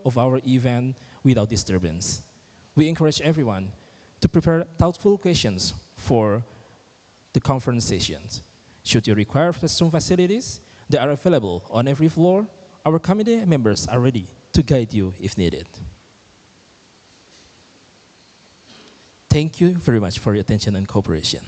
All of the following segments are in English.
of our event without disturbance. We encourage everyone to prepare thoughtful questions for the conference sessions. Should you require restroom facilities, they are available on every floor. Our committee members are ready to guide you if needed. Thank you very much for your attention and cooperation.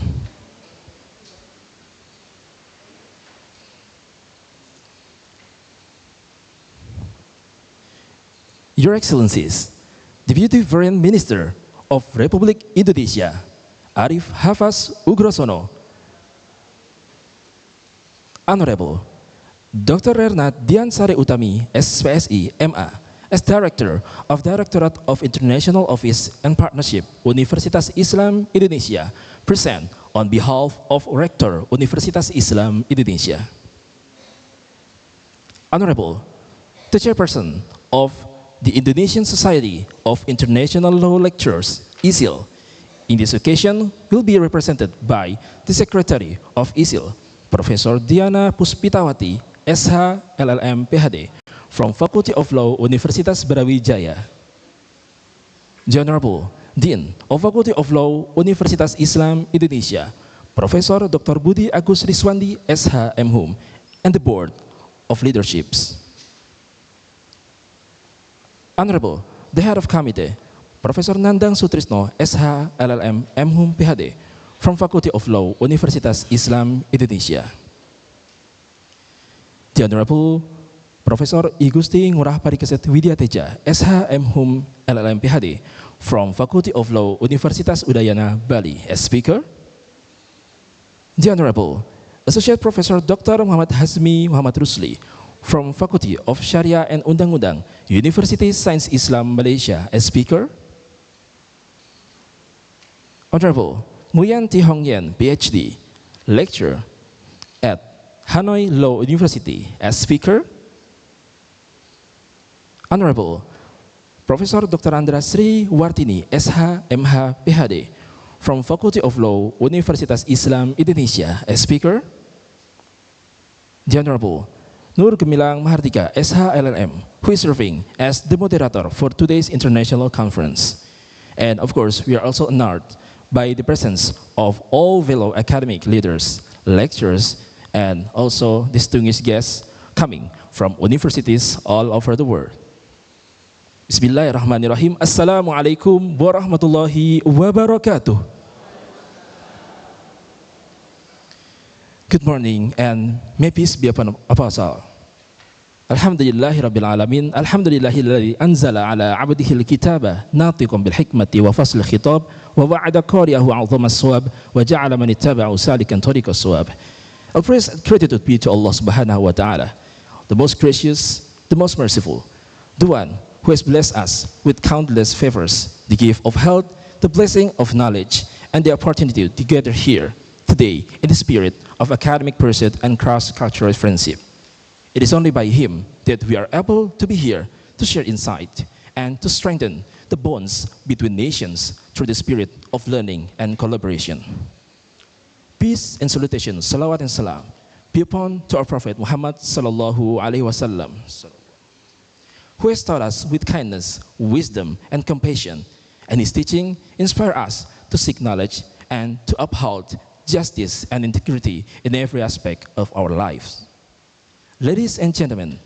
Your Excellencies, Deputy Foreign Minister of Republik Indonesia, Arif Hafaz Ugrosono, Honorable Dr. Renat Diansari Utami, SPSI, MA, as Director of Directorate of International Office and Partnership, Universitas Islam Indonesia, present on behalf of Rector Universitas Islam Indonesia. Honorable, the Chairperson of the Indonesian Society of International Law Lecturers, Isill, in this occasion will be represented by the Secretary of Isill, Professor Diana Puspitawati, SH, LLM, PhD, from Faculty of Law, Universitas Brawijaya. The Honorable Dean of Faculty of Law, Universitas Islam Indonesia, Professor Dr. Budi Agus Riswandi, SH, MHum, and the Board of Leaderships. Honorable, the Head of Committee, Professor Nandang Sutrisno, SH, LLM, MHum, PhD, from Faculty of Law, Universitas Islam Indonesia. The Honorable Professor I Gusti Ngurah Parikesit Widyateja, SH, MHum, LLM, PhD, from Faculty of Law, Universitas Udayana, Bali, as Speaker. The Honorable Associate Professor Dr. Muhammad Hazmi Muhammad Rusli, from Faculty of Sharia and Undang-Undang, University Science Islam Malaysia, as Speaker. Honorable Nguyen Thi Hong Yen, PhD, Lecturer at Hanoi Law University, as Speaker. Honorable Professor Dr. Andra Sri Wartini, SH, MH, PhD, from Faculty of Law, Universitas Islam Indonesia, as Speaker. The Honorable Nur Gemilang Mahardika, SH, LLM, who is serving as the moderator for today's international conference. And of course, we are also honored by the presence of all fellow academic leaders, lecturers, and also distinguished guests coming from universities all over the world. Bismillahirrahmanirrahim. Assalamualaikum warahmatullahi wabarakatuh. Good morning, and may peace be upon us all. Alhamdulillahi Rabbil Alamin, alhamdulillahilladzi anzala ala abdihil kitaba natiqan bil hikmati wa fasl khitab wa wa'ada qari'ahu 'azama as-sawab wa ja'ala man ittaba'u salikan tariqas sawab. All praise and gratitude be to Allah Subhanahu wa Ta'ala, the most gracious, the most merciful, the one who has blessed us with countless favors, the gift of health, the blessing of knowledge, and the opportunity to gather here today in the spirit of academic pursuit and cross-cultural friendship. It is only by Him that we are able to be here to share insight and to strengthen the bonds between nations through the spirit of learning and collaboration. Peace and salutation, salawat and salam, be upon to our Prophet Muhammad sallallahu alaihi wasallam, who has taught us with kindness, wisdom, and compassion, and His teaching inspire us to seek knowledge and to uphold justice and integrity in every aspect of our lives. Ladies and gentlemen,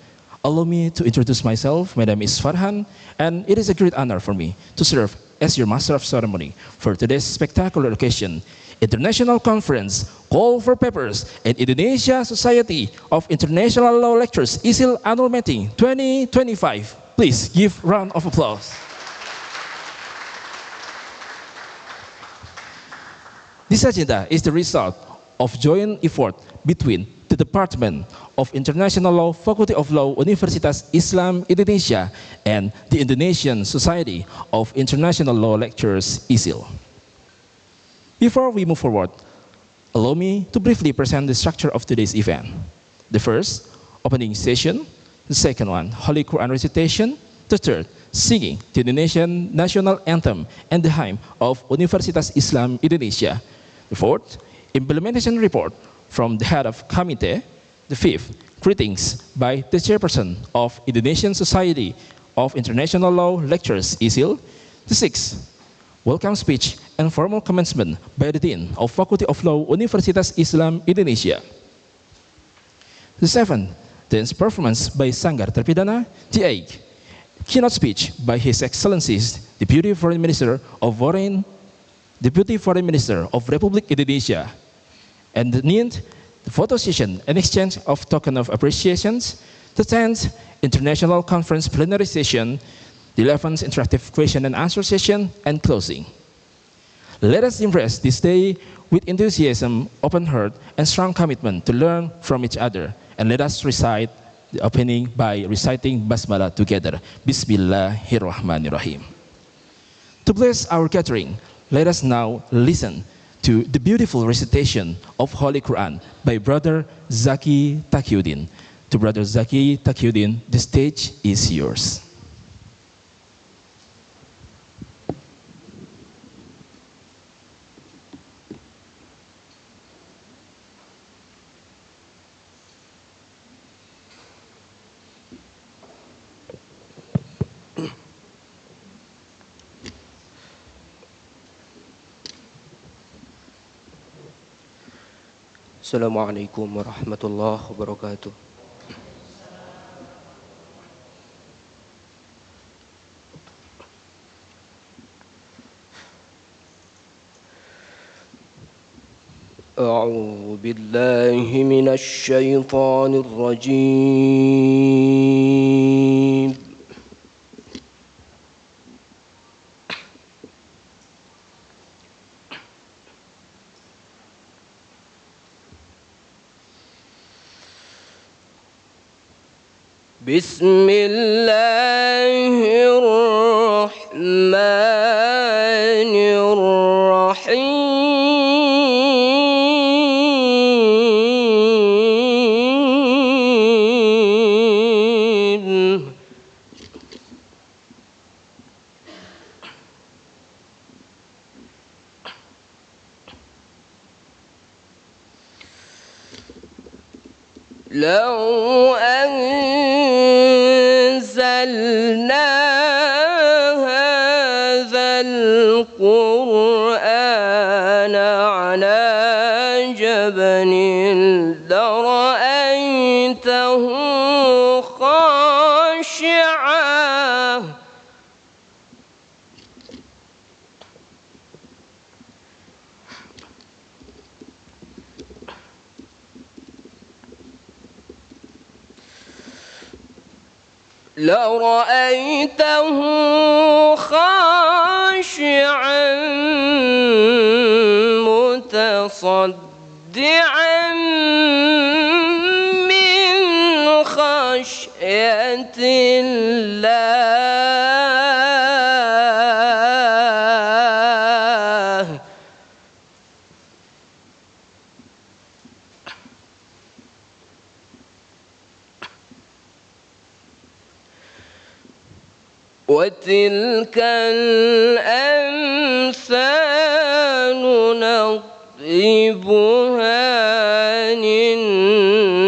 allow me to introduce myself. My name is Farhan, and it is a great honor for me to serve as your Master of Ceremony for today's spectacular occasion, International Conference, Call for Papers, and Indonesia Society of International Law Lecturers, Isill Annual Meeting 2025. Please give a round of applause. This agenda is the result of joint effort between the Department of International Law, Faculty of Law, Universitas Islam Indonesia, and the Indonesian Society of International Law Lecturers, Isill. Before we move forward, allow me to briefly present the structure of today's event. The first, opening session. The second one, Holy Quran recitation. The third, singing the Indonesian national anthem and the hymn of Universitas Islam Indonesia. The fourth, implementation report from the head of committee. The fifth, greetings by the chairperson of Indonesian Society of International Law lectures Isill. The sixth, welcome speech and formal commencement by the Dean of Faculty of Law, Universitas Islam Indonesia. The seventh, dance performance by Sanggar Terpidana. The eighth, keynote speech by His Excellencies Deputy Foreign Minister of Republic Indonesia. And the ninth, the photo session and exchange of token of appreciations. The 10th, International Conference Plenary Session. The 11th, interactive question and answer session, and closing. Let us embrace this day with enthusiasm, open heart, and strong commitment to learn from each other. And let us recite the opening by reciting Basmalah together. Bismillahirrahmanirrahim. To bless our gathering, let us now listen to the beautiful recitation of Holy Quran by Brother Zaki Taqiyuddin. To Brother Zaki Taqiyuddin, the stage is yours. Assalamualaikum warahmatullahi wabarakatuh. أعوذ بالله من الشيطان الرجيم. بسم الله الرحمن الرحيم. لو أنزلنا هذا القرآن على جبل لرأيته خاشعا متصدعا من خشية الله. وتلك الأمثال نضربها للناس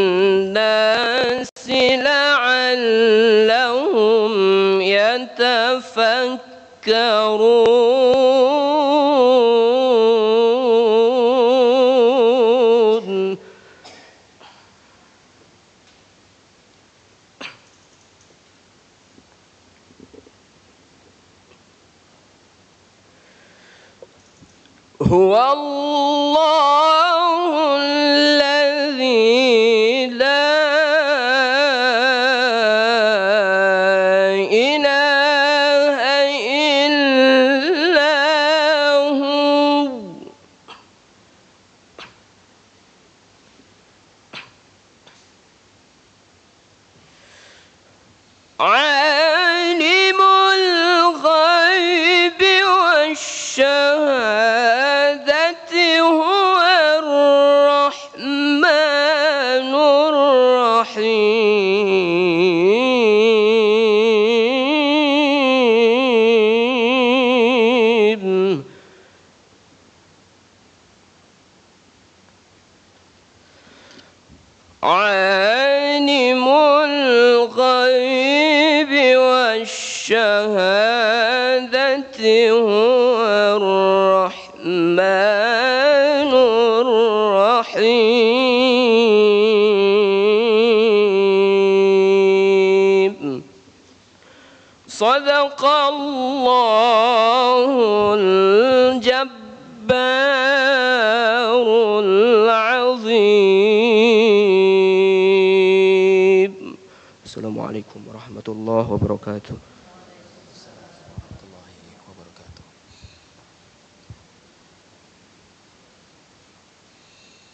لعلهم يتفكرون. هو الله الذي لا إله إلا هو عالم الغيب والشهادة هو الرحمن الرحيم. الشهادة هو الرحمن الرحيم صدق الله الجبار العظيم. Assalamualaikum warahmatullahi wabarakatuh.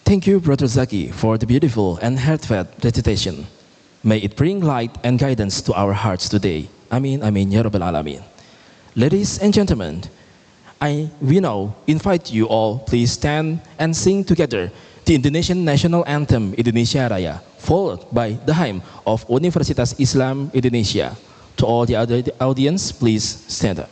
Thank you, Brother Zaki, for the beautiful and heartfelt recitation. May it bring light and guidance to our hearts today. Amin, amin, ya rabbal alamin. Ladies and gentlemen, we now invite you all, please stand and sing together the Indonesian National Anthem Indonesia Raya, followed by the hymn of Universitas Islam Indonesia. To all the other audience, please stand up.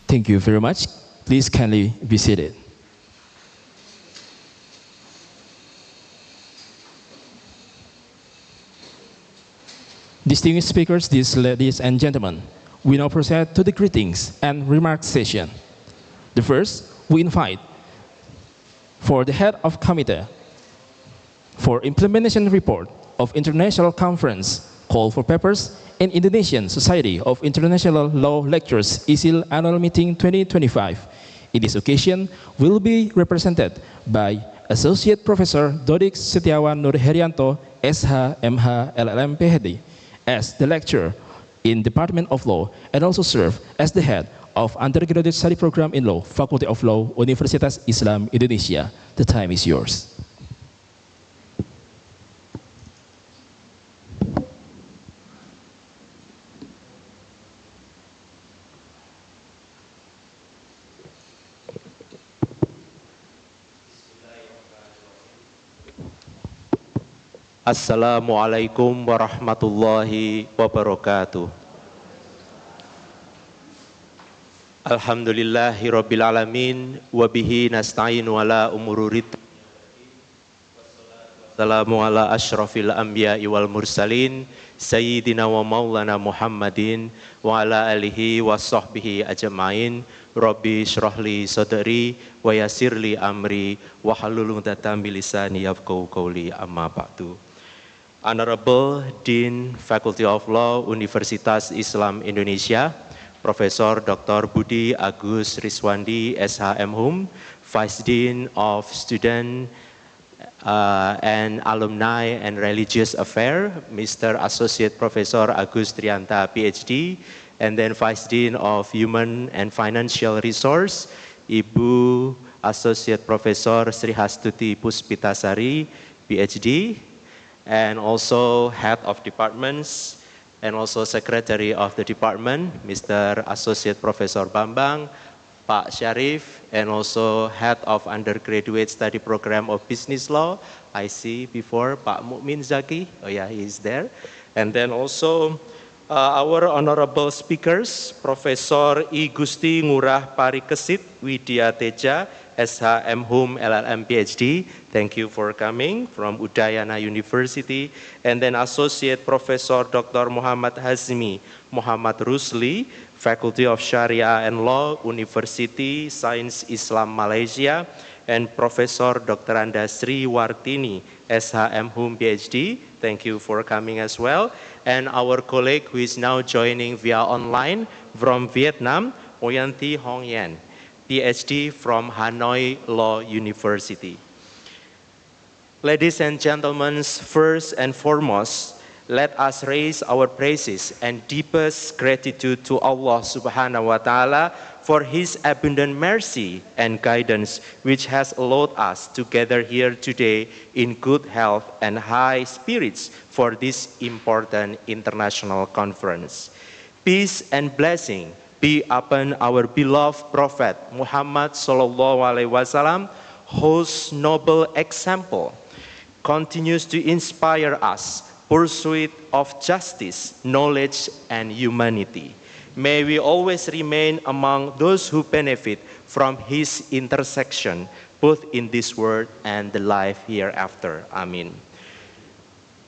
Thank you very much. Please kindly be seated. Distinguished speakers, these ladies and gentlemen, we now proceed to the greetings and remarks session. The first, we invite for the head of committee, for implementation report of International Conference Call for Papers and Indonesian Society of International Law Lectures Isill Annual Meeting 2025. In this occasion, will be represented by Associate Professor Dodik Setiawan Nur Herianto, SH, MH, LLM, PhD, as the lecturer in Department of Law and also serve as the head of Undergraduate Study Program in Law, Faculty of Law, Universitas Islam Indonesia. The time is yours. Assalamualaikum warahmatullahi wabarakatuh. Alhamdulillahi rabbil alamin wa bihi nasta'inu ala umururid. Wassalamu ala asyrafil anbiya'i wal mursalin sayyidina wa maulana Muhammadin wa ala alihi wa sahbihi ajma'in. Rabbi syrahli sadri wa yassirli amri wa halul 'uqdatam min lisani yafqahu qawli, amma ba'du. Honorable Dean Faculty of Law Universitas Islam Indonesia, Profesor Dr. Budi Agus Riswandi, SH, MHum, Vice Dean of Student and Alumni and Religious Affairs, Mr. Associate Professor Agus Trianta, PhD, and then Vice Dean of Human and Financial Resource, Ibu Associate Professor Sri Hastuti Puspitasari, PhD, and also Head of Departments, and also Secretary of the Department, Mr. Associate Professor Bambang, Pak Syarif, and also Head of Undergraduate Study Program of Business Law. I see before Pak Mukmin Zaki, oh yeah, he is there. And then also our honorable speakers, Professor I Gusti Ngurah Parikesit Widya Teja, SH, MHum, LLM, PhD. Thank you for coming from Udayana University. And then Associate Professor Dr. Muhammad Hazmi Muhammad Rusli, Faculty of Sharia and Law, University Science Islam Malaysia. And Professor Dr. Andasri Wartini, SH, MHum, PhD. Thank you for coming as well. And our colleague who is now joining via online from Vietnam, Oyanti Hong Yen, PhD from Hanoi Law University. Ladies and gentlemen, first and foremost, let us raise our praises and deepest gratitude to Allah Subhanahu wa Ta'ala for His abundant mercy and guidance, which has allowed us to gather here today in good health and high spirits for this important international conference. Peace and blessing be upon our beloved Prophet Muhammad Sallallahu Alaihi Wasallam, whose noble example continues to inspire us pursuit of justice, knowledge, and humanity. May we always remain among those who benefit from his intersection, both in this world and the life hereafter. Amen.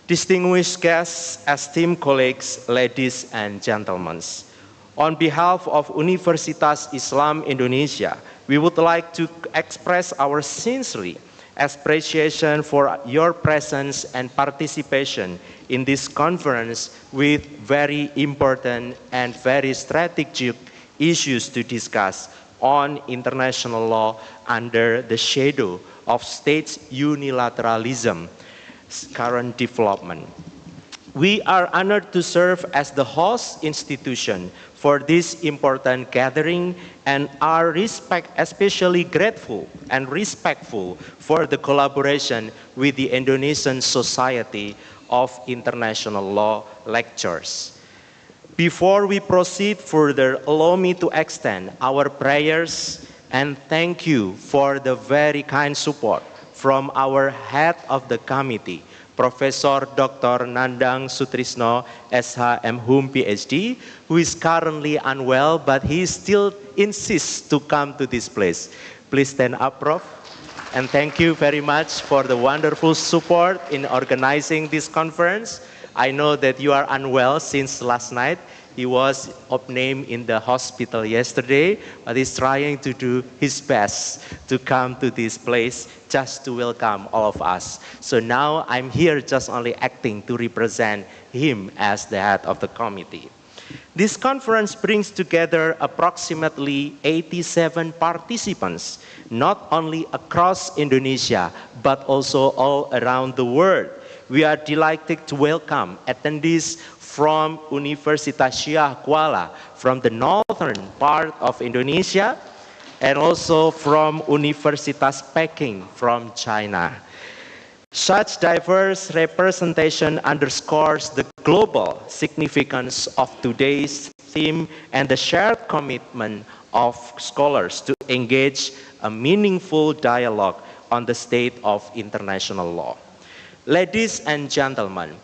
Distinguished guests, esteemed colleagues, ladies and gentlemen, on behalf of Universitas Islam Indonesia, we would like to express our sincere appreciation for your presence and participation in this conference with very important and very strategic issues to discuss on international law under the shadow of state unilateralism, current development. We are honored to serve as the host institution for this important gathering and are especially grateful and respectful for the collaboration with the Indonesian Society of International Law Lectures. Before we proceed further, allow me to extend our prayers and thank you for the very kind support from our head of the committee, Professor Dr. Nandang Sutrisno, SH, MHum, PhD, who is currently unwell, but he still insists to come to this place. Please stand up, Prof. And thank you very much for the wonderful support in organizing this conference. I know that you are unwell since last night. He was named in the hospital yesterday, but he's trying to do his best to come to this place just to welcome all of us. So now I'm here just only acting to represent him as the head of the committee. This conference brings together approximately 87 participants, not only across Indonesia, but also all around the world. We are delighted to welcome attendees from Universitas Syah Kuala, from the northern part of Indonesia, and also from Universitas Peking from China. Such diverse representation underscores the global significance of today's theme and the shared commitment of scholars to engage a meaningful dialogue on the state of international law. Ladies and gentlemen,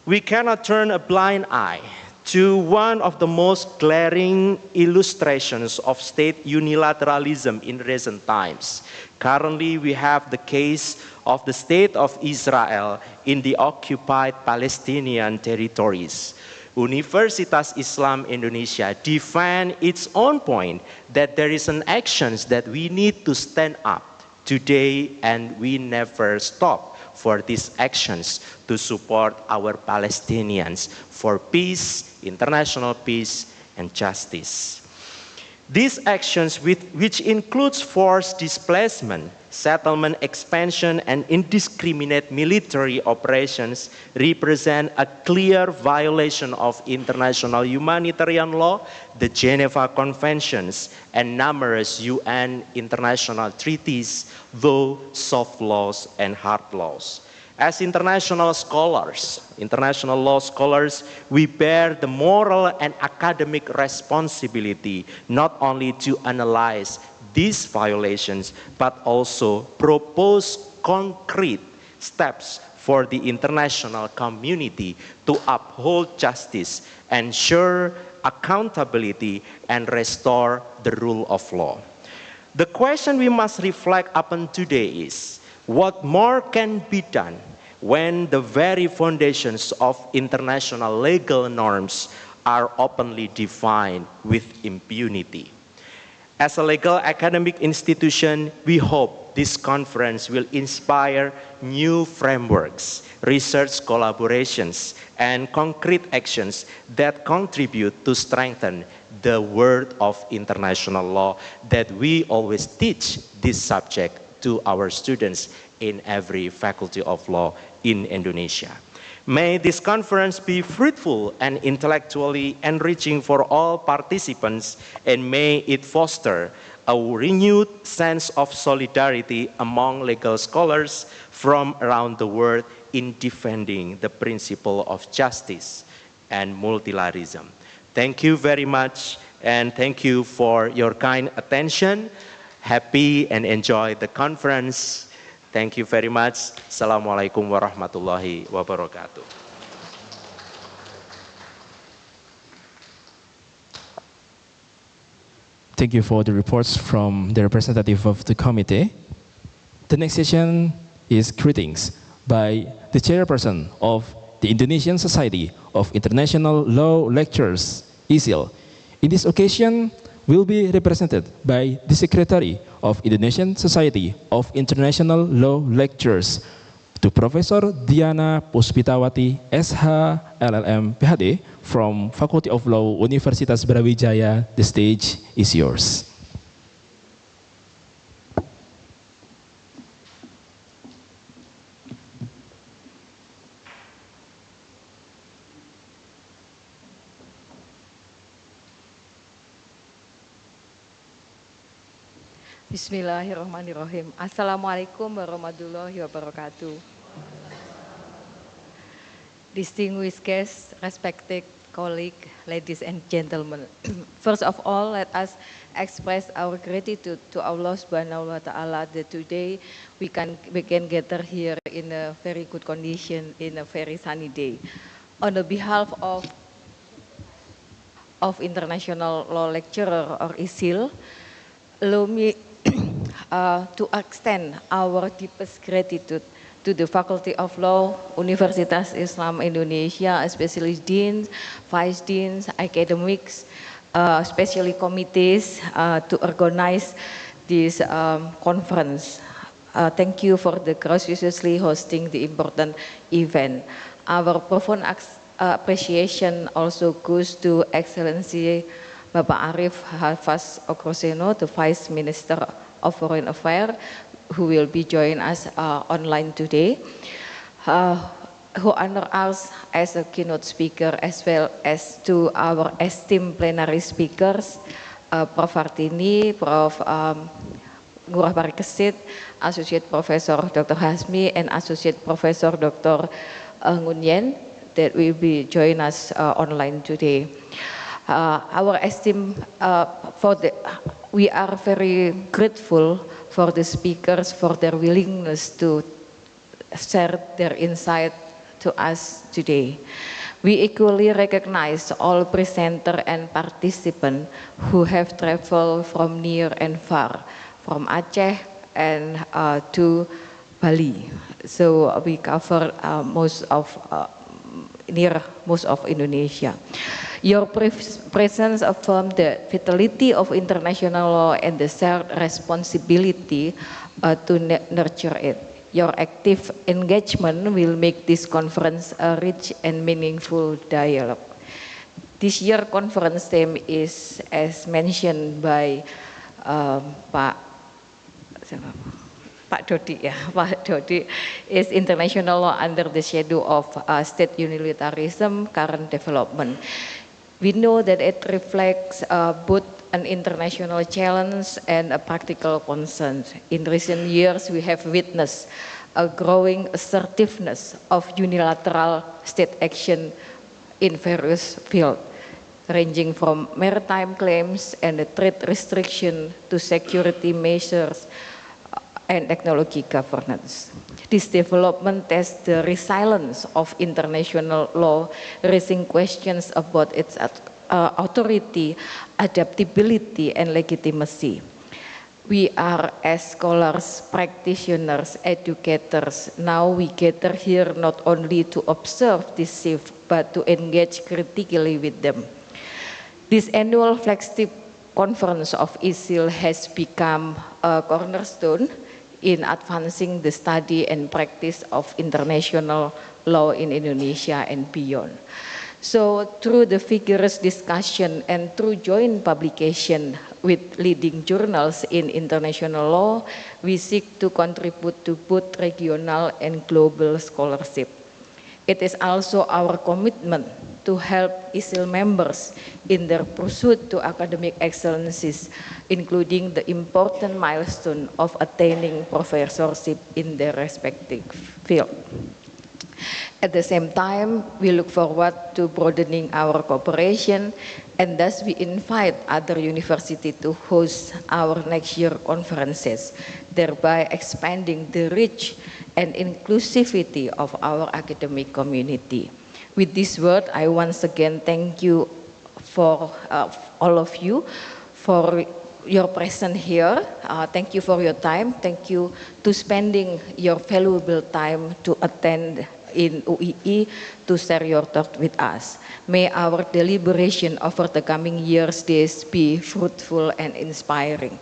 we cannot turn a blind eye to one of the most glaring illustrations of state unilateralism in recent times. Currently, we have the case of the state of Israel in the occupied Palestinian territories. Universitas Islam Indonesia defend its own point that there is an actions that we need to stand up today, and we never stop for these actions to support our Palestinians for peace, international peace, and justice. These actions, which includes forced displacement, settlement expansion, and indiscriminate military operations, represent a clear violation of international humanitarian law, the Geneva Conventions, and numerous UN international treaties, though soft laws and hard laws. As international law scholars, we bear the moral and academic responsibility not only to analyze these violations, but also propose concrete steps for the international community to uphold justice, ensure accountability, and restore the rule of law. The question we must reflect upon today is, what more can be done when the very foundations of international legal norms are openly defined with impunity? As a legal academic institution, we hope this conference will inspire new frameworks, research collaborations, and concrete actions that contribute to strengthen the world of international law that we always teach this subject to our students in every faculty of law in Indonesia. May this conference be fruitful and intellectually enriching for all participants, and may it foster a renewed sense of solidarity among legal scholars from around the world in defending the principle of justice and multilateralism. Thank you very much, and thank you for your kind attention. Happy and enjoy the conference. Thank you very much. Assalamualaikum warahmatullahi wabarakatuh. Thank you for the reports from the representative of the committee. The next session is greetings by the chairperson of the Indonesian Society of International Law Lecturers, Isill. In this occasion, will be represented by the Secretary of Indonesian Society of International Law Lecturers, to Professor Diana Puspitawati, SH, LLM, PhD, from Faculty of Law, Universitas Brawijaya. The stage is yours. Bismillahirrahmanirrahim. Assalamualaikum warahmatullahi wabarakatuh. Distinguished guests, respected colleagues, ladies and gentlemen. First of all, let us express our gratitude to Allah Subhanahu wa Ta'ala that today we can gather here in a very good condition, in a very sunny day. On the behalf of International Law Lecturer or Isill, allow me to extend our deepest gratitude to the Faculty of Law, Universitas Islam Indonesia, especially deans, vice deans, academics, especially committees to organize this conference. Thank you for the graciously hosting the important event. Our profound appreciation also goes to Excellency Bapak Arif Hafaz Okroseno, the Vice Minister of Foreign Affairs, who will be joining us online today, who honor us as a keynote speaker, as well as to our esteemed plenary speakers, Prof. Hartini, Prof. Ngurah Parikesit, Associate Professor Dr. Hasmi, and Associate Professor Dr. Ngunyen, that will be joining us online today. Our esteemed, we are very grateful for the speakers for their willingness to share their insight to us today. We equally recognize all presenters and participants who have traveled from near and far, from Aceh and to Bali. So we cover most of Indonesia. Your presence affirms the vitality of international law and the shared responsibility to nurture it. Your active engagement will make this conference a rich and meaningful dialogue. This year conference theme is, as mentioned by Pak Dodi, is international law under the shadow of state unilateralism, current development. We know that it reflects both an international challenge and a practical concern. In recent years, we have witnessed a growing assertiveness of unilateral state action in various fields, ranging from maritime claims and trade restriction to security measures and technology governance. This development tests the resilience of international law, raising questions about its authority, adaptability, and legitimacy. We are, as scholars, practitioners, educators, now we gather here not only to observe this shift, but to engage critically with them. This annual flagship conference of Isill has become a cornerstone in advancing the study and practice of international law in Indonesia and beyond. So through the vigorous discussion and through joint publication with leading journals in international law, we seek to contribute to both regional and global scholarship. It is also our commitment to help Isill members in their pursuit to academic excellencies, including the important milestone of attaining professorship in their respective field. At the same time, we look forward to broadening our cooperation, and thus we invite other universities to host our next year conferences, thereby expanding the reach and inclusivity of our academic community. With this word, I once again thank you for all of you for your presence here. Thank you for your time. Thank you to spending your valuable time to attend in UII to share your thought with us. May our deliberation over the coming years days be fruitful and inspiring.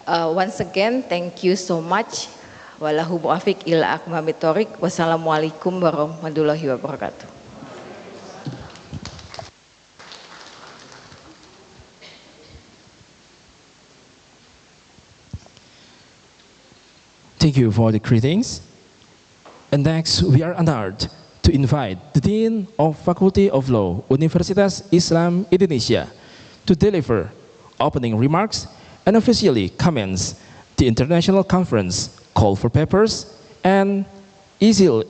Once again, thank you so much. Wallahu muwaffiq ila aqwamit thoriq. Wassalamualaikum warahmatullahi wabarakatuh. Thank you for the greetings. And next, we are honored to invite the Dean of Faculty of Law, Universitas Islam Indonesia, to deliver opening remarks and officially commence the international conference Call for Papers and Isill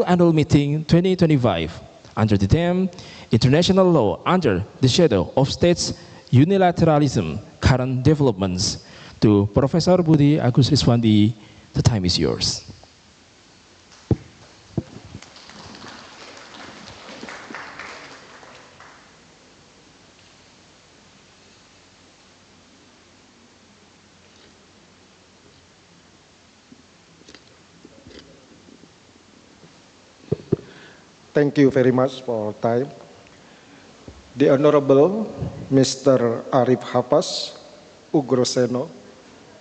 Annual Meeting 2025 under the theme International Law under the Shadow of States Unilateralism, Current Developments. To Professor Budi Agus Riswandi, the time is yours. Thank you very much for time. The Honorable Mr. Arif Hapas Ugroseno,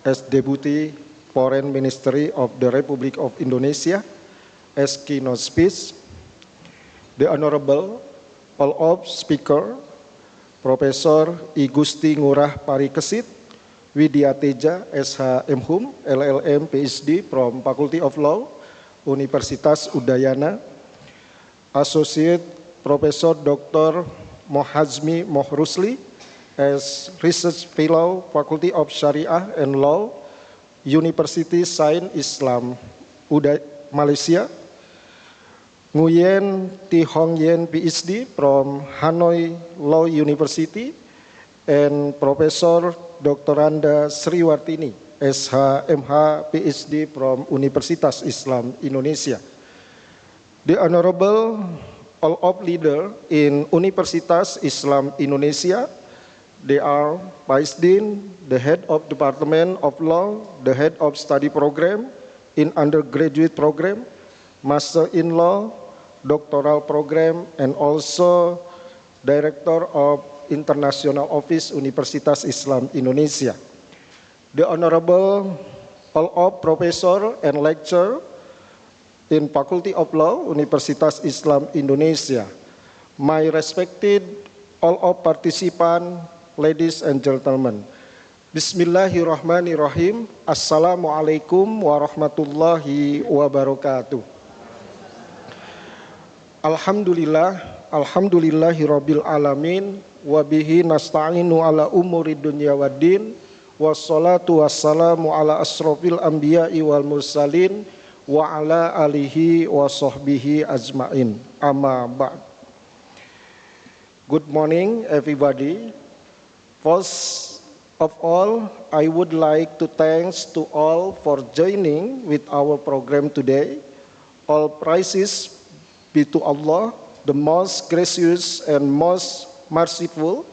as Deputy Foreign Ministry of the Republic of Indonesia, as keynote speech. The Honorable all of Speaker, Profesor I Gusti Ngurah Parikesit, Widya Teja, SH MHum, LLM, PhD from Faculty of Law, Universitas Udayana, Associate Professor Dr. Mohazmi Mohrusli, as Research Fellow, Faculty of Sharia and Law, University Science Islam, Malaysia, Nguyen Thi Hong Yen, PhD from Hanoi Law University, and Professor Dr. Randa Sriwartini, SH MH, PhD from Universitas Islam Indonesia. The Honorable all of leader in Universitas Islam Indonesia, they are Vice Dean, the Head of Department of Law, the Head of Study Program in Undergraduate Program, Master in Law, Doctoral Program, and also Director of International Office Universitas Islam Indonesia. The Honorable all of Professor and Lecturer in Faculty of Law, Universitas Islam Indonesia. My respected all of participants, ladies and gentlemen. Bismillahirrahmanirrahim. Assalamualaikum warahmatullahi wabarakatuh. Alhamdulillahirabbil alamin wa bihi nasta'inu ala umuri dunya waddin wassalatu wassalamu ala asrofil anbiya'i wal mursalin wa ala alihi wa sahbihi ajmain. Amma ba'd. Good morning everybody. First of all, I would like to thanks to all for joining with our program today. All praises be to Allah, the most gracious and most merciful.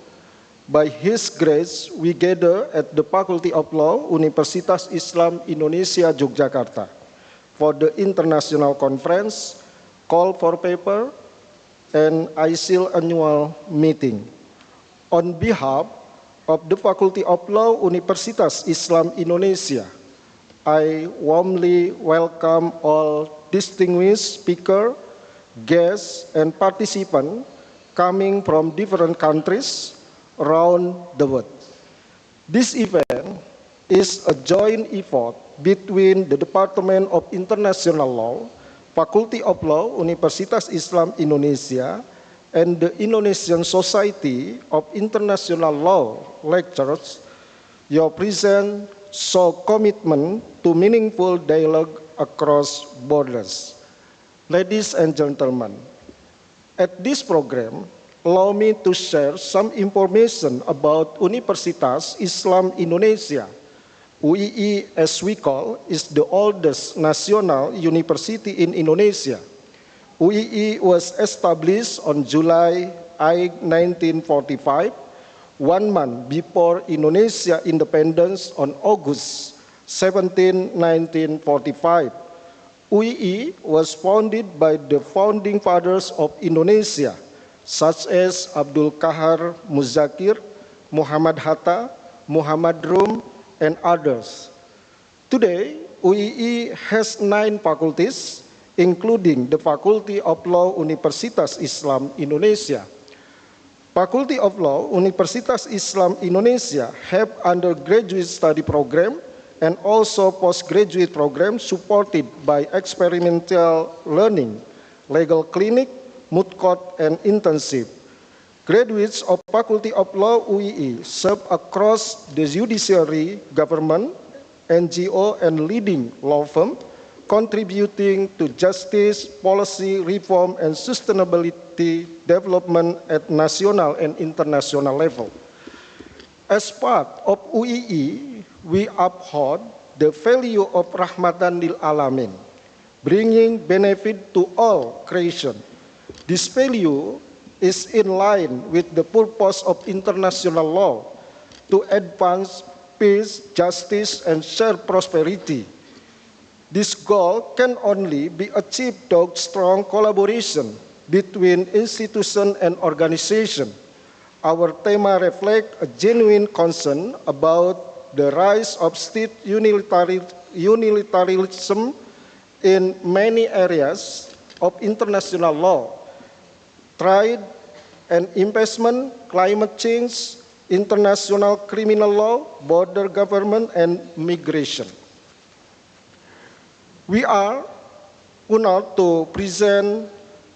By His grace, we gather at the Faculty of Law, Universitas Islam Indonesia, Yogyakarta, for the international conference, call for paper, and Isill annual meeting. On behalf of the Faculty of Law, Universitas Islam Indonesia, I warmly welcome all distinguished speakers, guests, and participants coming from different countries around the world. This event is a joint effort between the Department of International Law, Faculty of Law, Universitas Islam Indonesia, and the Indonesian Society of International Law Lecturers. Your presence shows commitment to meaningful dialogue across borders. Ladies and gentlemen, at this program, allow me to share some information about Universitas Islam Indonesia. UII, as we call, is the oldest national university in Indonesia. UII was established on July 1945, 1 month before Indonesia independence on August 17, 1945. UII was founded by the founding fathers of Indonesia, such as Abdul Qahar Muzakir, Muhammad Hatta, Muhammad Rum, and others. Today, UII has 9 faculties, including the Faculty of Law, Universitas Islam Indonesia. Faculty of Law, Universitas Islam Indonesia have undergraduate study program and also postgraduate program supported by experimental learning, legal clinic, moot court, and internship. Graduates of Faculty of Law UII serve across the judiciary, government, NGO, and leading law firm, contributing to justice, policy, reform, and sustainability development at national and international level. As part of UII, we uphold the value of Rahmatan lil Alamin, bringing benefit to all creation. This value is in line with the purpose of international law to advance peace, justice, and shared prosperity. This goal can only be achieved through strong collaboration between institution and organization. Our theme reflects a genuine concern about the rise of state unilateralism in many areas of international law, trade and investment, climate change, international criminal law, border government, and migration. We are honored to present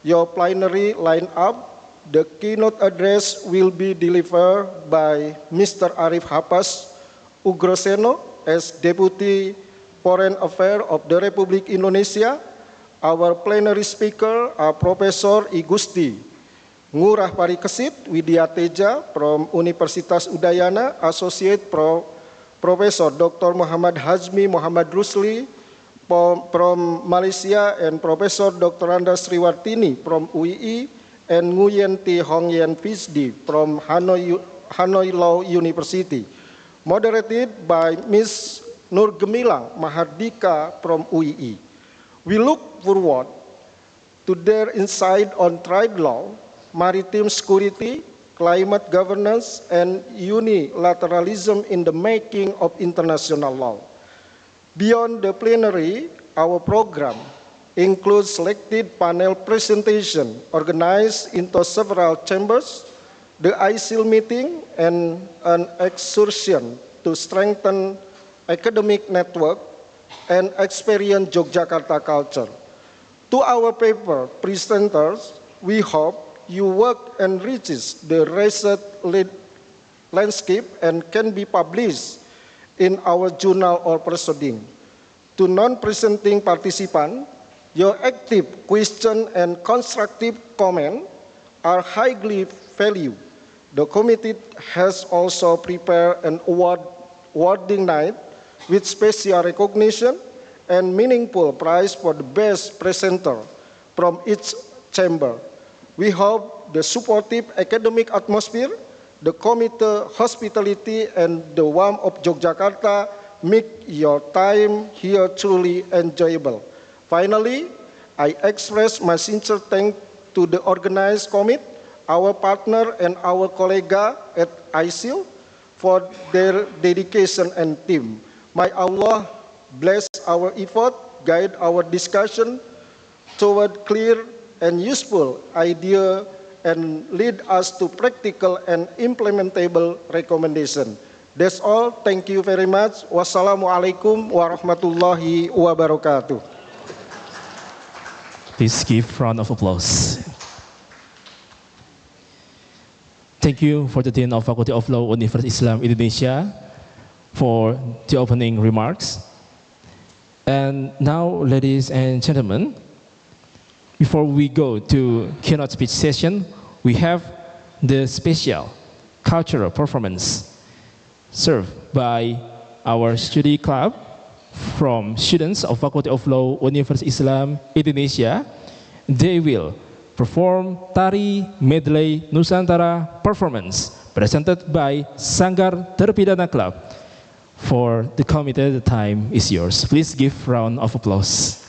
your plenary lineup. The keynote address will be delivered by Mr. Arif Hapas Ugroseno as Deputy Foreign Affairs of the Republic Indonesia. Our plenary speaker are Professor Igusti Ngurah Parikesit Widya Teja from Universitas Udayana, Associate Professor Dr. Muhammad Hazmi Muhammad Rusli from Malaysia, and Professor Dr. Randa Sriwartini from UII, and Nguyen T. Hong Yen Fisdi from Hanoi Law University. Moderated by Ms. Nur Gemilang Mahardika from UII. We look forward to their insight on trade law, maritime security, climate governance, and unilateralism in the making of international law. Beyond the plenary, our program includes selected panel presentation organized into several chambers, the Isill meeting, and an excursion to strengthen academic network and experience Yogyakarta culture. To our paper presenters, we hope your work enriches the research landscape and can be published in our journal or proceeding. To non-presenting participants, your active question and constructive comment are highly valued. The committee has also prepared an awarding night with special recognition and meaningful prize for the best presenter from each chamber. We hope the supportive academic atmosphere, the committee hospitality, and the warmth of Yogyakarta make your time here truly enjoyable. Finally, I express my sincere thanks to the organized committee, our partner, and our colleague at Isill for their dedication and team. May Allah bless our effort, guide our discussion toward clear and useful idea, and lead us to practical and implementable recommendation. That's all. Thank you very much. Wassalamualaikum warahmatullahi wabarakatuh. Please give round of applause. Thank you for the Dean of Faculty of Law, Universitas Islam Indonesia, for the opening remarks. And now, ladies and gentlemen, before we go to keynote speech session, we have the special cultural performance served by our study club from students of Faculty of Law, Universitas Islam Indonesia. They will perform Tari Medley Nusantara performance presented by Sanggar Terpidana Club. For the committee, the time is yours. Please give round of applause.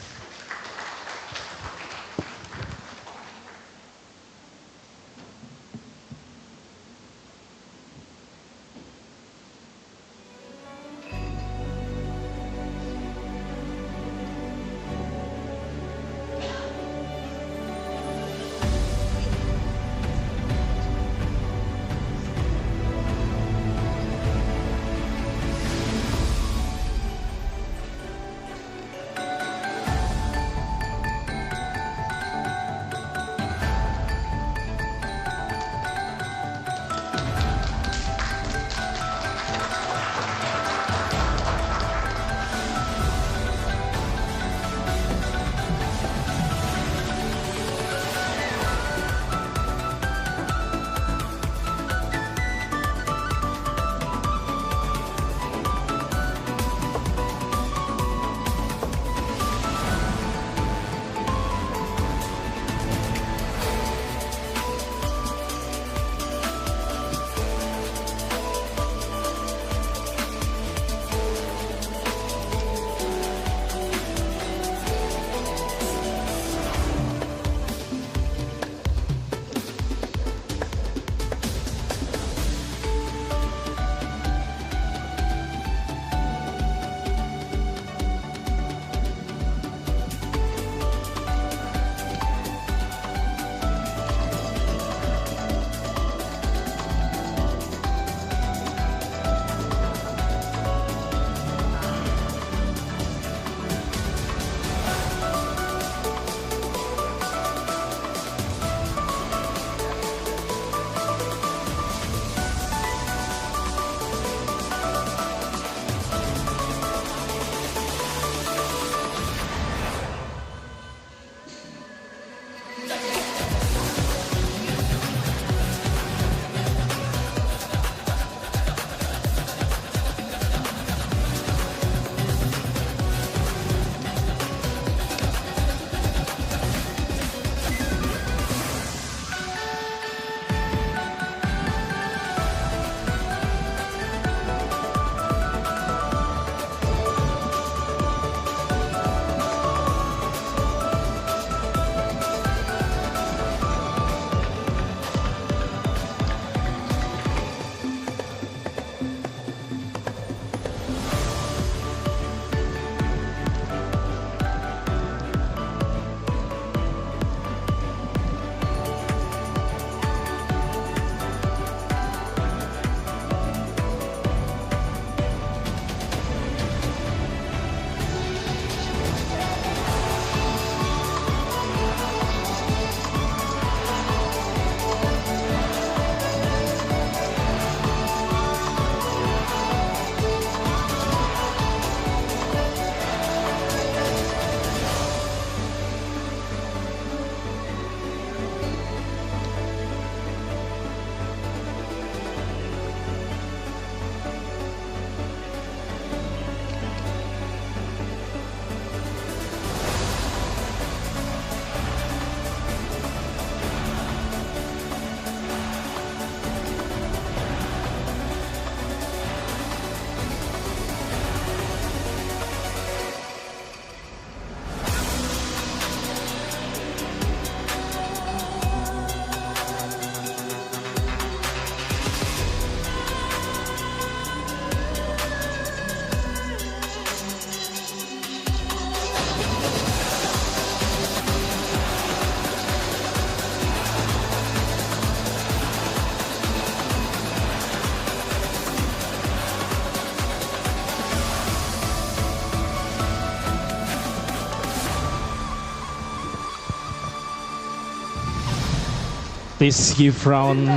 Please give round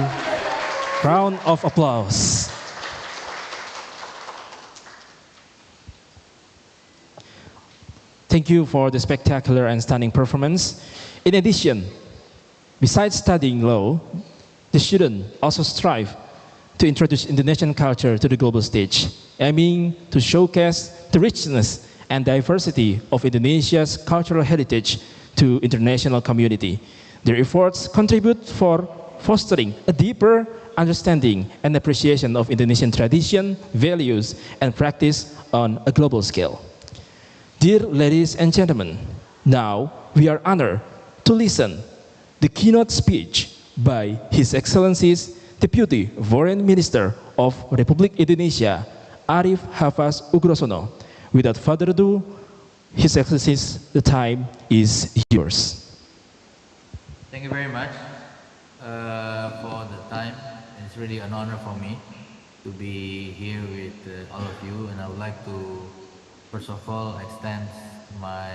of applause. Thank you for the spectacular and stunning performance. In addition, besides studying law, the student also strive to introduce Indonesian culture to the global stage, aiming to showcase the richness and diversity of Indonesia's cultural heritage to international community. Their efforts contribute for fostering a deeper understanding and appreciation of Indonesian tradition, values, and practice on a global scale. Dear ladies and gentlemen, now we are honored to listen the keynote speech by His Excellency's Deputy Foreign Minister of Republik Indonesia, Arif Hafaz Ugrosono. Without further ado, His Excellency, the time is yours. Thank you very much for the time. It's really an honor for me to be here with all of you, and I would like to first of all extend my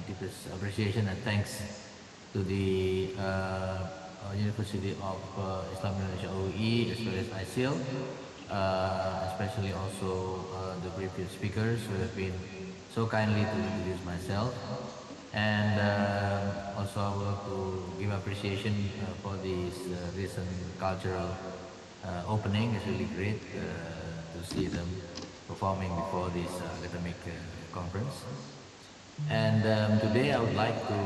deepest appreciation and thanks to the University of Islam Indonesia OUI as well as Isill, especially also the previous speakers who have been so kindly to introduce myself. And also I would like to give appreciation for this recent cultural opening. It's really great to see them performing before this academic conference. And today I would like to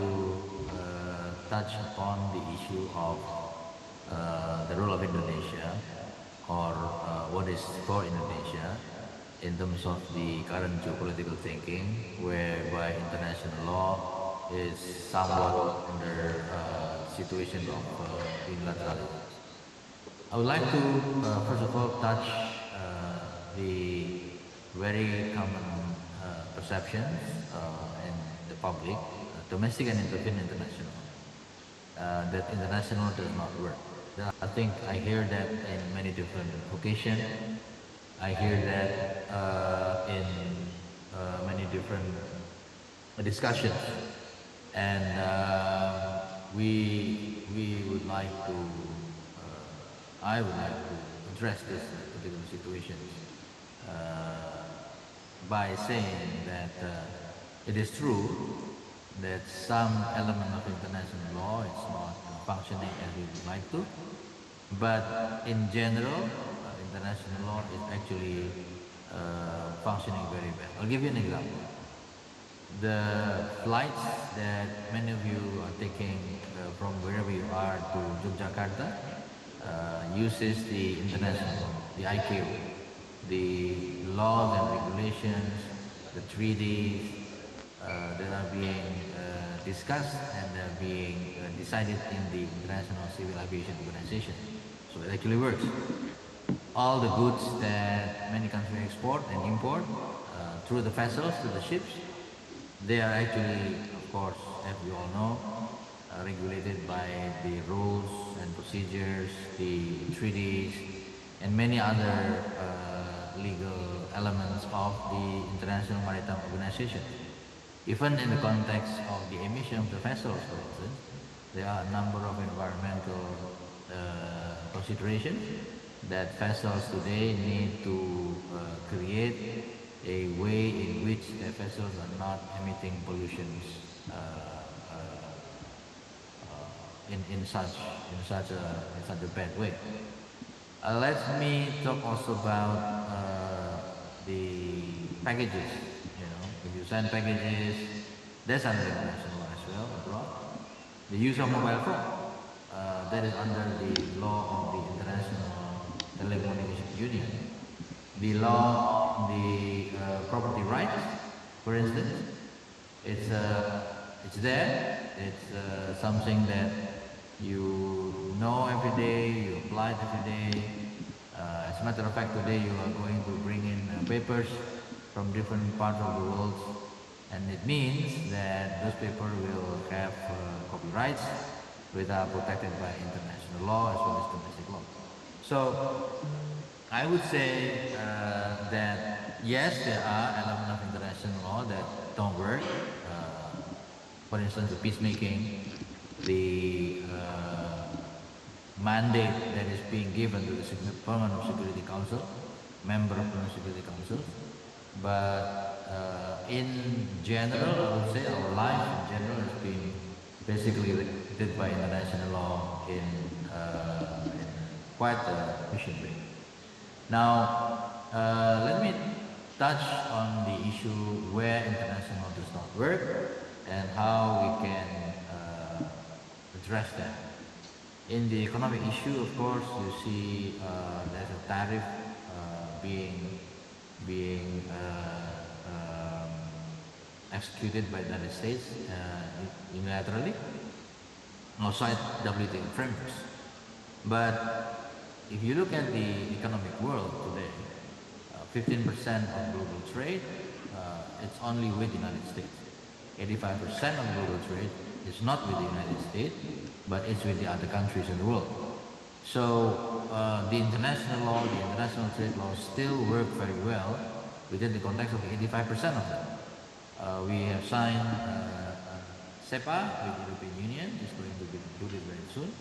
touch upon the issue of the role of Indonesia, or what is for Indonesia in terms of the current geopolitical thinking, whereby international law is somewhat under situation of unilateralism. I would like to first of all touch the very common perceptions in the public, domestic and international, that international does not work. I think I hear that in many different occasions. I hear that in many different discussions, and we would like to, I would like to address this particular situation by saying that it is true that some element of international law is not functioning as we would like to. But in general, international law is actually functioning very well. I'll give you an example. The flights that many of you are taking from wherever you are to Yogyakarta uses the international law, the ICAO, the laws and regulations, the treaties that are being discussed and are being decided in the International Civil Aviation Organization. So it actually works. All the goods that many countries export and import through the vessels to the ships, they are actually, of course, as we all know, regulated by the rules and procedures, the treaties, and many other legal elements of the International Maritime Organization. Even in the context of the emission of the vessels, for instance, there are a number of environmental considerations that vessels today need to create a way in which the vessels are not emitting pollutions in such a bad way. Let me talk also about the packages. You know, if you send packages, that's under international law as well abroad. The use of mobile phone, that is under the law of the International Telecommunication Union. The law, the property rights, for instance, it's there. It's something that you know every day, you apply it every day. As a matter of fact, today you are going to bring in papers from different parts of the world, and it means that those papers will have copyrights, which are protected by international law as well as domestic law. So I would say that yes, there are elements of international law that don't work. For instance, the peacemaking, the mandate that is being given to the Permanent Security Council, member of Permanent Security Council. But in general, I would say our life in general has been basically regulated by international law in quite a efficient way. Now, let me touch on the issue where international law does not work and how we can address that. In the economic issue, of course, you see there's a tariff being executed by the United States unilaterally outside WTO frameworks. But if you look at the economic world today, 15% of global trade, it's only with the United States. 85% of global trade is not with the United States, but it's with the other countries in the world. So the international law, the international trade laws still work very well within the context of 85% of them. We have signed SEPA with the European Union, it's going to be concluded very soon.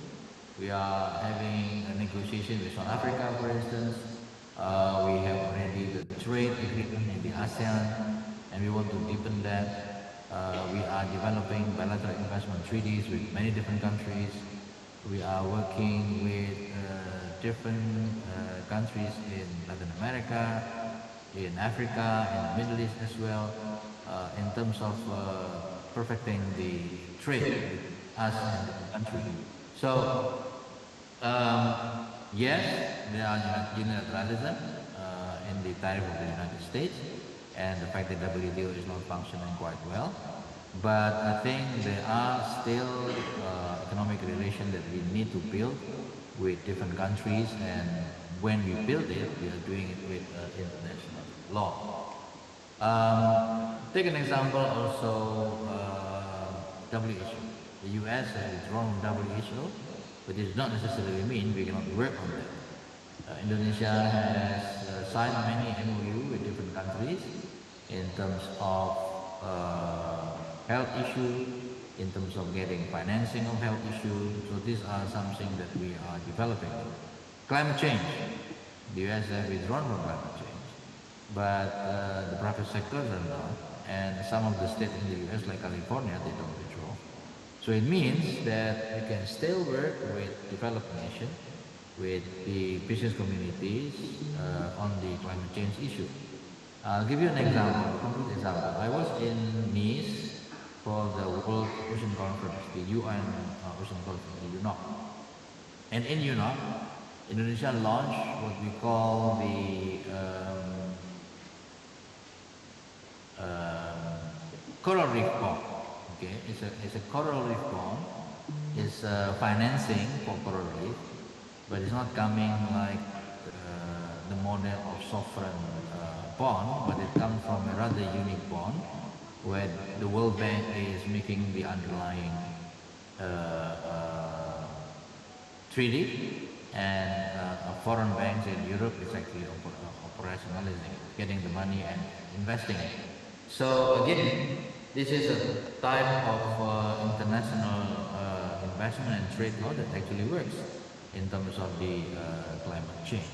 We are having a negotiation with South Africa, for instance. We have already the trade agreement in the ASEAN, and we want to deepen that. We are developing bilateral investment treaties with many different countries. We are working with different countries in Latin America, in Africa, in the Middle East as well, in terms of perfecting the trade with us and the country. So, yes, there are unilateralism in the tariff of the United States, and the fact that WTO is not functioning quite well. But I think there are still economic relations that we need to build with different countries, and when we build it, we are doing it with international law. Take an example also, WHO. The US has withdrawn from WHO, but it does not necessarily mean we cannot work on that. Indonesia has signed many MOU with different countries in terms of health issue, in terms of getting financing of health issue. So these are something that we are developing. Climate change. The US has withdrawn from climate change, but the private sectors are not. and some of the states in the US, like California, they don't withdraw. So it means that we can still work with developed nations, with the business communities on the climate change issue. I'll give you an example, a concrete example. I was in Nice for the World Ocean Conference, the UN Ocean Conference, the UNOC. And in UNOC, Indonesia launched what we call the coral reef bond. Okay, it's a coral reef bond. It's financing for coral reef, but it's not coming like the model of sovereign bond, but it comes from a rather unique bond where the World Bank is making the underlying treaty, and foreign banks in Europe is actually operationalizing it, getting the money and investing it. So again, this is a type of international investment and trade law that actually works in terms of the climate change.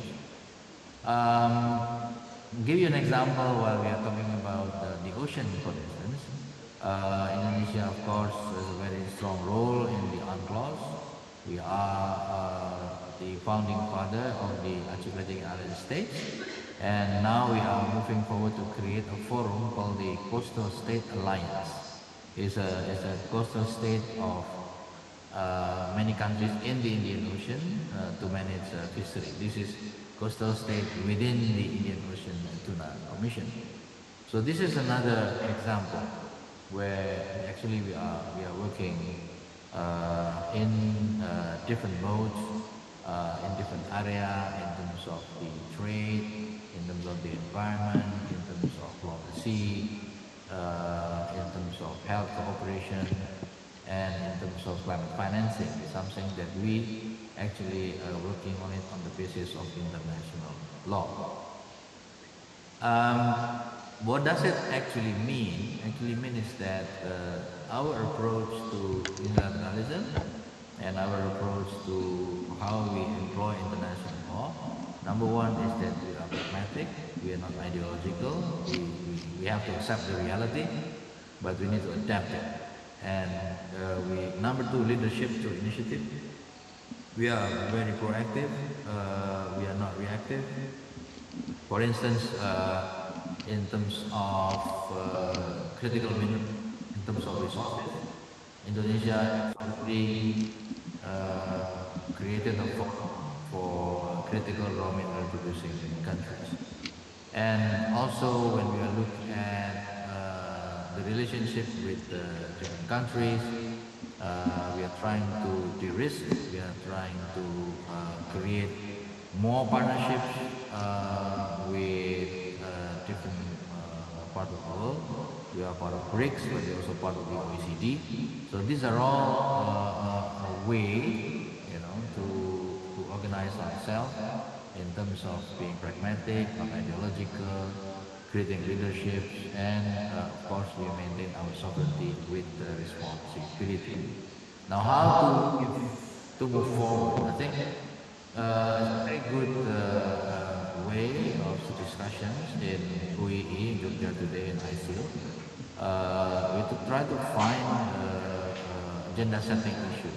Give you an example while we are talking about the ocean, for instance. Indonesia, of course, has a very strong role in the UNCLOS. We are the founding father of the Archipelagic Island States, and now we are moving forward to create a forum called the Coastal State Alliance. It's a coastal state of many countries in the Indian Ocean to manage fishery. This is coastal state within the Indian Ocean Tuna Commission. So this is another example where actually we are working in different modes, in different area, in terms of the trade, in terms of the environment, in terms of law of the sea, in terms of health cooperation, and in terms of climate financing, something that we actually are working on it on the basis of international law. What does it actually mean? Actually means that our approach to unilateralism and our approach to how we employ international law, number one is that we are pragmatic, we are not ideological, we have to accept the reality, but we need to adapt it. And number two, leadership through initiative. We are very proactive, we are not reactive. For instance, in terms of critical minerals, in terms of resources, Indonesia actually created a fund for critical raw mineral producing countries. And also when we are looking at the relationship with different countries, we are trying to de-risk, we are trying to create more partnerships with different part of the world. We are part of BRICS, but we are also part of the OECD. So these are all a way, to organize ourselves in terms of being pragmatic, not ideological, creating leadership, and of course we maintain our sovereignty with responsibility. Now, how to move forward? I think it's a very good way of discussions in UEE, Jogja today, and Isill. We try to find agenda setting issue.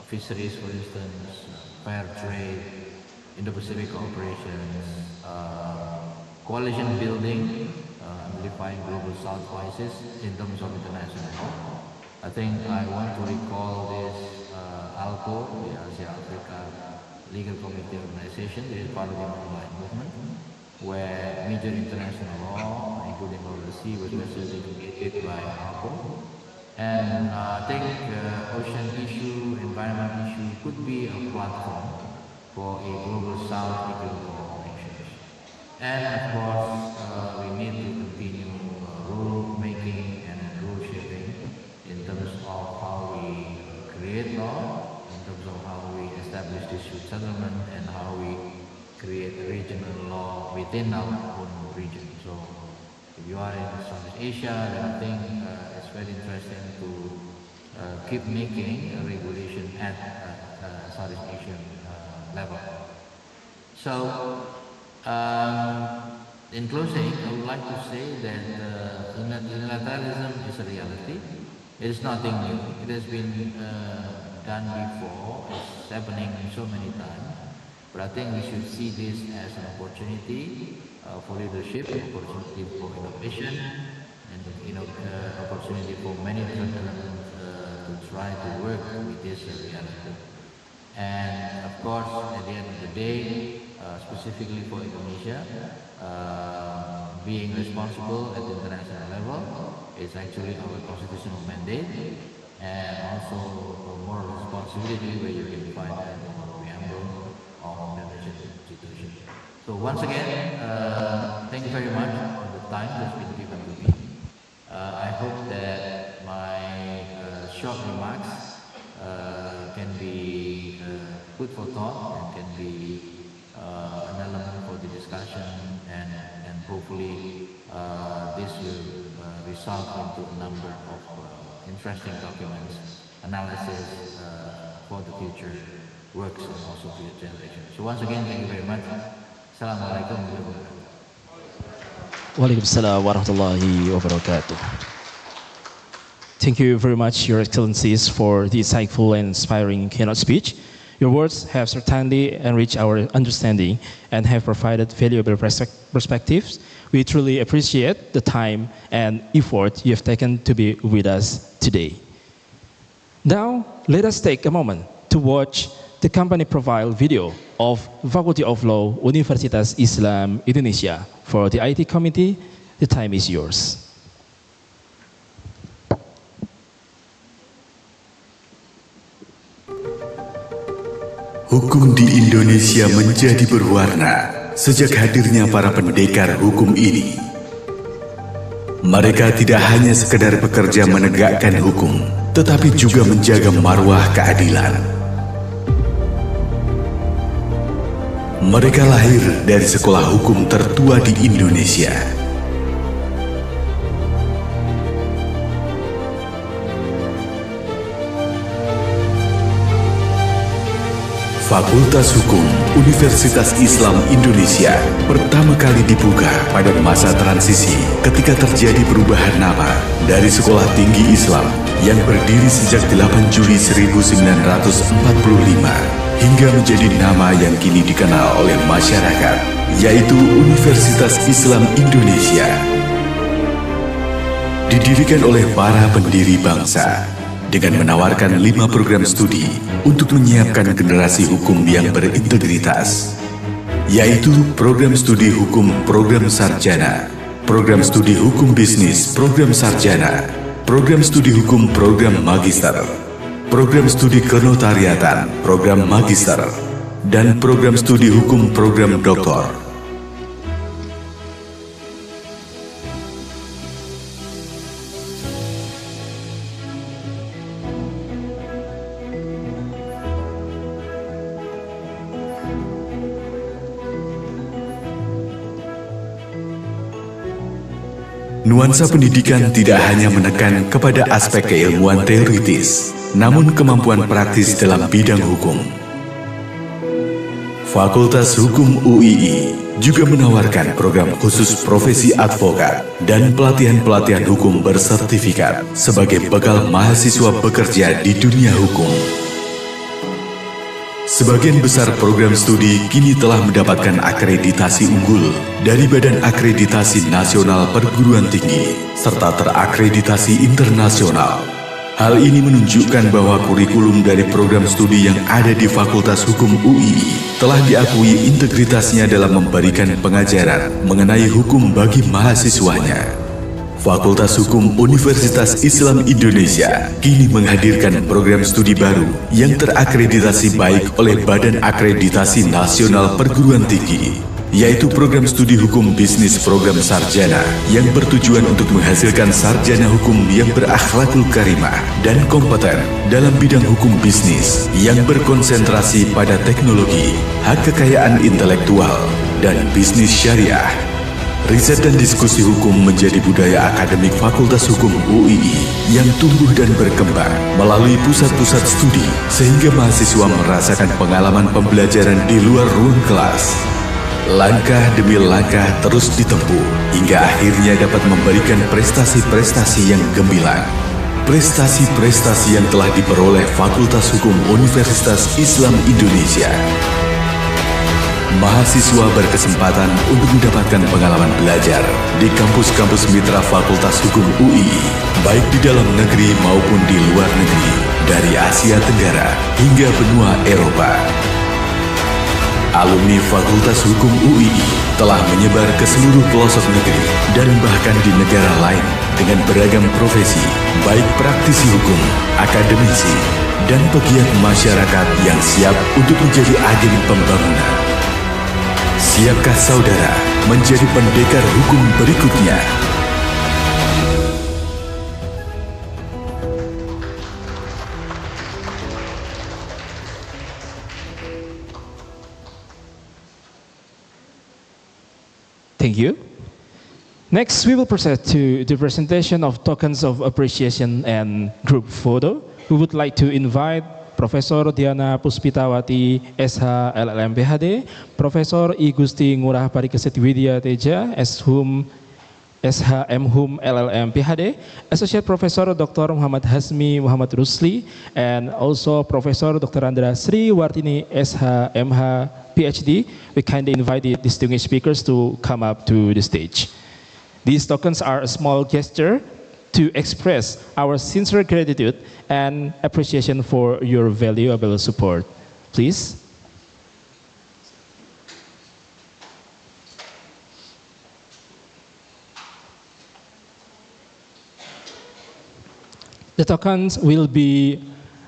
Fisheries, for instance, fair trade, Indo-Pacific cooperations, coalition building, amplifying global South voices in terms of international law. I think I want to recall this ALCO, the Asia Africa Legal Committee Organization. This is part of the online movement, where major international law, including law of the sea, was recently created by ALCO. And I think ocean issue, environment issue could be a platform for a global South equal nations. And of course, we need to continue rule making and rule shaping in terms of how we create law, in terms of how we establish dispute settlement, and how we create regional law within our own region. So if you are in Southeast Asia, then I think it's very interesting to keep making a regulation at Southeast Asian level. So In closing, I would like to say that unilateralism is a reality. It is nothing new. It has been done before. It's happening so many times. But I think we should see this as an opportunity for leadership, opportunity for innovation, and opportunity for many different elements to try to work with this reality. And of course, at the end of the day, specifically for Indonesia, being responsible at the international level is actually our constitutional mandate, and also a moral responsibility where you can find that in the preamble of the Constitution. So once again, thank you very much for the time that's been given to me. I hope that my short remarks can be food for thought and can be an element for the discussion, and hopefully this will result into a number of interesting documents, analysis for the future works and also future generations. So once again, thank you very much. Assalamualaikum warahmatullahi wabarakatuh. Waalaikumsalam warahmatullahi wabarakatuh. Thank you very much, Your Excellencies, for the insightful and inspiring keynote speech. Your words have certainly enriched our understanding and have provided valuable perspectives. We truly appreciate the time and effort you have taken to be with us today. Now, let us take a moment to watch the company profile video of Faculty of Law, Universitas Islam Indonesia. For the IT committee, the time is yours. Hukum di Indonesia menjadi berwarna sejak hadirnya para pendekar hukum ini. Mereka tidak hanya sekedar bekerja menegakkan hukum, tetapi juga menjaga marwah keadilan. Mereka lahir dari sekolah hukum tertua di Indonesia. Fakultas Hukum Universitas Islam Indonesia pertama kali dibuka pada masa transisi ketika terjadi perubahan nama dari Sekolah Tinggi Islam yang berdiri sejak 8 Juli 1945 hingga menjadi nama yang kini dikenal oleh masyarakat, yaitu Universitas Islam Indonesia. Didirikan oleh para pendiri bangsa dengan menawarkan 5 program studi untuk menyiapkan generasi hukum yang berintegritas, yaitu program studi hukum program sarjana, program studi hukum bisnis program sarjana, program studi hukum program magister, program studi kenotariatan program magister, dan program studi hukum program doktor. Nuansa pendidikan tidak hanya menekan kepada aspek keilmuan teoritis, namun kemampuan praktis dalam bidang hukum. Fakultas Hukum UII juga menawarkan program khusus profesi advokat dan pelatihan-pelatihan hukum bersertifikat sebagai bekal mahasiswa bekerja di dunia hukum. Sebagian besar program studi kini telah mendapatkan akreditasi unggul dari Badan Akreditasi Nasional Perguruan Tinggi serta terakreditasi internasional. Hal ini menunjukkan bahwa kurikulum dari program studi yang ada di Fakultas Hukum UII telah diakui integritasnya dalam memberikan pengajaran mengenai hukum bagi mahasiswanya. Fakultas Hukum Universitas Islam Indonesia kini menghadirkan program studi baru yang terakreditasi baik oleh Badan Akreditasi Nasional Perguruan Tinggi, yaitu program studi hukum bisnis program sarjana yang bertujuan untuk menghasilkan sarjana hukum yang berakhlakul karimah dan kompeten dalam bidang hukum bisnis yang berkonsentrasi pada teknologi, hak kekayaan intelektual, dan bisnis syariah. Riset dan diskusi hukum menjadi budaya akademik Fakultas Hukum UII yang tumbuh dan berkembang melalui pusat-pusat studi sehingga mahasiswa merasakan pengalaman pembelajaran di luar ruang kelas. Langkah demi langkah terus ditempuh hingga akhirnya dapat memberikan prestasi-prestasi yang gemilang. Prestasi-prestasi yang telah diperoleh Fakultas Hukum Universitas Islam Indonesia. Mahasiswa berkesempatan untuk mendapatkan pengalaman belajar di kampus-kampus mitra Fakultas Hukum UII, baik di dalam negeri maupun di luar negeri, dari Asia Tenggara hingga benua Eropa. Alumni Fakultas Hukum UII telah menyebar ke seluruh pelosok negeri dan bahkan di negara lain dengan beragam profesi, baik praktisi hukum, akademisi, dan pegiat masyarakat yang siap untuk menjadi agen pembangunan. Siapkah saudara menjadi pendekar hukum berikutnya? Thank you. Next, we will proceed to the presentation of tokens of appreciation and group photo. We would like to invite Profesor Diana Puspitawati, SH LLM PhD, Profesor I Gusti Ngurah Parikesit Widya Teja, SHM Hum LLM PhD, Associate Professor Dr. Muhammad Hasmi Muhammad Rusli, and also Professor Dr. Andra Sri Wartini SHMH PhD. We kindly invite the distinguished speakers to come up to the stage. These tokens are a small gesture to express our sincere gratitude and appreciation for your valuable support. Please. The tokens will be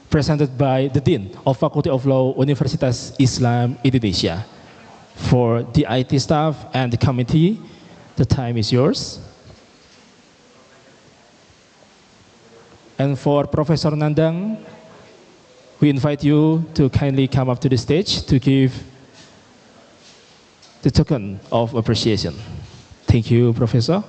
presented by the Dean of Faculty of Law, Universitas Islam Indonesia. For the IT staff and the committee, the time is yours. And for Professor Nandang, we invite you to kindly come up to the stage to give the token of appreciation. Thank you, Professor.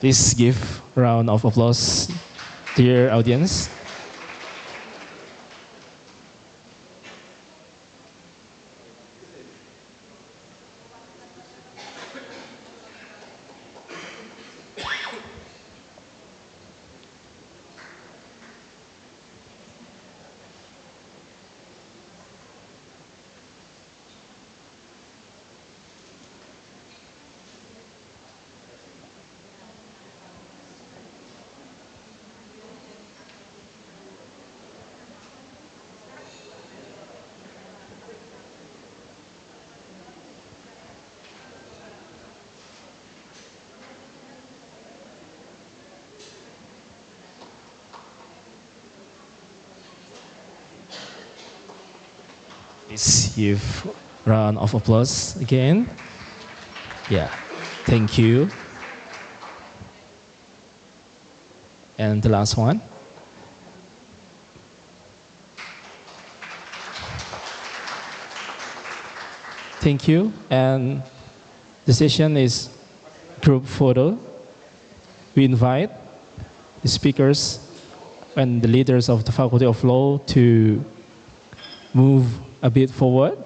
Please give a round of applause, dear audience. Please give a round of applause again. Yeah, thank you. And the last one. Thank you. And the session is group photo. We invite the speakers and the leaders of the Faculty of Law to move a bit forward.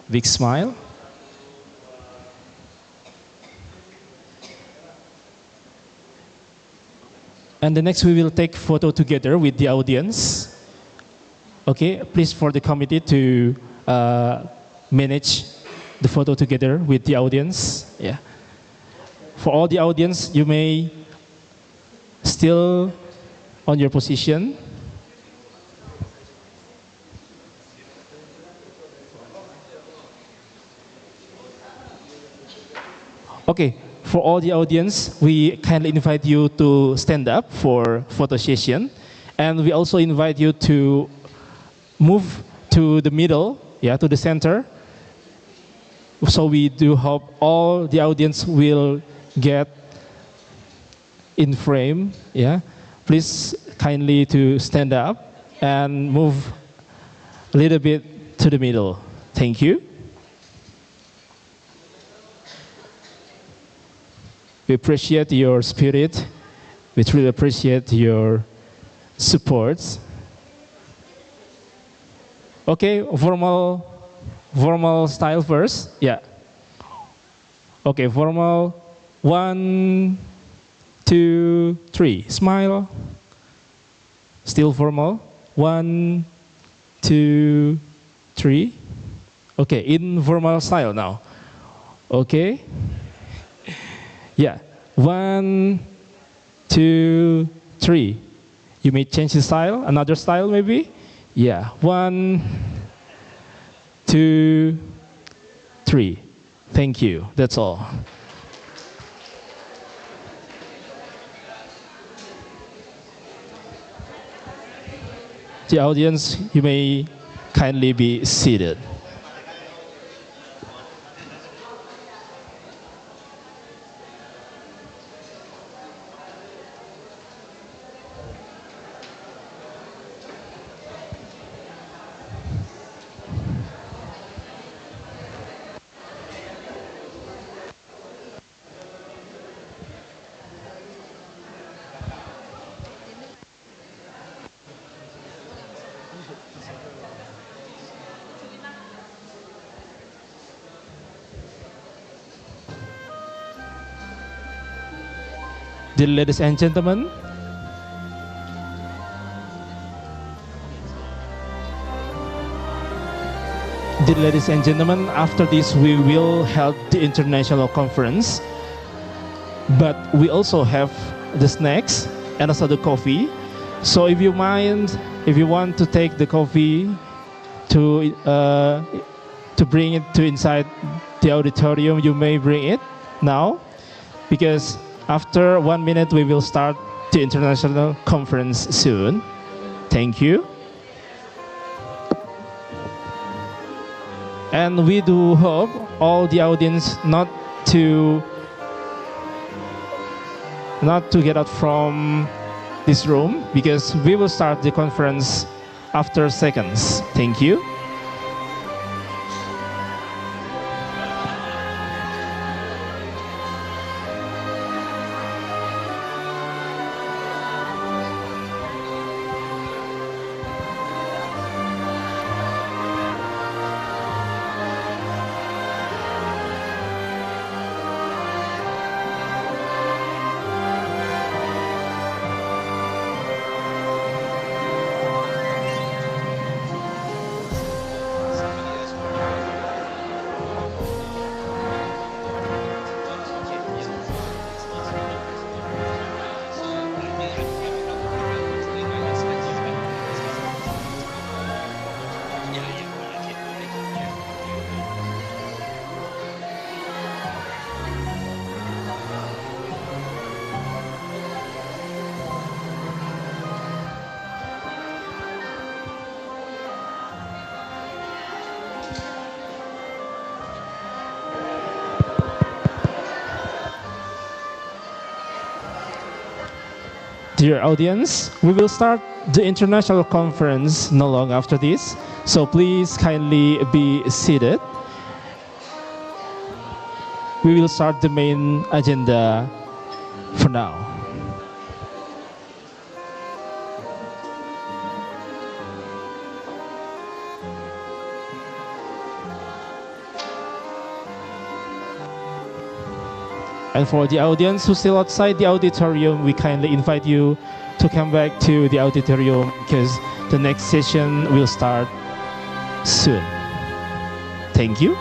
Big smile. And the next we will take photo together with the audience. Okay, please for the committee to manage the photo together with the audience. Yeah. For all the audience, you may still on your position. Okay, for all the audience, we kindly invite you to stand up for photo session. And we also invite you to move to the middle, yeah, to the center. So we do hope all the audience will get in frame, yeah. Please kindly to stand up and move a little bit to the middle. Thank you. We appreciate your spirit. We truly appreciate your support. Okay, formal style first. Yeah. Okay, formal. 1, 2, 3. Smile. Still formal. 1, 2, 3. Okay, informal style now. Okay. Yeah. 1, 2, 3. You may change the style. Another style maybe. Yeah. 1, 2, 3. Thank you. That's all. The audience, you may kindly be seated. Dear ladies and gentlemen, after this we will hold the international conference, but we also have the snacks and also the coffee. So if you want to take the coffee to bring it to inside the auditorium, you may bring it now, because after 1 minute we will start the international conference soon. Thank you. And we do hope all the audience not to get out from this room, because we will start the conference after seconds. Thank you. Dear audience, we will start the international conference no long after this, so please kindly be seated. We will start the main agenda for now. And for the audience who's still outside the auditorium, we kindly invite you to come back to the auditorium, because the next session will start soon. Thank you.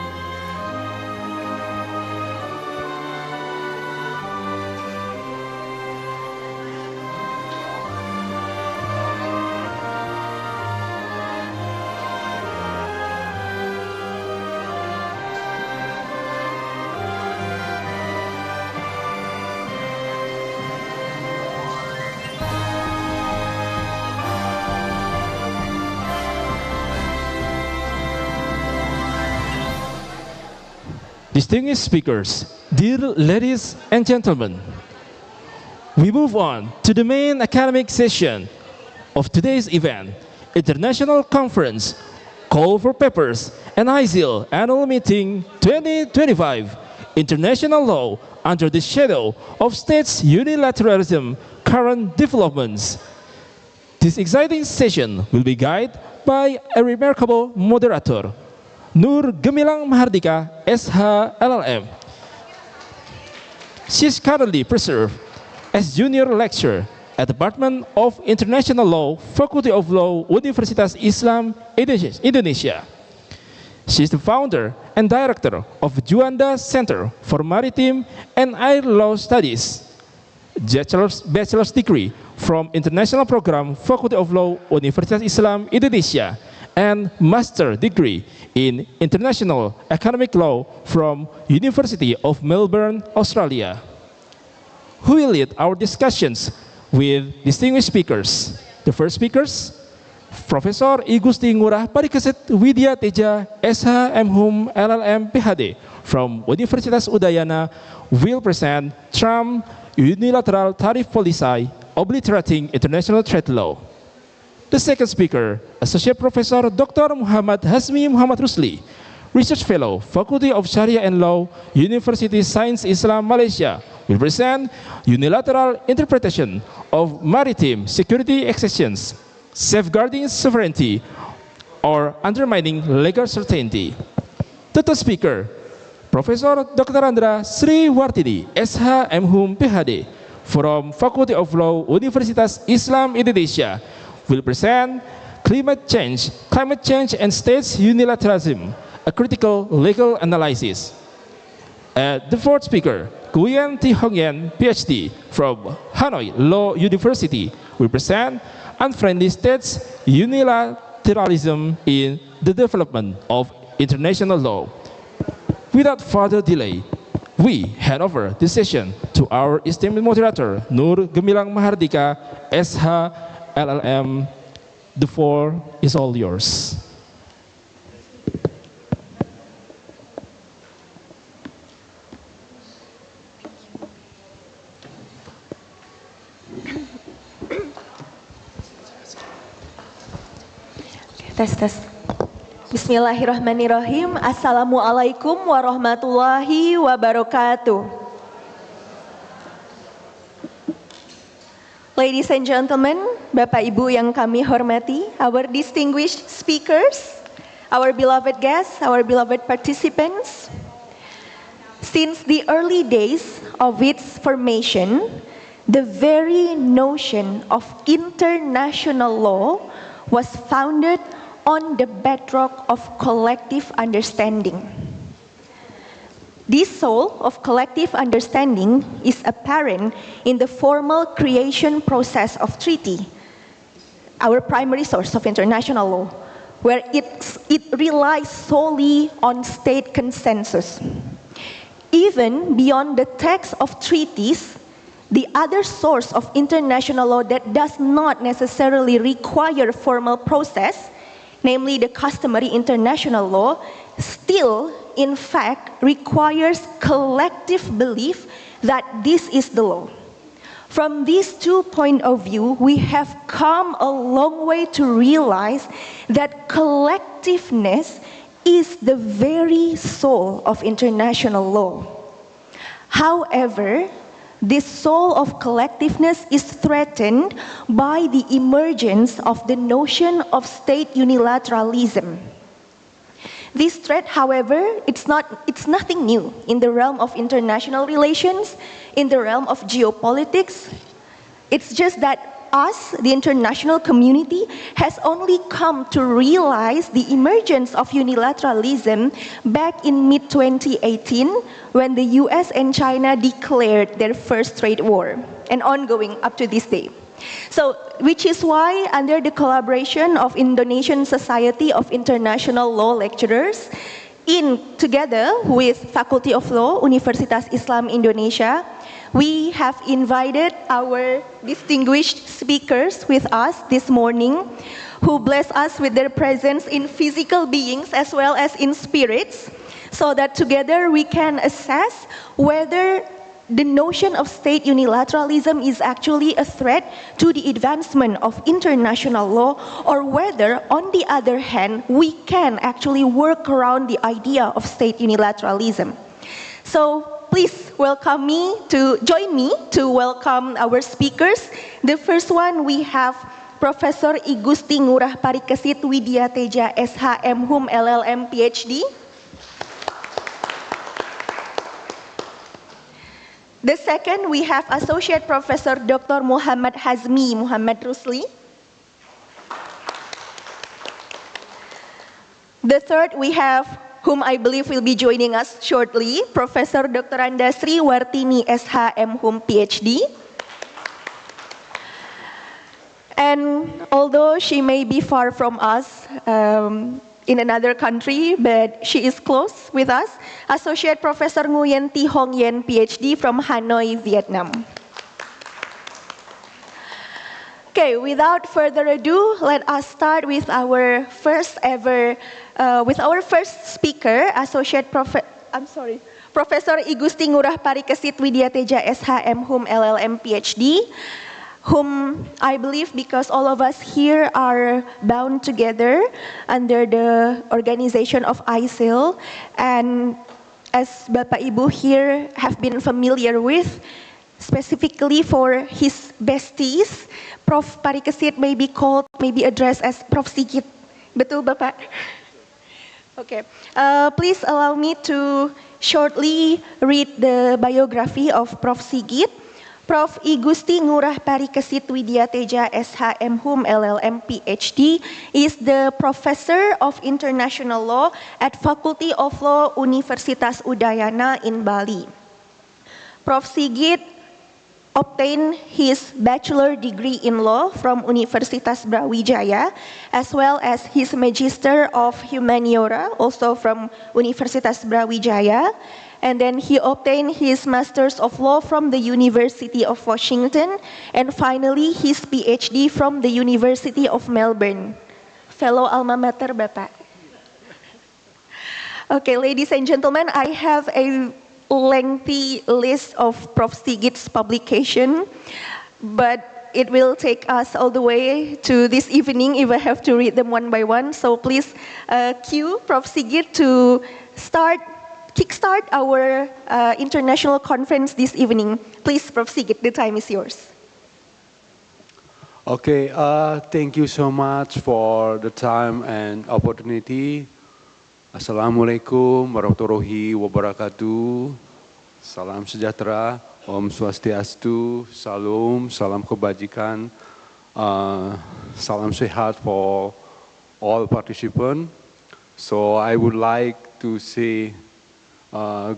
distinguished speakers, dear ladies and gentlemen, we move on to the main academic session of today's event, International Conference, Call for Papers, and Isill Annual Meeting 2025, International Law under the Shadow of States Unilateralism, Current Developments. This exciting session will be guided by a remarkable moderator, Nur Gemilang Mahardika, SH LLM. She is currently preserved as junior lecturer at the Department of International Law, Faculty of Law, Universitas Islam Indonesia. She is the founder and director of Juanda Center for Maritime and Air Law Studies, bachelor's degree from International Program, Faculty of Law, Universitas Islam Indonesia, and master degree in International Economic Law from University of Melbourne, Australia. Who will lead our discussions with distinguished speakers? The first speakers, Profesor I Gusti Ngurah Parikesit Widya Teja, SH MHum LLM PhD from Universitas Udayana, will present Trump Unilateral Tariff Policy Obliterating International Trade Law. The second speaker, Associate Professor Dr. Muhammad Hasmi Muhammad Rusli, Research Fellow, Faculty of Sharia and Law, University Science Islam Malaysia, will present Unilateral Interpretation of Maritime Security Exceptions, Safeguarding Sovereignty, or Undermining Legal Certainty. The third speaker, Professor Dr. Andra Sri Wartidi, SH MHum PhD, from Faculty of Law, Universitas Islam Indonesia, will present Climate Change and States Unilateralism, a critical legal analysis. The fourth speaker, Nguyen Thi Hong Yen, PhD, from Hanoi Law University, will present Unfriendly States Unilateralism in the Development of International Law. Without further delay, we hand over this session to our esteemed moderator, Nur Gemilang Mahardika, SH LLM. The floor is all yours. Tes. Bismillahirrahmanirrahim. Assalamualaikum warahmatullahi wabarakatuh. Ladies and gentlemen, Bapak Ibu yang kami hormati, our distinguished speakers, our beloved guests, our beloved participants. Since the early days of its formation, the very notion of international law was founded on the bedrock of collective understanding. This soul of collective understanding is apparent in the formal creation process of treaty, our primary source of international law, where it relies solely on state consensus. Even beyond the text of treaties, the other source of international law that does not necessarily require formal process, namely the customary international law, still, in fact, requires collective belief that this is the law. From these two points of view, we have come a long way to realize that collectiveness is the very soul of international law. However, this soul of collectiveness is threatened by the emergence of the notion of state unilateralism. This threat, however, it's nothing new in the realm of international relations, in the realm of geopolitics. It's just that us, the international community, has only come to realize the emergence of unilateralism back in mid-2018 when the US and China declared their first trade war, and ongoing up to this day. So, which is why under the collaboration of Indonesian Society of International Law Lecturers, together with Faculty of Law, Universitas Islam Indonesia, we have invited our distinguished speakers with us this morning, who bless us with their presence in physical beings as well as in spirits. so that together we can assess whether the notion of state unilateralism is actually a threat to the advancement of international law, or whether, on the other hand, we can actually work around the idea of state unilateralism. So please join me to welcome our speakers. The first one, we have Professor I Gusti Ngurah Parikesit Widya Teja SHM Hum LLM PhD. The second, we have Associate Professor Dr. Muhammad Hazmi Muhammad Rusli. The third, we have, whom I believe will be joining us shortly, Professor Dr. Andasri Wartini SHM Hum PhD. And although she may be far from us, in another country, but she is close with us, Associate Professor Nguyen Thi Hong Yen, PhD from Hanoi, Vietnam. Okay, without further ado, let us start with our first speaker, Professor I Gusti Ngurah Parikesit Widya Teja SHM Hum LLM PhD, whom I believe, because all of us here are bound together under the organization of Isill, and as Bapak Ibu here have been familiar with, specifically for his besties, Prof. Parikesit may be addressed as Prof. Sigit. Betul, Bapak? Okay. Please allow me to shortly read the biography of Prof. Sigit. Prof. I Gusti Ngurah Parikesit Widya Teja SHM Hum LLM PhD is the Professor of International Law at Faculty of Law Universitas Udayana in Bali. Prof. Sigit obtained his bachelor degree in law from Universitas Brawijaya, as well as his Magister of Humaniora, also from Universitas Brawijaya. And then he obtained his Masters of Law from the University of Washington, and finally his PhD from the University of Melbourne. Fellow alma mater, Bapak. Okay, ladies and gentlemen, I have a lengthy list of Prof. Sigit's publication, but it will take us all the way to this evening if I have to read them one by one. So please cue Prof. Sigit to kickstart our international conference this evening. Please, Prof. Sigit, the time is yours. Okay, thank you so much for the time and opportunity. Assalamualaikum warahmatullahi wabarakatuh. Salam sejahtera, Om Swastiastu, salam kebajikan, salam sehat for all participants. So I would like to say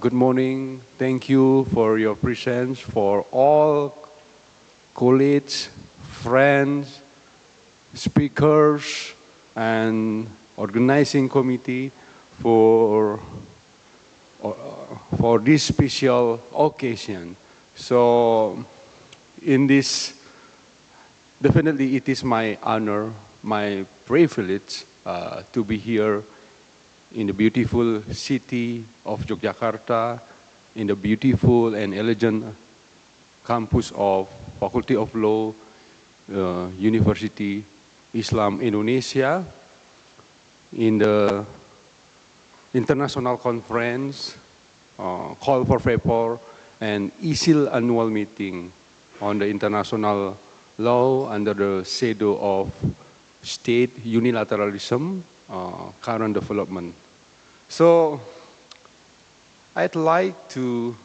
good morning. Thank you for your presence, for all colleagues, friends, speakers, and organizing committee for this special occasion. So in this, definitely it is my honor, my privilege to be here in the beautiful city of Yogyakarta, in the beautiful and elegant campus of Faculty of Law, University Islam Indonesia, in the international conference, call for paper, and Isill annual meeting on the international law under the shadow of state unilateralism, current development. So I'd like to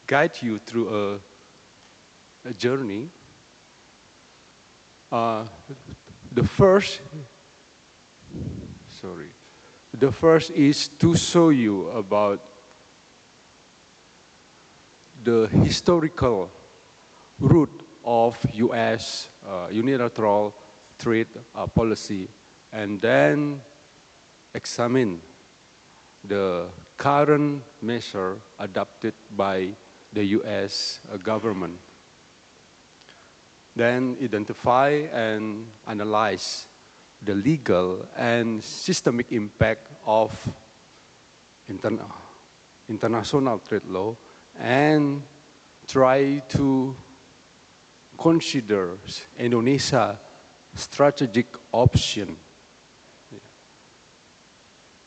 guide you through a journey. The first is to show you about the historical root of U.S. Unilateral trade policy, and then examine the current measure adopted by the U.S. government. Then identify and analyze the legal and systemic impact of interna- international trade law and try to consider Indonesia strategic option,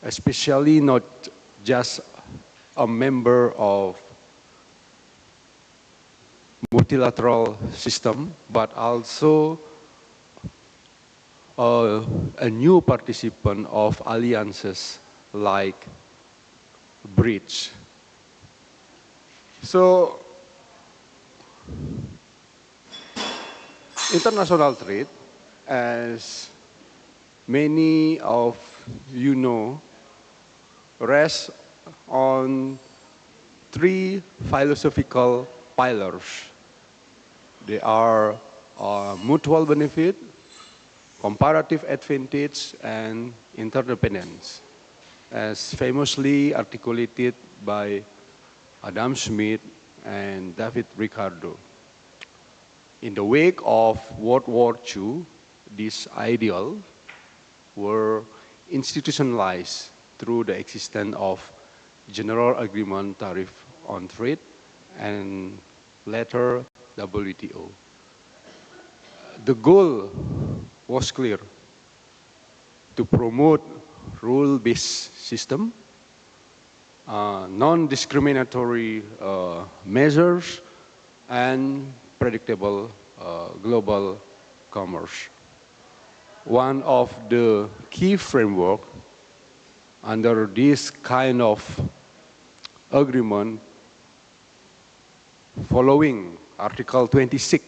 especially not just a member of multilateral system, but also a new participant of alliances like BRICS. So international trade, as many of you know, rests on three philosophical pillars. They are mutual benefit, comparative advantage, and interdependence, as famously articulated by Adam Smith and David Ricardo. In the wake of World War II, these ideals were institutionalized through the existence of General Agreement Tariff on Trade and later WTO. The goal was clear: to promote rule-based system, non-discriminatory measures, and predictable global commerce. One of the key framework under this kind of agreement, following Article 26,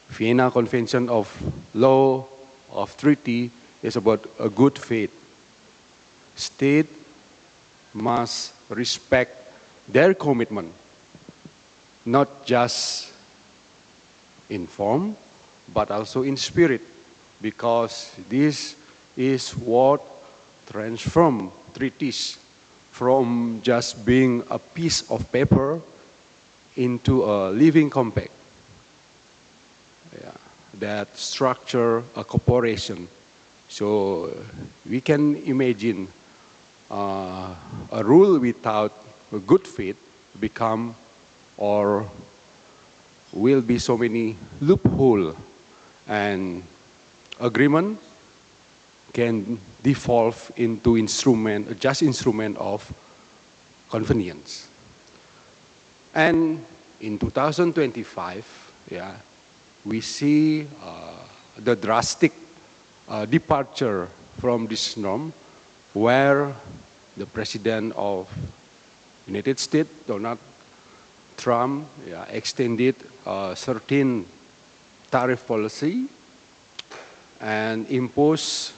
Vienna Convention of Law of Treaty, is about a good faith. State must respect their commitment, not just in form, but also in spirit, because this is what transforms treaties from just being a piece of paper into a living compact that structure a cooperation. So we can imagine a rule without a good faith become or will be so many loophole, and agreement can devolve into instrument, just instrument of convenience. And in 2025, we see the drastic departure from this norm, where the President of United States, Donald Trump, extended certain tariff policy and imposed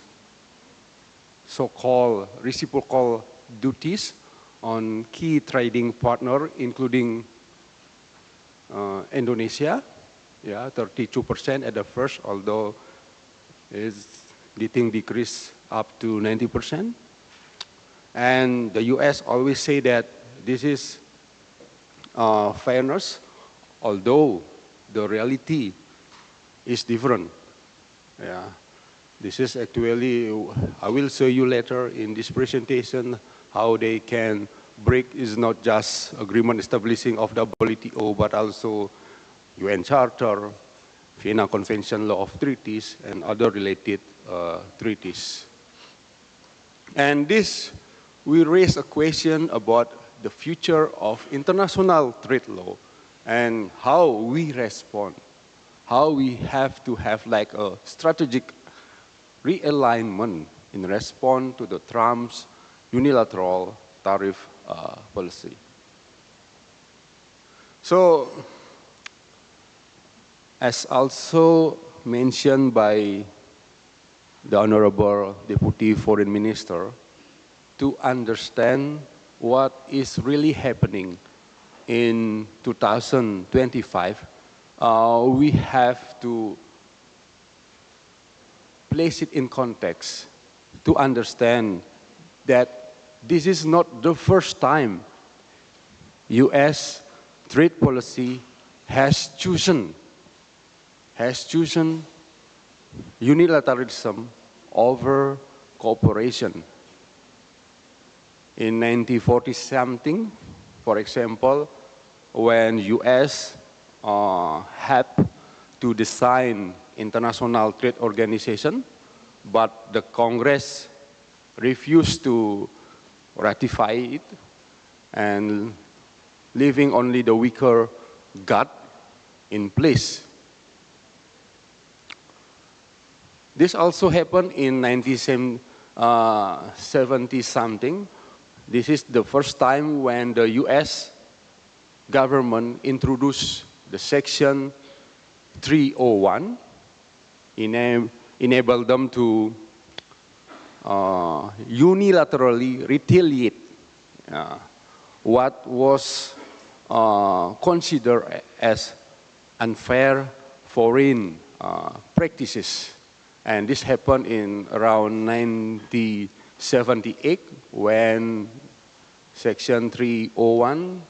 so-called reciprocal duties on key trading partner, including Indonesia, 32% at the first, although it's getting decreased up to 90%. And the US always say that this is fairness, although the reality is different. This is actually, I will show you later in this presentation how they can break is not just agreement establishing of WTO, but also UN Charter, Vienna Convention Law of Treaties, and other related treaties. And this, we raise a question about the future of international trade law and how we respond, how we have to have like a strategic realignment in response to the Trump's unilateral tariff policy. So, as also mentioned by the Honorable Deputy Foreign Minister, to understand what is really happening in 2025, we have to place it in context to understand that this is not the first time US trade policy has chosen unilateralism over cooperation. in 1940 something, for example, when US had to design international trade organization, but the Congress refused to ratify it, and leaving only the weaker gut in place. This also happened in 1970 something. This is the first time when the US government introduced the Section 301, enabled them to unilaterally retaliate what was considered as unfair foreign practices. And this happened in around 1978 when Section 301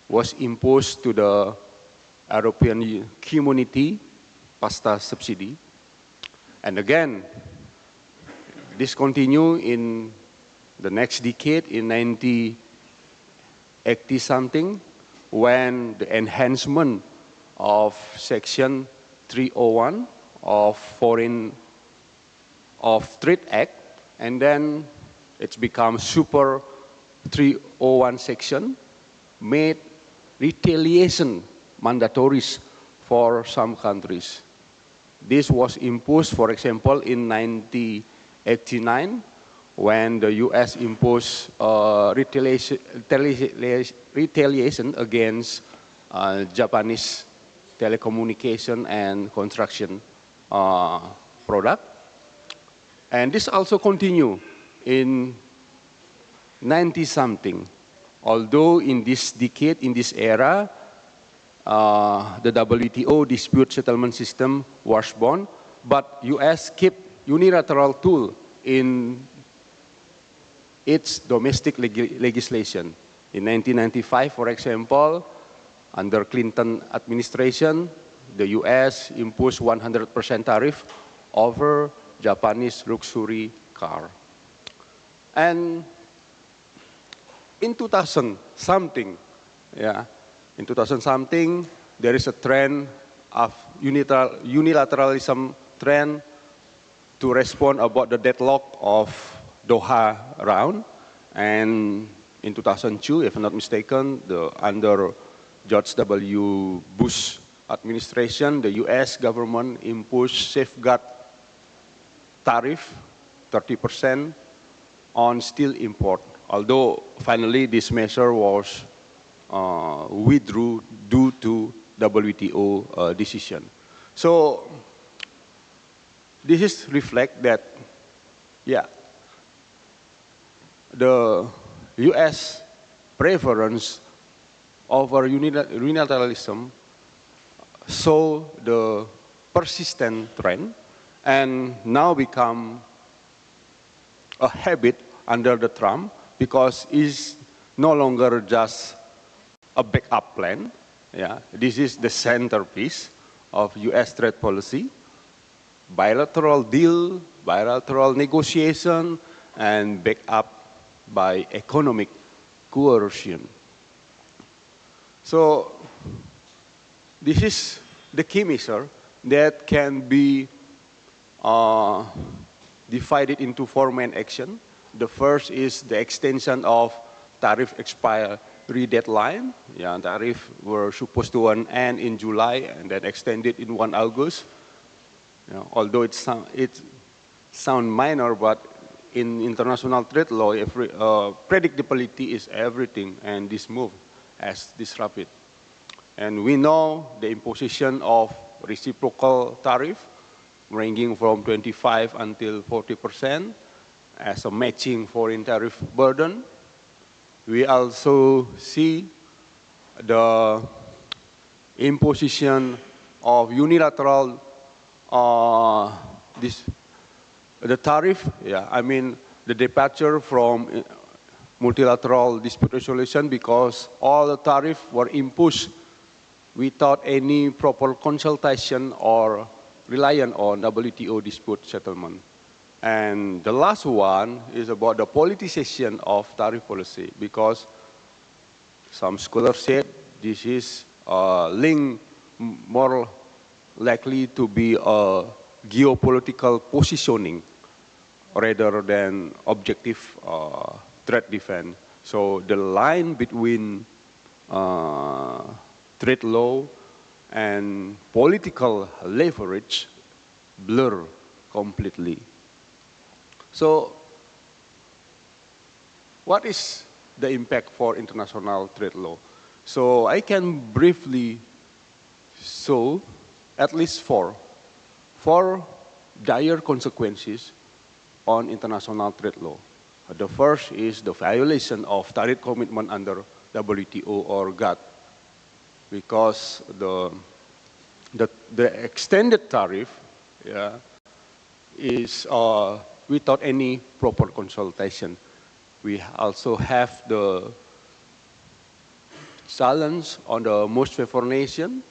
was imposed to the European community pasta subsidy. And again, this continued in the next decade in 1980 something when the enhancement of Section 301 of Trade Act, and then it's become Super 301 section, made retaliation mandatory for some countries. This was imposed, for example, in 1989 when the US imposed retaliation against Japanese telecommunication and construction product. And this also continued in 90 something. Although in this decade, in this era, the WTO dispute settlement system was born, but US kept unilateral tool in its domestic legislation. In 1995, for example, under Clinton administration, the US imposed 100% tariff over Japanese luxury car. And in 2000 something, in 2000 something, there is a trend of unilateralism trend to respond about the deadlock of Doha round. And in 2002, if I'm not mistaken, under George W. Bush administration, the US government imposed safeguard tariff, 30% on steel import. Although finally this measure was withdrew due to WTO decision. So this is reflect that, the US preference over unilateralism saw the persistent trend and now become a habit under the Trump, because it's no longer just a backup plan. This is the centerpiece of US trade policy. Bilateral deal, bilateral negotiation, and backed up by economic coercion. So this is the key measure that can be divided into four main actions. The first is the extension of tariff expiry deadline. Tariff were supposed to end in July and then extended in 1 August. Although it sound minor, but in international trade law, predictability is everything, and this move has disrupted. And we know the imposition of reciprocal tariff ranging from 25 until 40% as a matching foreign tariff burden. We also see the imposition of unilateral the tariff, the departure from multilateral dispute resolution, because all the tariffs were imposed without any proper consultation or reliant on WTO dispute settlement. And the last one is about the politicization of tariff policy, because some scholars said this is linked more likely to be a geopolitical positioning rather than objective trade defense. So the line between trade law and political leverage blur completely. So what is the impact for international trade law? So I can briefly show at least four dire consequences on international trade law. The first is the violation of tariff commitment under WTO or GATT, because the extended tariff is without any proper consultation. We also have the challenge on the most favored nation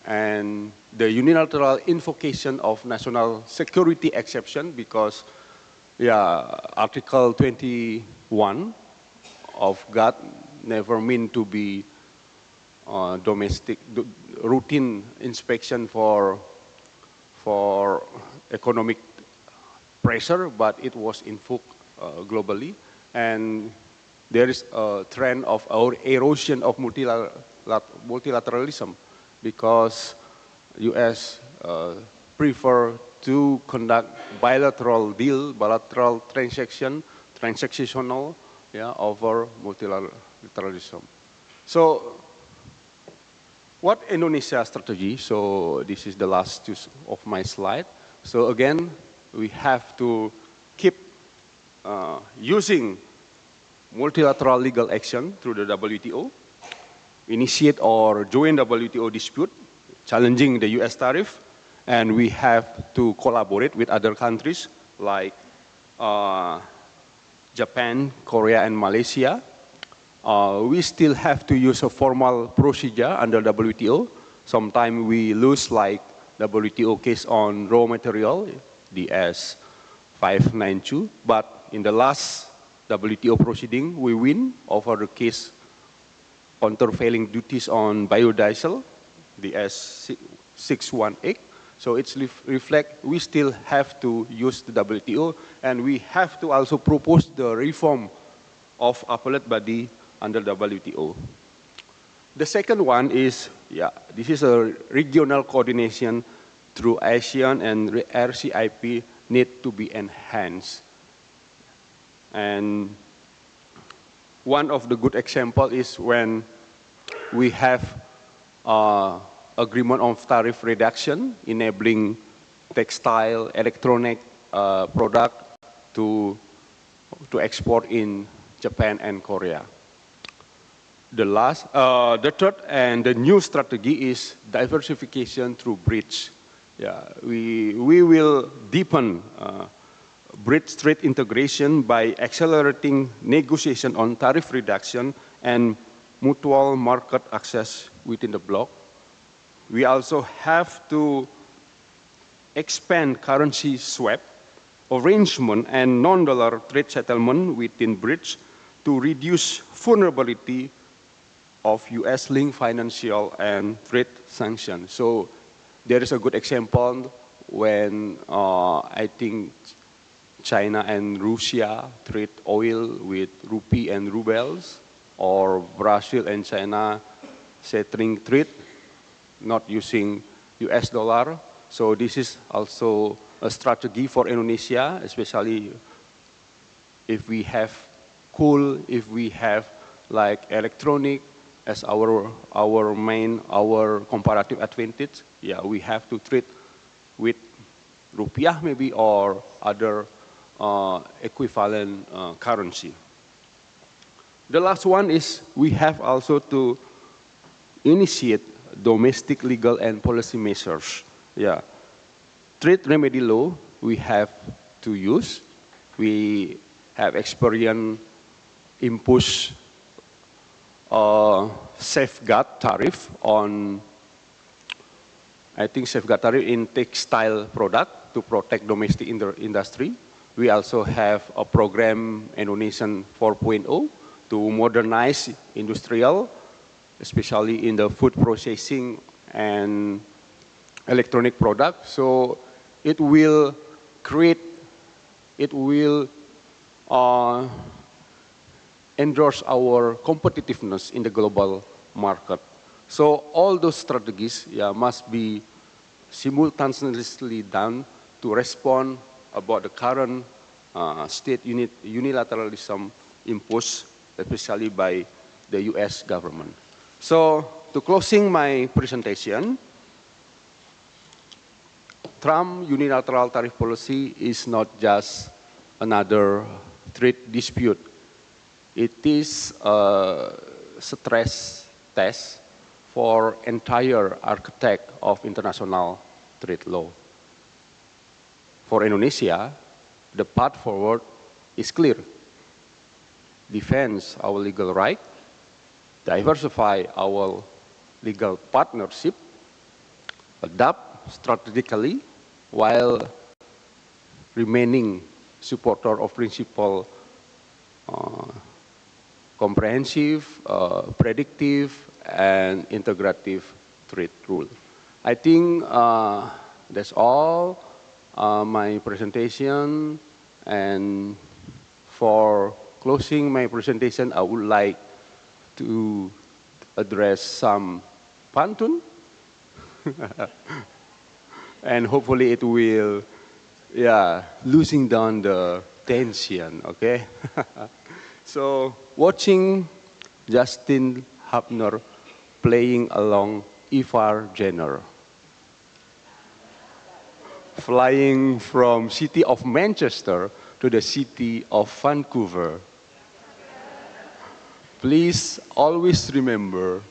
and the unilateral invocation of national security exception, because Article 21 of GATT never meant to be domestic routine inspection for economic pressure, but it was invoked globally. And there is a trend of our erosion of multilateralism, because U.S. prefer to conduct bilateral transactional, over multilateralism. So, what Indonesia strategy? So this is the last two of my slide. So again, we have to keep using multilateral legal action through the WTO, initiate or join WTO dispute, challenging the US tariff, and we have to collaborate with other countries like Japan, Korea, and Malaysia. We still have to use a formal procedure under WTO. Sometimes we lose, like WTO case on raw material, DS 592, but in the last WTO proceeding, we win over the case countervailing duties on biodiesel, the S618. So it's reflect we still have to use the WTO, and we have to also propose the reform of appellate body under WTO. The second one is, this is a regional coordination through ASEAN, and RCIP need to be enhanced. And one of the good example is when we have agreement on tariff reduction, enabling textile, electronic product to export in Japan and Korea. The third and the new strategy is diversification through bridge. We will deepen bridge trade integration by accelerating negotiation on tariff reduction and mutual market access within the bloc. We also have to expand currency swap arrangement and non-dollar trade settlement within bridge to reduce vulnerability of US-linked financial and trade sanctions. So there is a good example when I think China and Russia trade oil with rupee and rubles, or Brazil and China settling trade not using US dollar. So this is also a strategy for Indonesia, especially if we have coal, if we have like electronic as our comparative advantage. We have to trade with rupiah maybe, or other equivalent currency. The last one is we have also to initiate domestic legal and policy measures. Trade remedy law we have to use. We have experience impose safeguard tariff on, I think safeguard tariff in textile product. to protect domestic industry. We also have a program Indonesian 4.0 to modernize industrial, especially in the food processing and electronic products. So it will create, it will endorse our competitiveness in the global market. So all those strategies must be simultaneously done to respond about the current state unilateralism imposed, especially by the US government. So to closing my presentation, Trump unilateral tariff policy is not just another trade dispute. It is a stress test for entire architect of international trade law. For Indonesia, the path forward is clear. Defend our legal right, diversify our legal partnership, adapt strategically while remaining supporter of principle comprehensive, predictive, and integrative trade rule. I think that's all my presentation, and for closing my presentation, I would like to address some pantun, and hopefully it will, losing down the tension, okay? So, watching Justin Hubner playing along Ivar Jenner, flying from city of Manchester to the city of Vancouver. Please always remember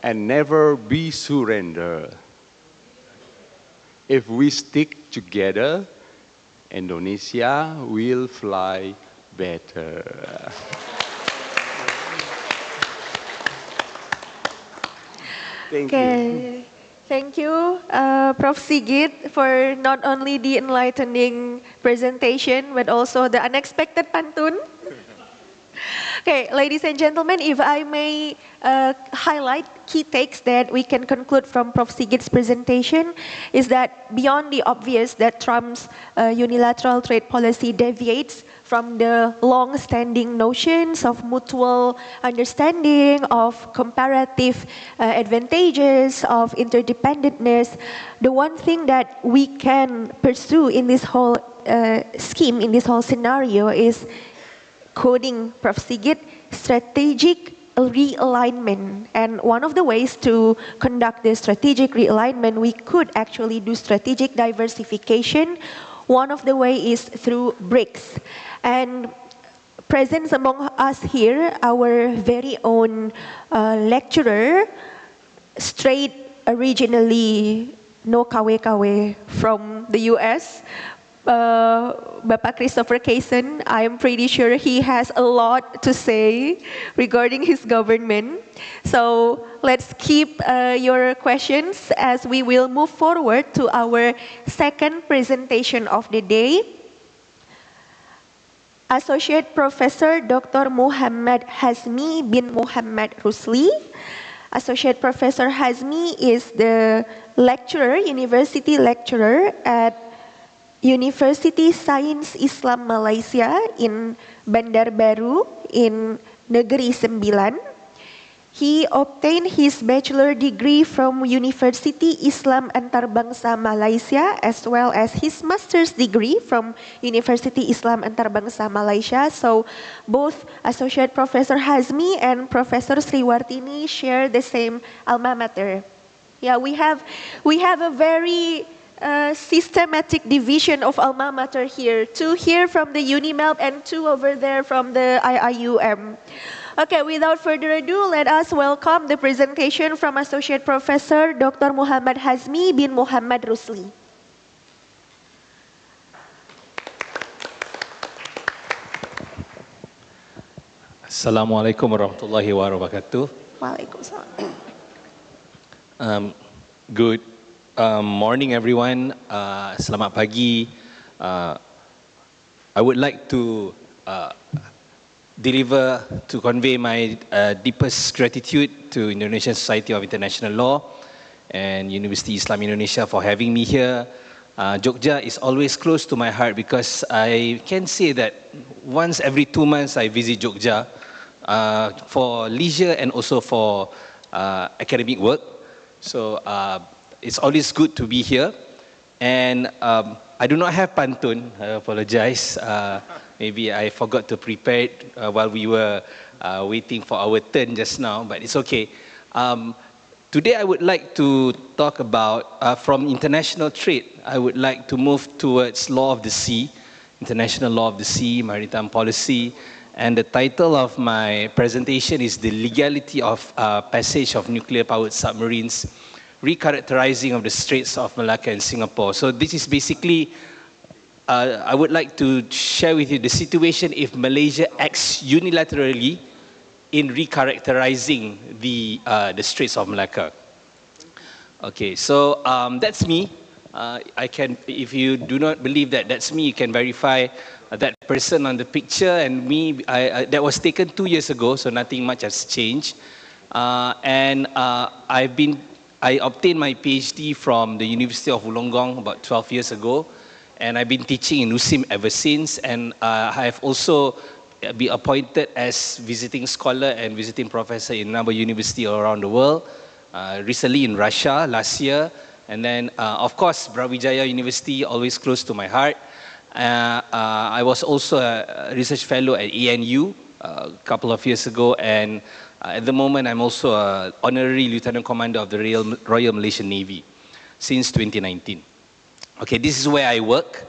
and never be surrender. If we stick together, Indonesia will fly better. Thank you. Thank you, Prof. Sigit, for not only the enlightening presentation, but also the unexpected pantun. Okay, ladies and gentlemen, if I may highlight key takes that we can conclude from Prof. Sigit's presentation is that beyond the obvious that Trump's unilateral trade policy deviates from the long-standing notions of mutual understanding, of comparative advantages, of interdependentness, the one thing that we can pursue in this whole scheme, in this whole scenario is, quoting Prof. Sigit, strategic realignment. And one of the ways to conduct this strategic realignment, we could actually do strategic diversification. One of the way is through BRICS. And present among us here, our very own lecturer, straight originally no KW from the US, Bapak Christopher Kaysen. I am pretty sure he has a lot to say regarding his government. So let's keep your questions as we will move forward to our second presentation of the day. Associate Professor Dr. Muhammad Hazmi bin Muhammad Rusli. Associate Professor Hazmi is the lecturer, university lecturer at University Sains Islam Malaysia in Bandar Baru in Negeri Sembilan. He obtained his bachelor degree from University Islam Antarbangsa Malaysia as well as his master's degree from University Islam Antarbangsa Malaysia. So both Associate Professor Hazmi and Professor Sriwartini share the same alma mater. Yeah, we have a very systematic division of alma mater here. 2 here from the UNIMELB and 2 over there from the IIUM. Okay, without further ado, let us welcome the presentation from Associate Professor Dr. Muhammad Hazmi bin Muhammad Rusli. Assalamualaikum warahmatullahi wabarakatuh. Waalaikumsalam. Good Morning, everyone. Selamat pagi. I would like to convey my deepest gratitude to Indonesian Society of International Law and University Islam Indonesia for having me here. Jogja is always close to my heart because I can say that once every 2 months I visit Jogja for leisure and also for academic work. So it's always good to be here. And I do not have pantun, I apologize. Maybe I forgot to prepare it while we were waiting for our turn just now, but it's okay. Today I would like to talk about, from international trade, I would like to move towards law of the sea, international law of the sea, maritime policy, and the title of my presentation is The Legality of Passage of Nuclear-Powered Submarines, Recharacterizing of the Straits of Malacca and Singapore. So this is basically, I would like to share with you the situation if Malaysia acts unilaterally in recharacterizing the Straits of Malacca. Okay, so that's me. I can, if you do not believe that that's me, you can verify that person on the picture and me. That was taken 2 years ago, so nothing much has changed. I obtained my PhD from the University of Wollongong about 12 years ago, and I've been teaching in USIM ever since, and I have also been appointed as visiting scholar and visiting professor in a number of universities around the world, recently in Russia last year, and then of course Brawijaya University, always close to my heart. I was also a research fellow at ANU a couple of years ago, and at the moment I'm also an honorary lieutenant commander of the Royal Malaysian Navy since 2019. Okay, this is where I work.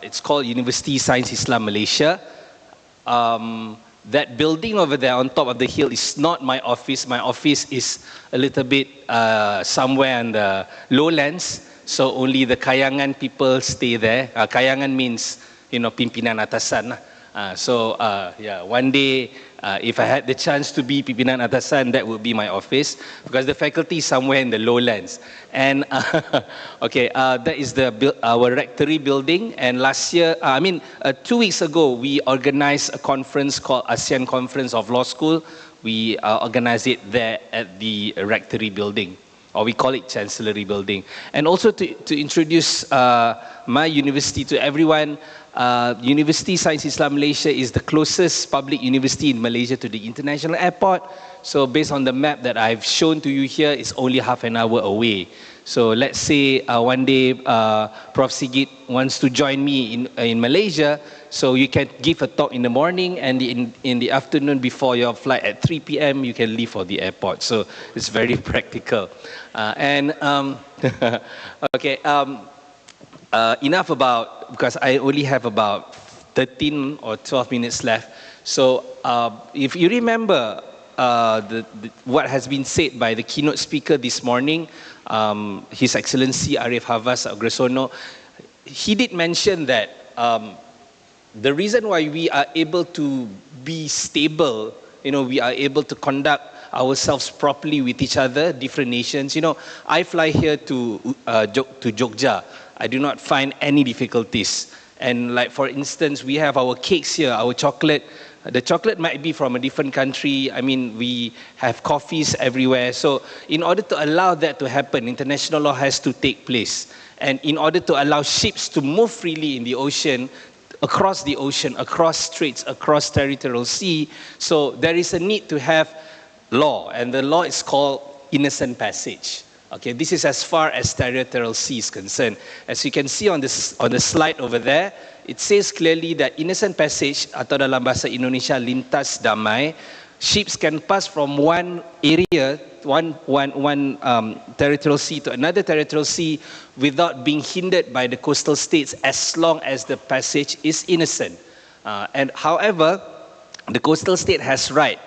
It's called University Science Islam Malaysia. That building over there on top of the hill is not my office. My office is a little bit somewhere in the lowlands, so only the Kayangan people stay there. Kayangan means, you know, pimpinan atasan. Yeah, one day, if I had the chance to be pimpinan atasan, that would be my office, because the faculty is somewhere in the lowlands. And okay, that is our rectory building. And last year, 2 weeks ago, we organized a conference called ASEAN Conference of Law School. We organized it there at the rectory building, or we call it Chancellery Building. And also to introduce my university to everyone, University Science Islam Malaysia is the closest public university in Malaysia to the international airport. So based on the map that I've shown to you here, it's only half an hour away. So let's say one day Prof. Sigit wants to join me in Malaysia, so you can give a talk in the morning, and in the afternoon before your flight at 3 p.m. you can leave for the airport. So it's very practical. Okay, enough about, because I only have about 13 or 12 minutes left. So if you remember what has been said by the keynote speaker this morning, His Excellency Arif Hafaz Agrosono, he did mention that the reason why we are able to be stable, you know, we are able to conduct ourselves properly with each other, different nations. You know, I fly here to Jogja. I do not find any difficulties. And like, for instance, we have our cakes here, our chocolate. The chocolate might be from a different country. I mean, we have coffees everywhere. So in order to allow that to happen, international law has to take place. And in order to allow ships to move freely in the ocean, across straits, across territorial sea, so there is a need to have law, and the law is called innocent passage. Okay, this is as far as territorial sea is concerned. As you can see on the slide over there, it says clearly that innocent passage, atau dalam bahasa Indonesia lintas damai, ships can pass from one area, one territorial sea to another territorial sea without being hindered by the coastal states, as long as the passage is innocent. And however, the coastal state has right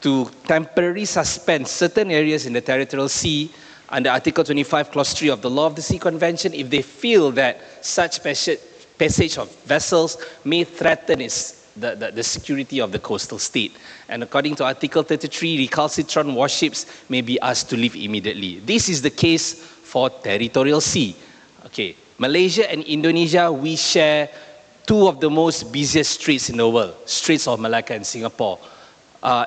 to temporarily suspend certain areas in the territorial sea under Article 25, Clause 3 of the Law of the Sea Convention if they feel that such passage of vessels may threaten its the security of the coastal state. And according to Article 33, recalcitrant warships may be asked to leave immediately. This is the case for territorial sea. Okay, Malaysia and Indonesia, we share two of the most busiest straits in the world, Straits of Malacca and Singapore.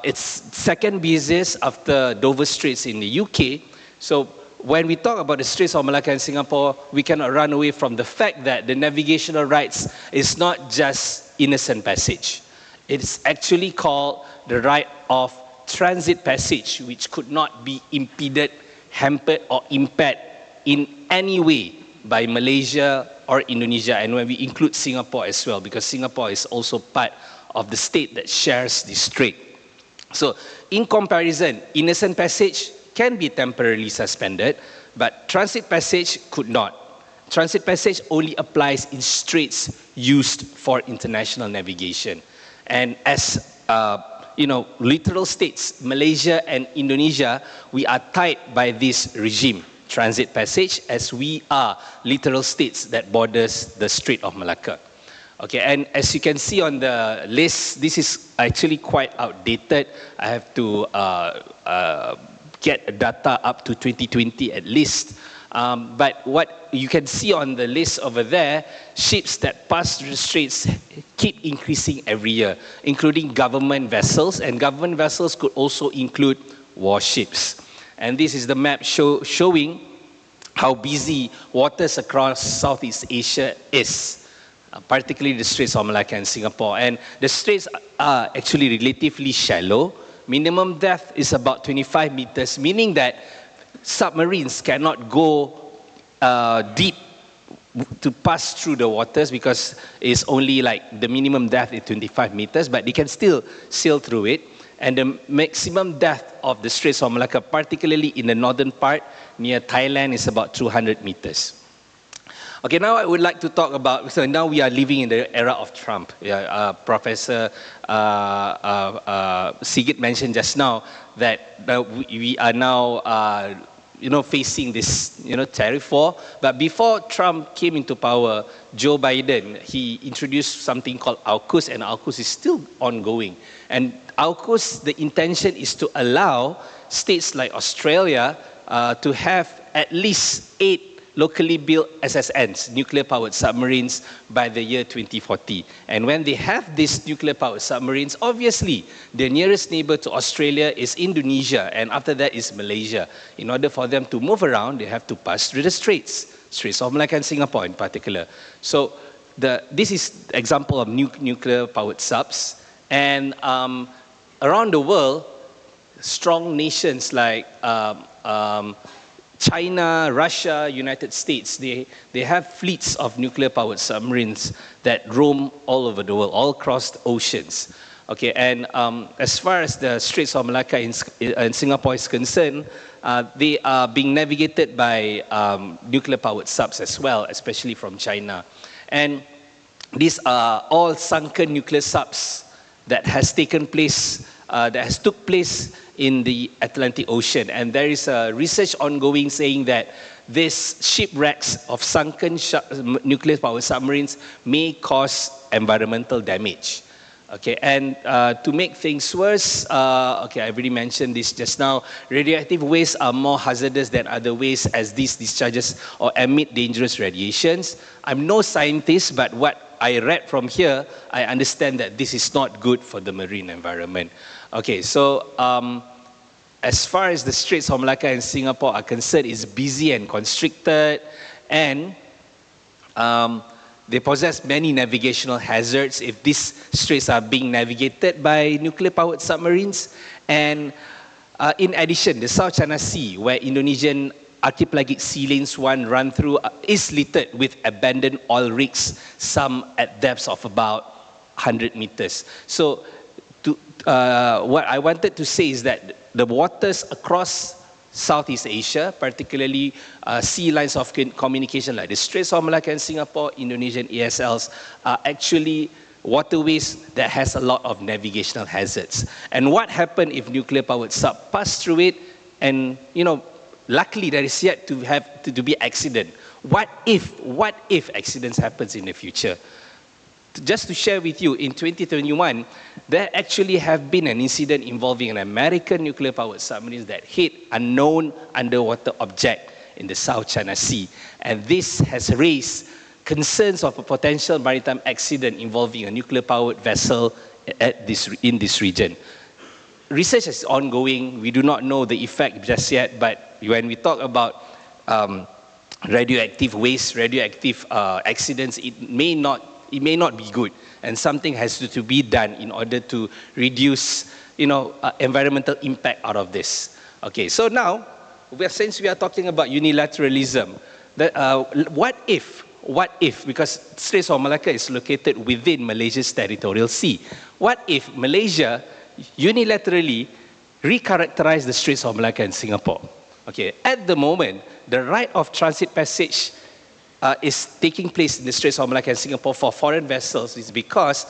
It's second busiest after Dover Straits in the UK. So when we talk about the Straits of Malacca and Singapore, we cannot run away from the fact that the navigational rights is not just innocent passage. It's actually called the right of transit passage, which could not be impeded, hampered, or impaired in any way by Malaysia or Indonesia, and when we include Singapore as well, because Singapore is also part of the state that shares the strait. So in comparison, innocent passage can be temporarily suspended, but transit passage could not. Transit passage only applies in straits used for international navigation. And as littoral states, Malaysia and Indonesia, we are tied by this regime, transit passage, as we are littoral states that borders the Strait of Malacca. Okay, and as you can see on the list, this is actually quite outdated. I have to get data up to 2020 at least. But what you can see on the list over there, ships that pass through the straits keep increasing every year, including government vessels, and government vessels could also include warships. And this is the map showing how busy waters across Southeast Asia is, particularly the Straits of Malacca and Singapore. And the straits are actually relatively shallow. Minimum depth is about 25 meters, meaning that submarines cannot go deep to pass through the waters because it's only like the minimum depth is 25 meters, but they can still sail through it. And the maximum depth of the Straits of Malacca, particularly in the northern part near Thailand, is about 200 meters. Okay, now I would like to talk about, so now we are living in the era of Trump. Professor Sigit mentioned just now that we are now facing this tariff war. But before Trump came into power, Joe Biden, he introduced something called AUKUS, and AUKUS is still ongoing. And AUKUS, the intention is to allow states like Australia to have at least 8 locally built SSNs, nuclear-powered submarines, by the year 2040. And when they have these nuclear-powered submarines, obviously, the nearest neighbor to Australia is Indonesia, and after that is Malaysia. In order for them to move around, they have to pass through the Straits of Malacca and Singapore in particular. So this is an example of nuclear-powered subs. And around the world, strong nations like China, Russia, United States, they have fleets of nuclear-powered submarines that roam all over the world, all across the oceans. Okay, and as far as the Straits of Malacca in Singapore is concerned, they are being navigated by nuclear-powered subs as well, especially from China. And these are all sunken nuclear subs that has took place in the Atlantic Ocean. And there is a research ongoing saying that these shipwrecks of sunken nuclear-powered submarines may cause environmental damage. Okay, and to make things worse, okay, I already mentioned this just now, radioactive waste are more hazardous than other waste as these discharges or emit dangerous radiations. I'm no scientist, but what I read from here, I understand that this is not good for the marine environment. Okay, so as far as the Straits of Malacca and Singapore are concerned, it's busy and constricted, and they possess many navigational hazards if these straits are being navigated by nuclear-powered submarines. And in addition, the South China Sea, where Indonesian archipelagic sea lanes 1 run through, is littered with abandoned oil rigs, some at depths of about 100 meters. So what I wanted to say is that the waters across Southeast Asia, particularly sea lines of communication like the Straits of Malacca and Singapore, Indonesian ASLs, are actually waterways that has a lot of navigational hazards. And what happened if nuclear-powered sub pass through it? And luckily there is yet to be accident. What if accidents happens in the future? just to share with you, in 2021, there actually have been an incident involving an American nuclear-powered submarine that hit unknown underwater object in the South China Sea. And this has raised concerns of a potential maritime accident involving a nuclear-powered vessel in this region. Research is ongoing. We do not know the effect just yet, but when we talk about radioactive waste, radioactive accidents, it may not be good, and something has to be done in order to reduce, environmental impact out of this. Okay, so now, since we are talking about unilateralism, what if, because Straits of Malacca is located within Malaysia's territorial sea, what if Malaysia unilaterally recharacterize the Straits of Malacca in Singapore? Okay, at the moment, the right of transit passage is taking place in the Straits of Malacca and Singapore for foreign vessels is because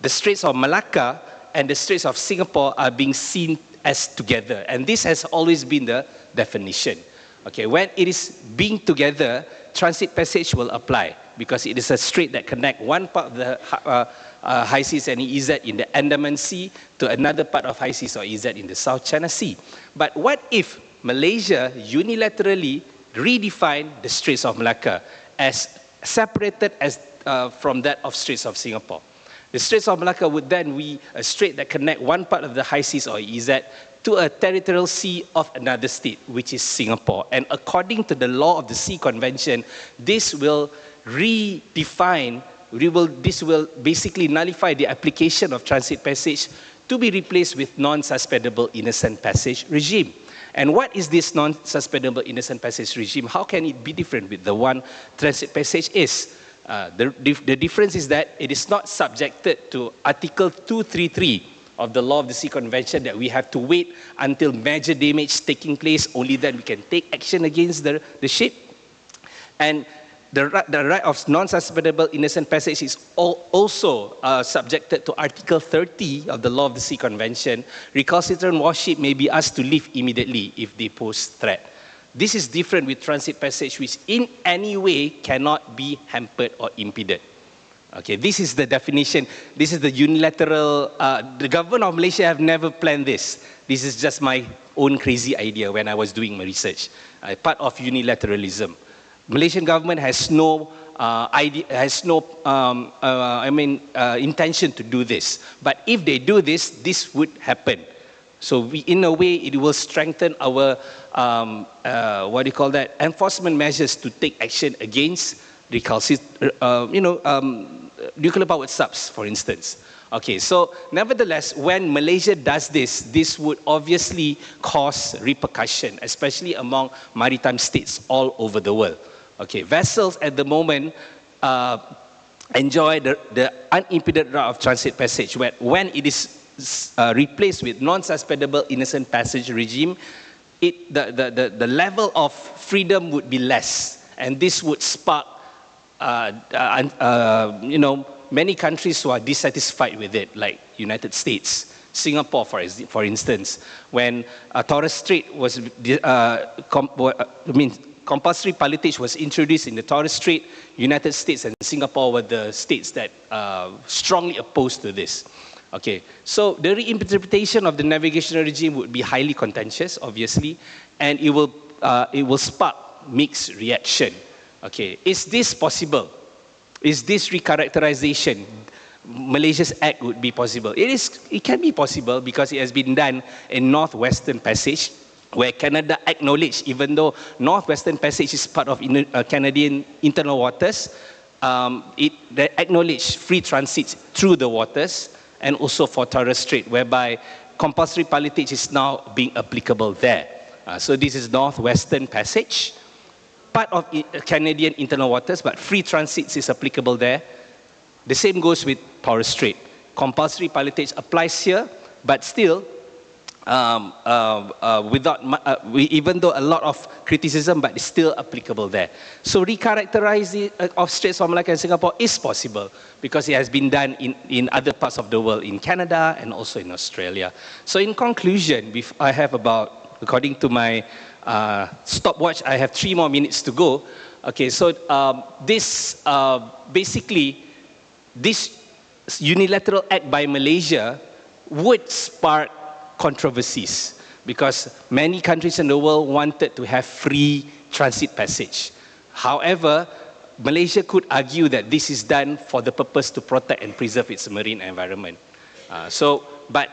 the Straits of Malacca and the Straits of Singapore are being seen as together. And this has always been the definition. Okay, when it is being together, transit passage will apply because it is a strait that connects one part of the high seas and EEZ in the Andaman Sea to another part of high seas or EEZ in the South China Sea. But what if Malaysia unilaterally redefine the Straits of Malacca as separated from that of Straits of Singapore? The Straits of Malacca would then be a strait that connect one part of the high seas or EEZ to a territorial sea of another state, which is Singapore. And according to the law of the Sea Convention, this will redefine, this will basically nullify the application of transit passage to be replaced with non-suspendable innocent passage regime. And what is this non-suspendable innocent passage regime? How can it be different with the one transit passage is? The difference is that it is not subjected to Article 233 of the Law of the Sea Convention that we have to wait until major damage taking place, only then we can take action against the ship. And the right of non-suspendable innocent passage is also subjected to Article 30 of the Law of the Sea Convention. Recalcitrant warship may be asked to leave immediately if they pose threat. This is different with transit passage, which in any way cannot be hampered or impeded. Okay, this is the definition. This is the unilateral. The government of Malaysia have never planned this. This is just my own crazy idea when I was doing my research. Part of unilateralism. Malaysian government has no intention to do this. But if they do this, this would happen. So in a way, it will strengthen our enforcement measures to take action against nuclear-powered subs, for instance. Okay, so nevertheless, when Malaysia does this, this would obviously cause repercussion, especially among maritime states all over the world. Okay, vessels at the moment enjoy the unimpeded route of transit passage. When it is replaced with non-suspendable innocent passage regime, the level of freedom would be less, and this would spark many countries who are dissatisfied with it, like United States, Singapore, for instance, when Torres Strait was compulsory pilotage was introduced in the Torres Strait. United States and Singapore were the states that strongly opposed to this. Okay, so the reinterpretation of the navigational regime would be highly contentious, obviously, and it will spark mixed reaction. Okay, is this possible? Is this recharacterization, Malaysia's act would be possible? It can be possible because it has been done in Northwestern Passage, where Canada acknowledged, even though Northwestern Passage is part of Canadian internal waters, they acknowledged free transit through the waters, and also for Torres Strait, whereby compulsory pilotage is now being applicable there. So this is Northwestern Passage, part of Canadian internal waters, but free transit is applicable there. The same goes with Torres Strait. Compulsory pilotage applies here, but still, even though a lot of criticism, but it's still applicable there. So recharacterizing of Straits of Malacca and Singapore is possible because it has been done in other parts of the world, in Canada and also in Australia. So in conclusion, I have about, according to my stopwatch, I have 3 more minutes to go. Okay, so basically, this unilateral act by Malaysia would spark controversies because many countries in the world wanted to have free transit passage. However, Malaysia could argue that this is done for the purpose to protect and preserve its marine environment. But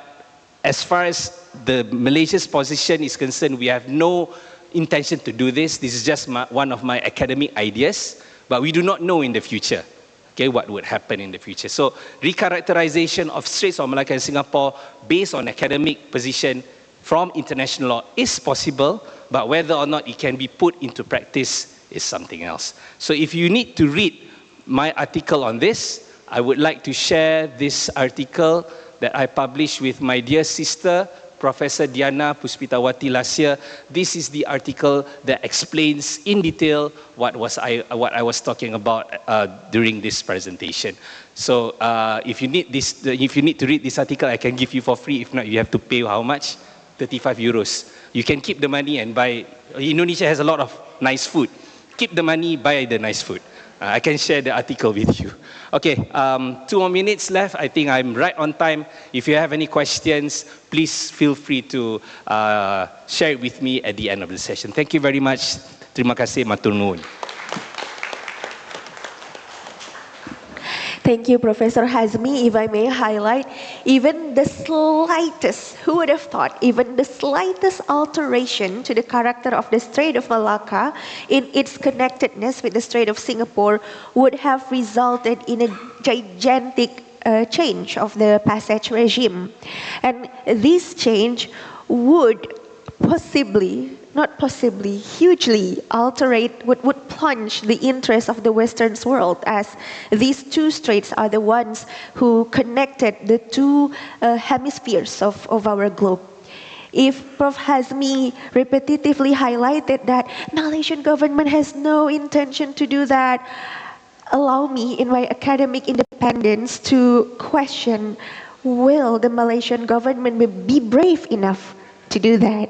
as far as the Malaysia's position is concerned, we have no intention to do this. This is just one of my academic ideas, but we do not know in the future, okay, what would happen in the future. So recharacterization of Straits of Malacca and Singapore based on academic position from international law is possible, but whether or not it can be put into practice is something else. So if you need to read my article on this, I would like to share this article that I published with my dear sister, Professor Diana Puspitawati last year. This is the article that explains in detail what I was talking about during this presentation. So if you need to read this article, I can give you for free. If not, you have to pay how much? 35 euros. You can keep the money and buy. Indonesia has a lot of nice food. Keep the money, buy the nice food. I can share the article with you. Okay, 2 more minutes left. I think I'm right on time. If you have any questions, please feel free to share it with me at the end of the session. Thank you very much. Terima kasih, matur nuwun. Thank you, Professor Hazmi. If I may highlight, even the slightest, who would have thought, even the slightest alteration to the character of the Strait of Malacca in its connectedness with the Strait of Singapore would have resulted in a gigantic change of the passage regime. And this change would hugely would plunge the interest of the Western world, as these two straits are the ones who connected the two hemispheres of our globe. If Prof. Hazmi repetitively highlighted that Malaysian government has no intention to do that, allow me in my academic independence to question, will the Malaysian government be brave enough to do that?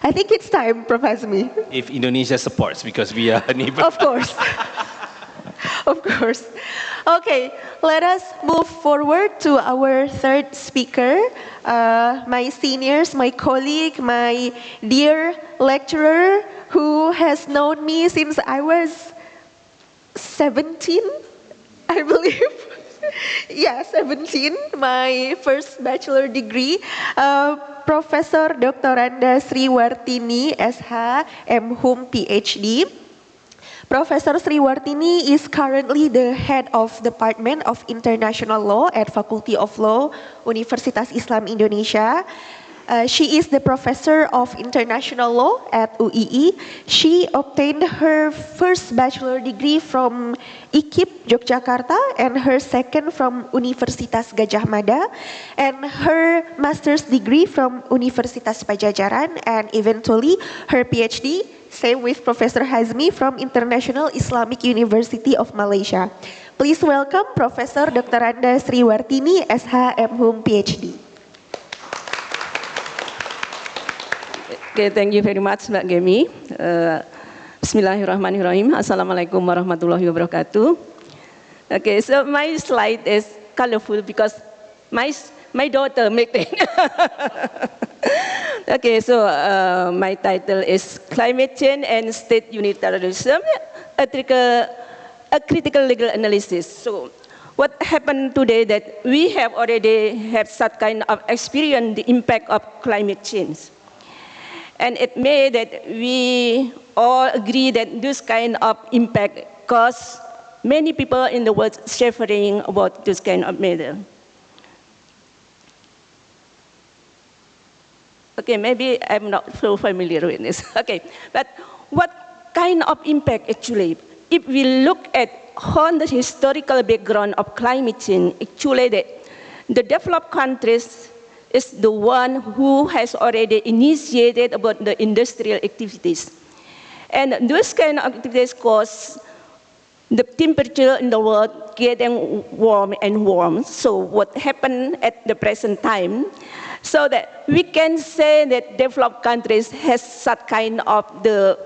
I think it's time, Prof. Hazmi. If Indonesia supports, because we are a neighbor. Of course. Of course. Okay, let us move forward to our third speaker. My seniors, my colleague, my dear lecturer who has known me since I was 17, I believe. Yeah, 17, my first bachelor degree. Professor Dr. Anda Sriwartini, SH, M.Hum, PhD. Professor Sriwartini is currently the head of Department of International Law at Faculty of Law, Universitas Islam Indonesia. She is the professor of international law at UII. She obtained her first bachelor degree from IKIP Yogyakarta and her second from Universitas Gadjah Mada, and her master's degree from Universitas Pajajaran, and eventually her PhD, same with Professor Hazmi, from International Islamic University of Malaysia. Please welcome Professor Dr. Anda Sriwartini, SH, M.Hum, PhD. Okay, thank you very much, Mbak Gemi. Bismillahirrahmanirrahim. Assalamualaikum warahmatullahi wabarakatuh. Okay, so my slide is colorful because my daughter made it. Okay, so my title is Climate Change and State Unitarianism, a critical legal analysis. So what happened today that we have already have such kind of experience the impact of climate change. And it may that we all agree that this kind of impact cause many people in the world suffering about this kind of matter. Okay, maybe I'm not so familiar with this. Okay, but what kind of impact actually? If we look at on the historical background of climate change, actually the developed countries is the one who has already initiated about the industrial activities. And those kind of activities cause the temperature in the world getting warm and warm. So what happened at the present time, so that we can say that developed countries has such kind of the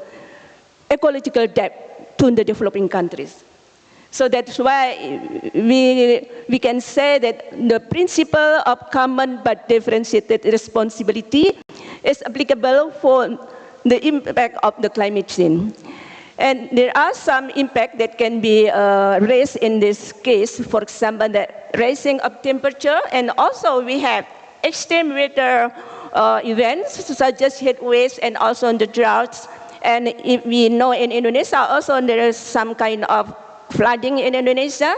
ecological debt to the developing countries. So that's why we can say that the principle of common but differentiated responsibility is applicable for the impact of the climate change. And there are some impact that can be raised in this case. For example, the rising of temperature, and also we have extreme weather events such as heat waves and also the droughts. And if we know in Indonesia also there is some kind of flooding in Indonesia.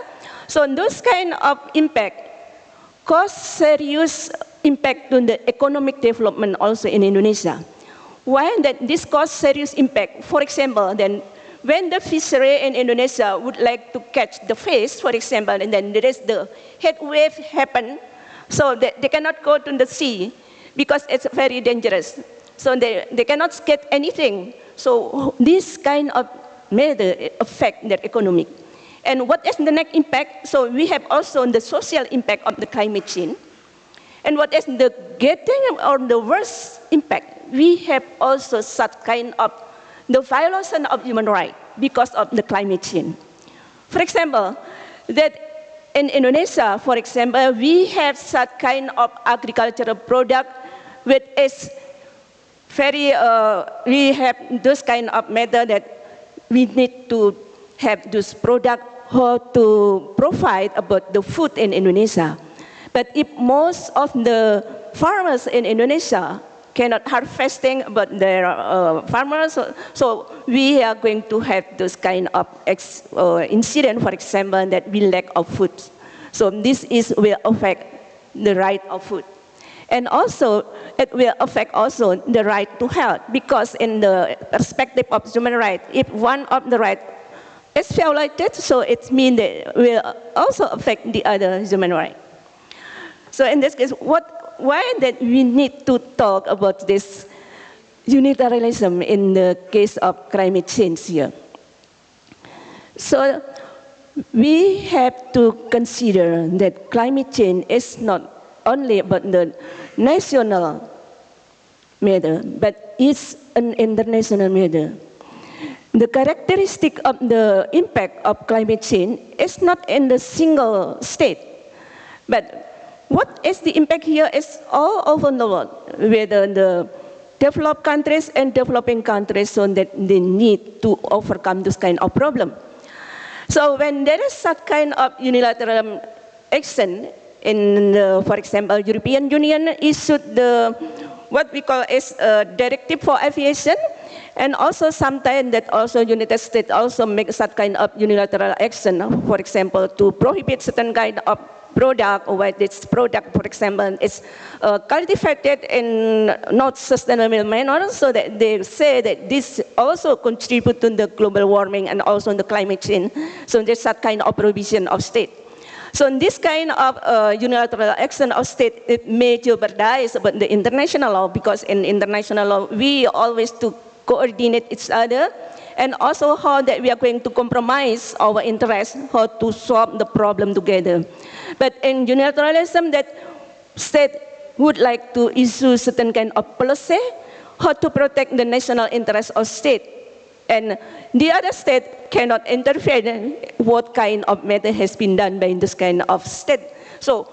So those kind of impact cause serious impact on the economic development also in Indonesia. Why that this cause serious impact? For example, then when the fishery in Indonesia would like to catch the fish, for example, and then there is the heat wave happen, so they cannot go to the sea because it's very dangerous. So they cannot get anything. So this kind of matter affect their economic. And what is the next impact? So we have also the social impact of the climate change. And what is the getting or the worst impact? We have also such kind of the violation of human rights because of the climate change. For example, that in Indonesia, for example, we have such kind of agricultural product which is very, we have this kind of method that we need to have this product how to provide about the food in Indonesia. But if most of the farmers in Indonesia cannot harvesting about their farmers, so we are going to have this kind of incident, for example, that we lack of food. So this will affect the right of food. And also, it will affect also the right to health, because in the perspective of human rights, if one of the rights is violated, so it means that it will also affect the other human right. So in this case, why that we need to talk about this unilateralism in the case of climate change here? So we have to consider that climate change is not only about the national matter, but it's an international matter. The characteristic of the impact of climate change is not in the single state, but what is the impact here is all over the world, whether the developed countries and developing countries, so that they need to overcome this kind of problem. So when there is such kind of unilateral action, in the, for example, European Union issued the what we call is a directive for aviation, and also sometimes that also United States also make such kind of unilateral action, for example, to prohibit certain kind of product, or where this product, for example, is cultivated in not sustainable manner, so that they say that this also contribute to the global warming and also the climate change. So there's such kind of prohibition of state. So in this kind of unilateral action of state, it may jeopardize about the international law, because in international law, we always to coordinate each other, and also how that we are going to compromise our interests, how to solve the problem together. But in unilateralism, that state would like to issue certain kind of policy, how to protect the national interests of state. And the other state cannot interfere in what kind of matter has been done by this kind of state. So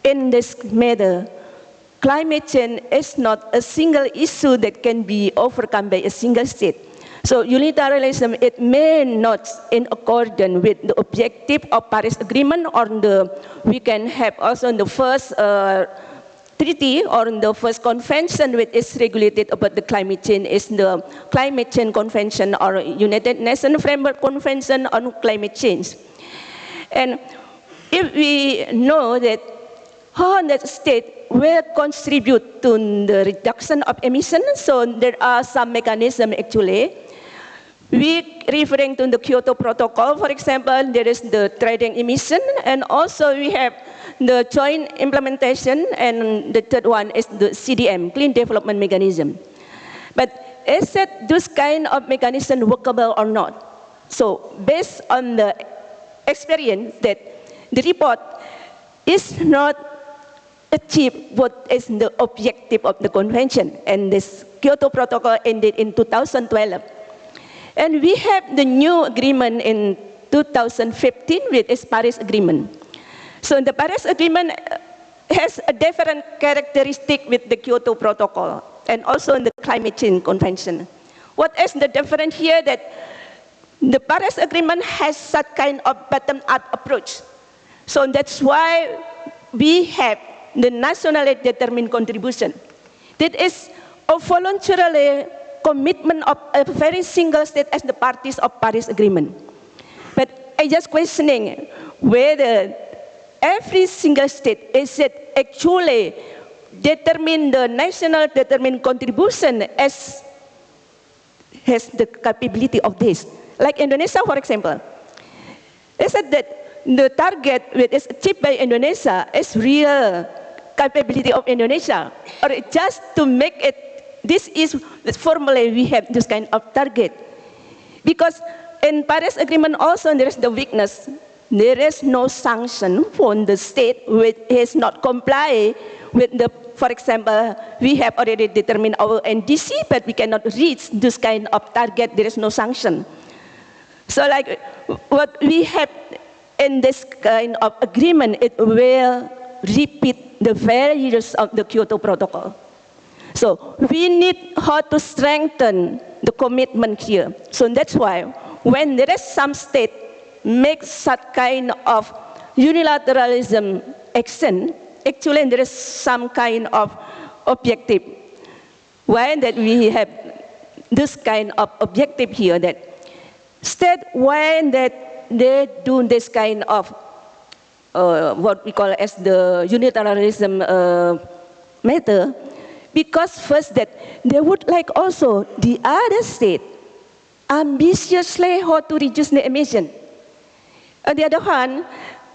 in this matter, climate change is not a single issue that can be overcome by a single state. So unilateralism, it may not in accordance with the objective of Paris Agreement, or we can have also the first treaty or the first convention which is regulated about the climate change is the Climate Change Convention, or United Nations Framework Convention on Climate Change. And if we know that how that state will contribute to the reduction of emissions, so there are some mechanisms actually. We referring to the Kyoto Protocol, for example, there is the trading emission, and also we have the joint implementation, and the third one is the CDM, Clean Development Mechanism. But is it this kind of mechanism workable or not? So based on the experience that the report is not achieve what is the objective of the convention, and this Kyoto Protocol ended in 2012. And we have the new agreement in 2015 with its Paris Agreement. So the Paris Agreement has a different characteristic with the Kyoto Protocol and also in the Climate Change Convention. What is the difference here that the Paris Agreement has such kind of bottom-up approach. So that's why we have the nationally determined contribution. That is a voluntary commitment of a very single state as the parties of Paris Agreement. But I just questioning whether every single state is it actually determine the national determined contribution as has the capability of this. Like Indonesia, for example, they said that the target which is achieved by Indonesia is real capability of Indonesia, or just to make it, this is formally we have this kind of target. Because in Paris Agreement also there is the weakness. There is no sanction for the state which is not comply with the, for example, we have already determined our NDC, but we cannot reach this kind of target, there is no sanction. So like what we have in this kind of agreement, it will repeat the values of the Kyoto Protocol. So we need how to strengthen the commitment here. So that's why when there is some state make such kind of unilateralism action, actually there is some kind of objective. Why that we have this kind of objective here, that state when that they do this kind of what we call as the unilateralism matter, because first that they would like also the other state ambitiously how to reduce the emission. On the other hand,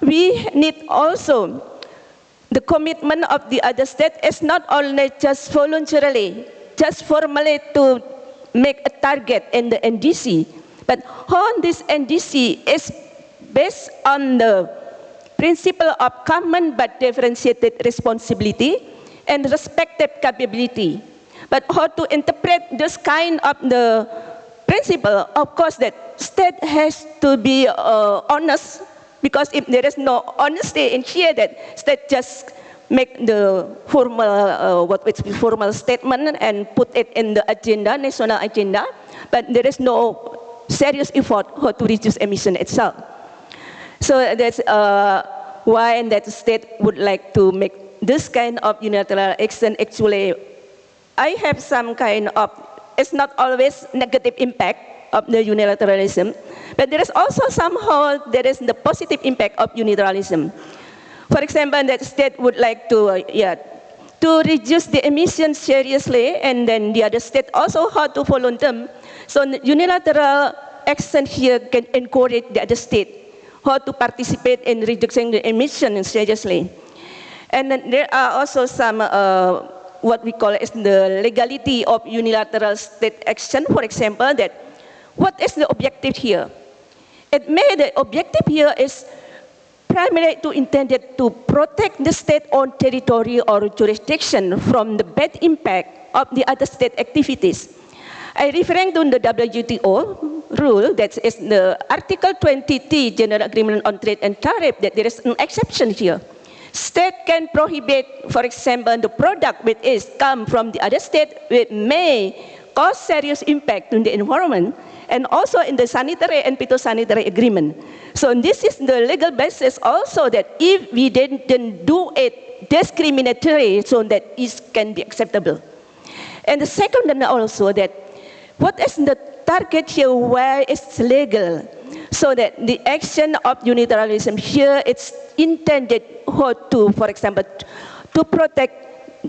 we need also the commitment of the other state is not only just voluntarily, just formally to make a target in the NDC, but how this NDC is based on the principle of common but differentiated responsibility and respective capability. But how to interpret this kind of the principle, of course, that state has to be honest, because if there is no honesty in here, that state just make the formal, formal statement and put it in the agenda, national agenda, but there is no serious effort how to reduce emission itself. So that's why that state would like to make this kind of unilateral action. Actually, I have some kind of, it's not always negative impact of the unilateralism, but there is also somehow there is the positive impact of unilateralism. For example, that state would like to, to reduce the emissions seriously, and then the other state also how to follow them. So unilateral action here can encourage the other state how to participate in reducing the emissions seriously. And then there are also some what we call as the legality of unilateral state action. For example, that what is the objective here? It may the objective here is primarily to intended to protect the state-owned territory or jurisdiction from the bad impact of the other state activities. I referring to the WTO rule, that is the Article 20T General Agreement on Trade and Tariff, that there is an exception here. State can prohibit, for example, the product which is come from the other state which may cause serious impact on the environment, and also in the sanitary and phytosanitary agreement. So this is the legal basis also, that if we didn't do it discriminatory, so that it can be acceptable. And the second one also, that what is the target here where it's legal, so that the action of unilateralism here, it's intended how to, for example, to protect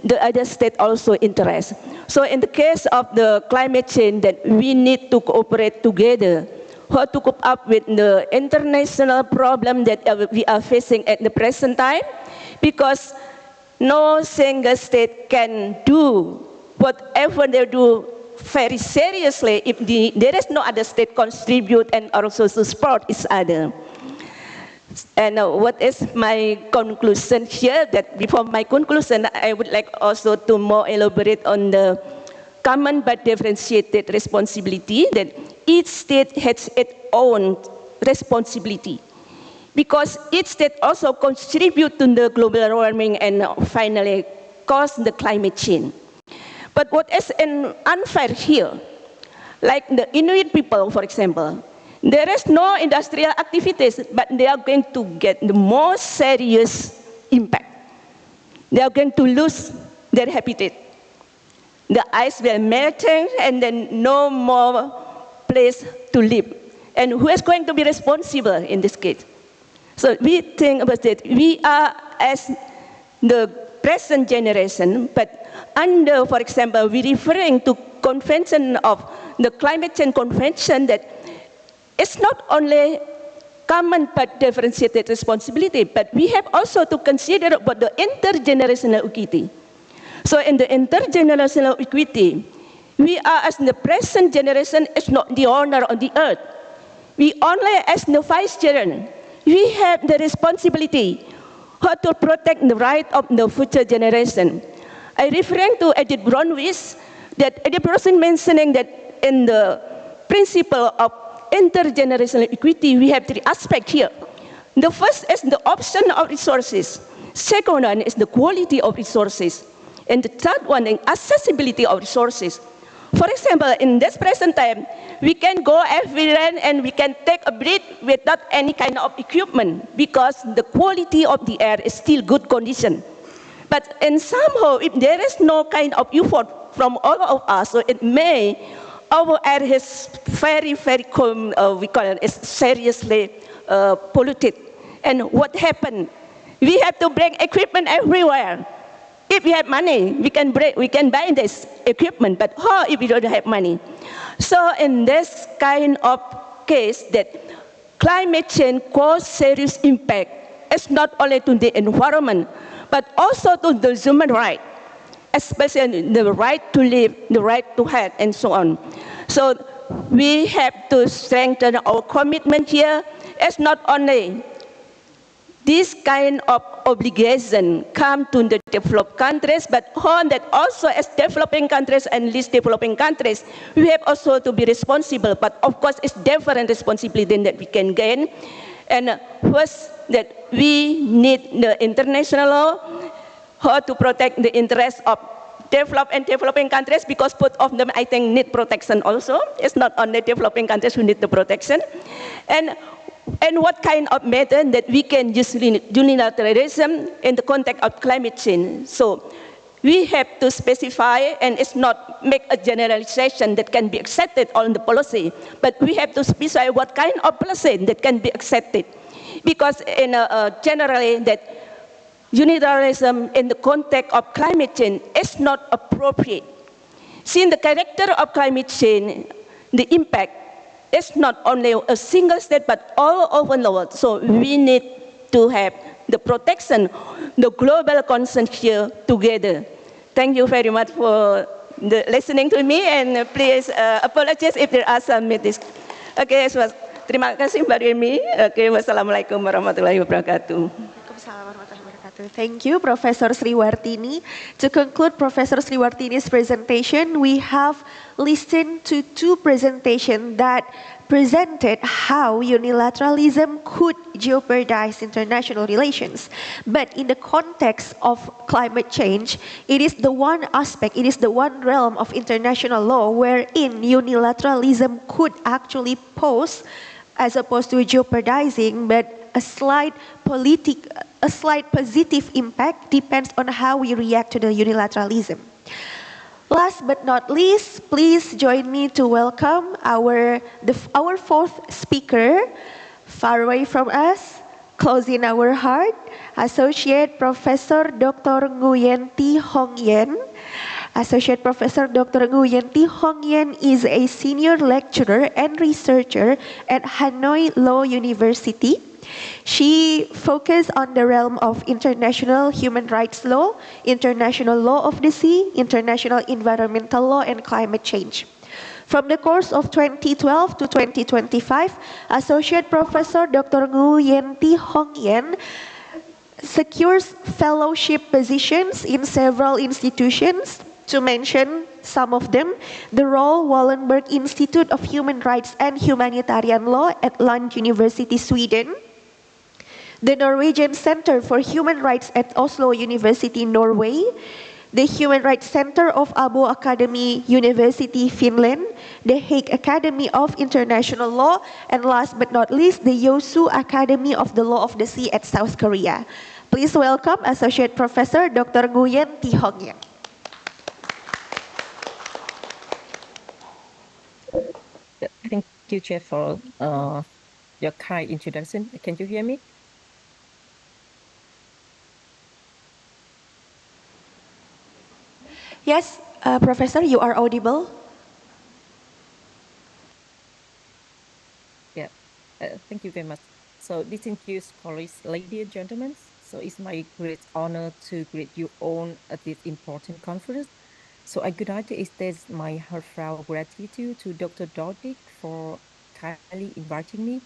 the other state also interest. So in the case of the climate change, that we need to cooperate together, how to cope up with the international problem that we are facing at the present time, because no single state can do whatever they do very seriously if there is no other state contribute and also to support each other. And what is my conclusion here? That before my conclusion, I would like also to more elaborate on the common but differentiated responsibility, that each state has its own responsibility, because each state also contribute to the global warming and finally cause the climate change. But what is unfair here, like the Inuit people, for example, there is no industrial activities, but they are going to get the most serious impact. They are going to lose their habitat. The ice will melting and then no more place to live. And who is going to be responsible in this case? So we think about that. We are as the present generation, but under, for example, we referring to convention of the climate change convention that it's not only common but differentiated responsibility, but we have also to consider about the intergenerational equity. So in the intergenerational equity, we are as the present generation is not the owner of the earth. We only as the vice children, we have the responsibility how to protect the right of the future generation. I referring to Edith Bronwys, that Edith Bronwys mentioning that in the principle of intergenerational equity, we have three aspects here. The first is the option of resources. Second one is the quality of resources. And the third one is accessibility of resources. For example, in this present time, we can go everywhere and we can take a breath without any kind of equipment because the quality of the air is still good condition. But in somehow, if there is no kind of effort from all of us, so it may, our air is very, we call it, is seriously polluted. And what happened? We have to bring equipment everywhere. If we have money, we can buy this equipment, but how if we don't have money? So in this kind of case that climate change causes serious impact, it's not only to the environment, but also to the human right, especially the right to live, the right to health, and so on. So we have to strengthen our commitment here. It's not only this kind of obligation come to the developed countries, but on that also as developing countries and least developing countries, we have also to be responsible. But of course, it's different responsibility that we can gain. And first, that we need the international law, how to protect the interests of developed and developing countries, because both of them, I think, need protection also. It's not only developing countries who need the protection. And what kind of method that we can use unilateralism in the context of climate change. So we have to specify, and it's not make a generalization that can be accepted on the policy, but we have to specify what kind of policy that can be accepted. Because generally that unilateralism in the context of climate change is not appropriate. Since the character of climate change, the impact is not only a single state, but all over the world. So we need to have the protection, the global concern here together. Thank you very much for listening to me, and please apologize if there are some mistakes. Okay, so terima kasih Mbak Remi. Okay, wassalamualaikum warahmatullahi wabarakatuh. Thank you, Professor Sriwartini. To conclude Professor Sriwartini's presentation, we have listened to two presentations that presented how unilateralism could jeopardize international relations. But in the context of climate change, it is the one aspect, it is the one realm of international law wherein unilateralism could actually pose, as opposed to jeopardizing, but a slight positive impact depends on how we react to the unilateralism. Last but not least, please join me to welcome our fourth speaker, far away from us, close in our heart, Associate Professor Dr. Nguyenti Hongyen. Associate Professor Dr. Nguyenti Hongyen is a senior lecturer and researcher at Hanoi Law University. She focused on the realm of international human rights law, international law of the sea, international environmental law, and climate change. From the course of 2012 to 2025, Associate Professor Dr. Nguyenti Hongyen secures fellowship positions in several institutions, to mention some of them: the Royal Wallenberg Institute of Human Rights and Humanitarian Law at Lund University, Sweden; the Norwegian Center for Human Rights at Oslo University, Norway; the Human Rights Center of Abo Academy University, Finland; the Hague Academy of International Law; and last but not least, the Yosu Academy of the Law of the Sea at South Korea. Please welcome Associate Professor Dr. Nguyen Thi Hong Yang. Thank you, Chair, for your kind introduction. Can you hear me? Yes, Professor, you are audible. Yeah, thank you very much. So, distinguished colleagues, ladies and gentlemen, so it's my great honor to greet you all at this important conference. So I would like to extend my heartfelt gratitude to Dr. Dodik for kindly inviting me,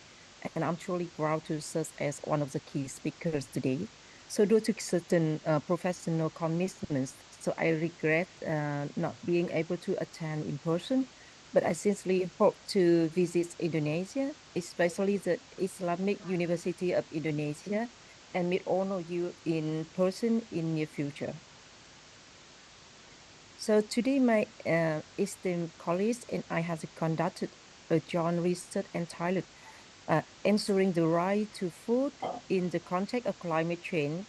and I'm truly proud to serve as one of the key speakers today. So due to certain professional commitments, so I regret not being able to attend in person, but I sincerely hope to visit Indonesia, especially the Islamic University of Indonesia, and meet all of you in person in near future. So today, my esteemed colleagues and I have conducted a joint research entitled Ensuring the Right to Food in the Context of Climate Change,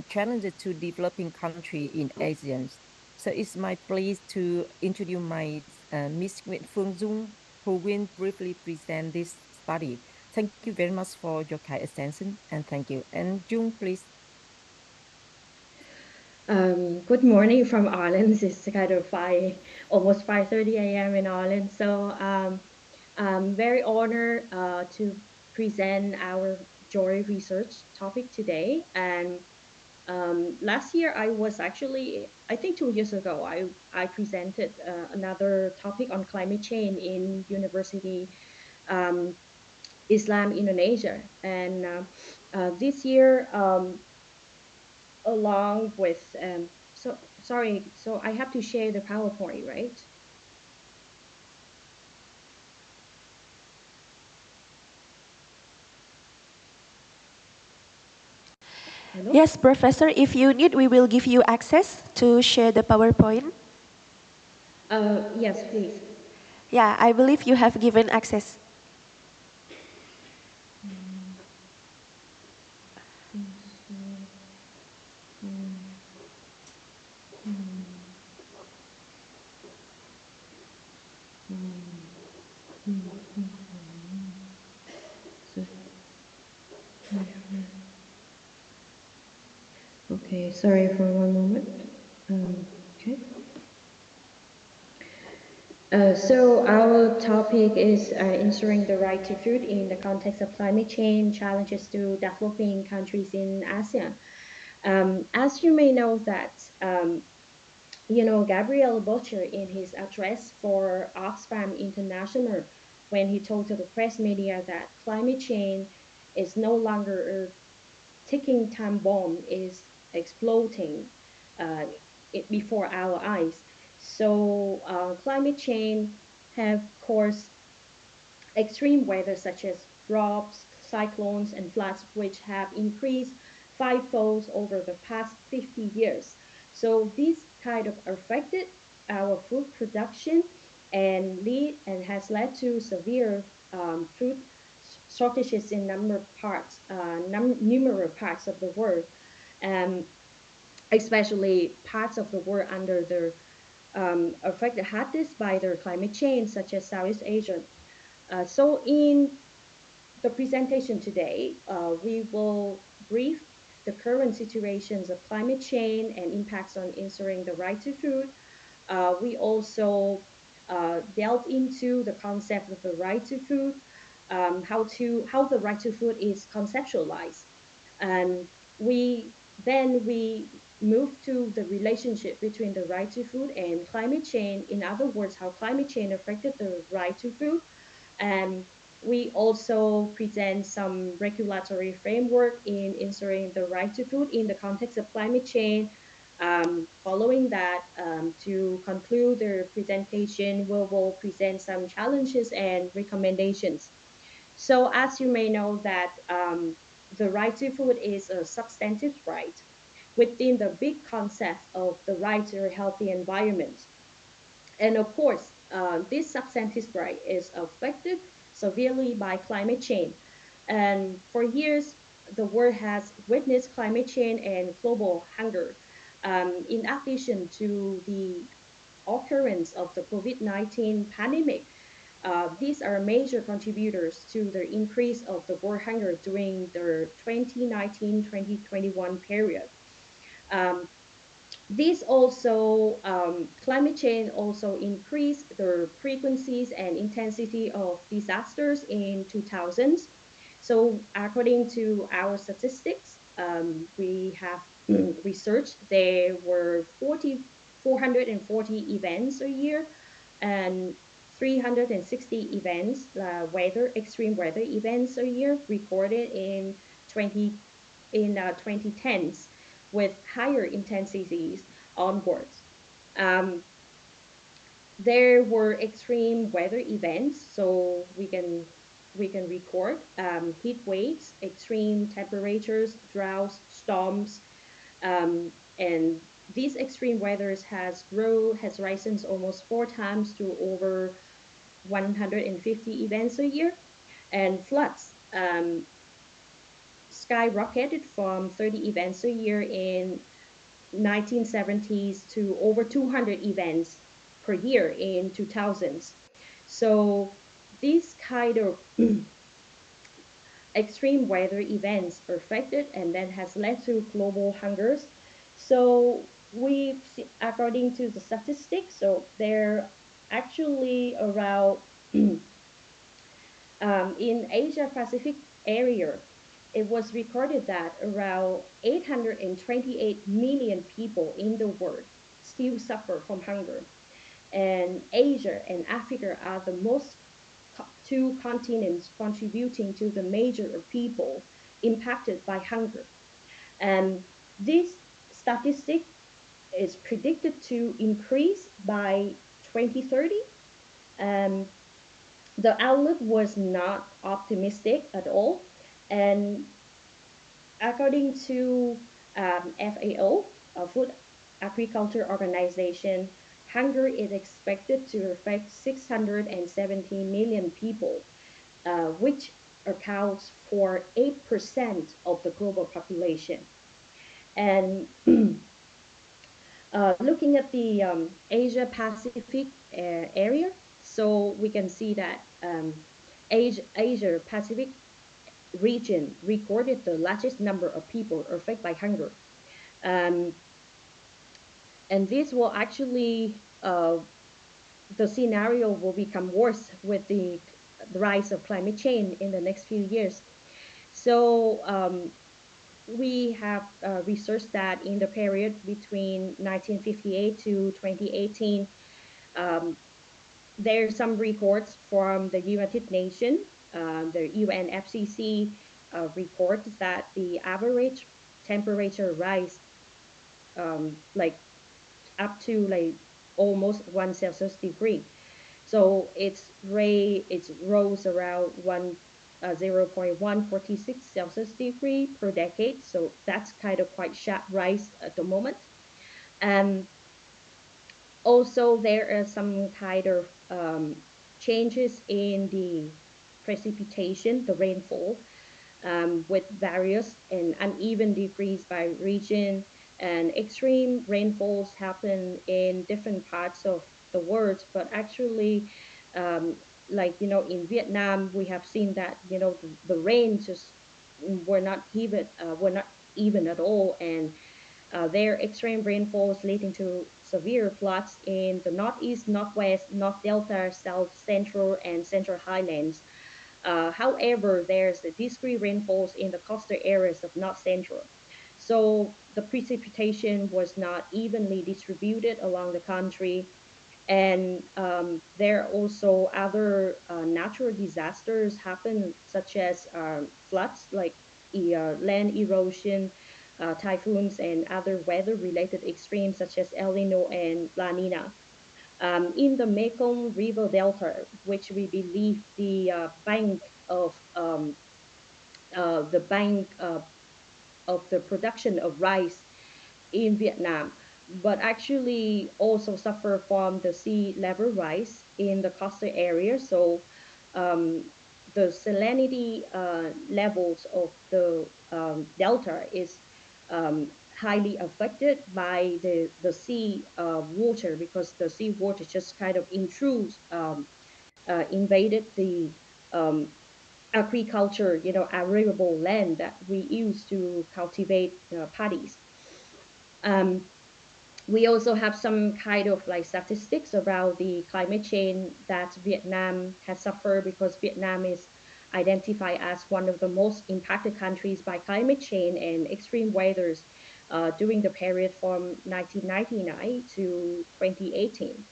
Challenges to Developing Countries in Asia. So it's my pleasure to introduce my Ms. Nguyễn Phương Dung, who will briefly present this study. Thank you very much for your kind attention, and thank you. And Dung, please. Good morning from Ireland. It's kind of almost 5:30 a.m. in Ireland. So I'm very honored to present our joy research topic today. And last year, I was actually, I think 2 years ago, I presented another topic on climate change in University Islam Indonesia. And this year, along with so sorry, so I have to share the PowerPoint, right? Hello? Yes, Professor, if you need, we will give you access to share the PowerPoint. Yes, please. Yeah, I believe you have given access. Okay, sorry for one moment. Okay. So our topic is ensuring the right to food in the context of climate change, challenges to developing countries in ASEAN. As you may know that, Gabriel Butcher in his address for Oxfam International, when he told to the press media that climate change is no longer a ticking time bomb, is exploding before our eyes. So climate change have caused extreme weather such as droughts, cyclones, and floods, which have increased fivefold over the past 50 years. So this kind of affected our food production and has led to severe food shortages in numerous parts of the world, um, especially parts of the world under the affected hardest by the climate change, such as Southeast Asia. So in the presentation today, we will brief the current situations of climate change and impacts on ensuring the right to food. We also delved into the concept of the right to food, how the right to food is conceptualized, and we move to the relationship between the right to food and climate change. In other words, how climate change affected the right to food, and we also present some regulatory framework in ensuring the right to food in the context of climate change, Following that, to conclude the presentation, we will present some challenges and recommendations. So as you may know that the right to food is a substantive right within the big concept of the right to a healthy environment. And of course, this substantive right is affected severely by climate change. And for years, the world has witnessed climate change and global hunger. In addition to the occurrence of the COVID-19 pandemic, these are major contributors to the increase of the world hunger during the 2019-2021 period. Um, this also climate change also increased the frequencies and intensity of disasters in 2000s. So according to our statistics, we have researched there were 440 events a year and 360 events, extreme weather events a year recorded in 2010s with higher intensities onwards. Um, there were extreme weather events, so we can record heat waves, extreme temperatures, droughts, storms, and these extreme weathers has risen almost 4 times to over 150 events a year, and floods skyrocketed from 30 events a year in 1970s to over 200 events per year in 2000s. So these kind of extreme weather events affected and then has led to global hungers. So according to the statistics, so there actually around in Asia Pacific area, it was recorded that around 828 million people in the world still suffer from hunger. And Asia and Africa are the most two continents contributing to the major people impacted by hunger. And this statistic is predicted to increase by 2030. Um, the outlook was not optimistic at all. And according to FAO, Food Agriculture Organization, hunger is expected to affect 670 million people, which accounts for 8% of the global population. And looking at the Asia Pacific area, so we can see that Asia Pacific region recorded the largest number of people affected by hunger. Um, and this will actually, the scenario will become worse with the rise of climate change in the next few years. So we have researched that in the period between 1958 to 2018, um, there are some reports from the United Nations, the UNFCCC reports that the average temperature rise like up to like almost 1 Celsius degree. So it's rose around 0.146 Celsius degree per decade. So that's kind of quite sharp rise at the moment. And also there are some kind of changes in the precipitation, the rainfall, with various and uneven decrease by region. And extreme rainfalls happen in different parts of the world, but actually, like in Vietnam, we have seen that the rain just were not even at all, and there are extreme rainfalls leading to severe floods in the northeast, northwest, north delta, south central, and central highlands. However, there's the discrete rainfalls in the coastal areas of North Central. So the precipitation was not evenly distributed along the country. And there are also other natural disasters happen, such as floods, like land erosion, typhoons and other weather-related extremes such as El Nino and La Nina. In the Mekong River Delta, which we believe the bank of the production of rice in Vietnam, but actually also suffer from the sea level rise in the coastal area. So the salinity levels of the delta is highly affected by the sea water, because the sea water just kind of invaded the um, agriculture, arable land that we use to cultivate paddies. Um, we also have some kind of like statistics about the climate change that Vietnam has suffered, because Vietnam is identified as one of the most impacted countries by climate change and extreme weathers during the period from 1999 to 2018.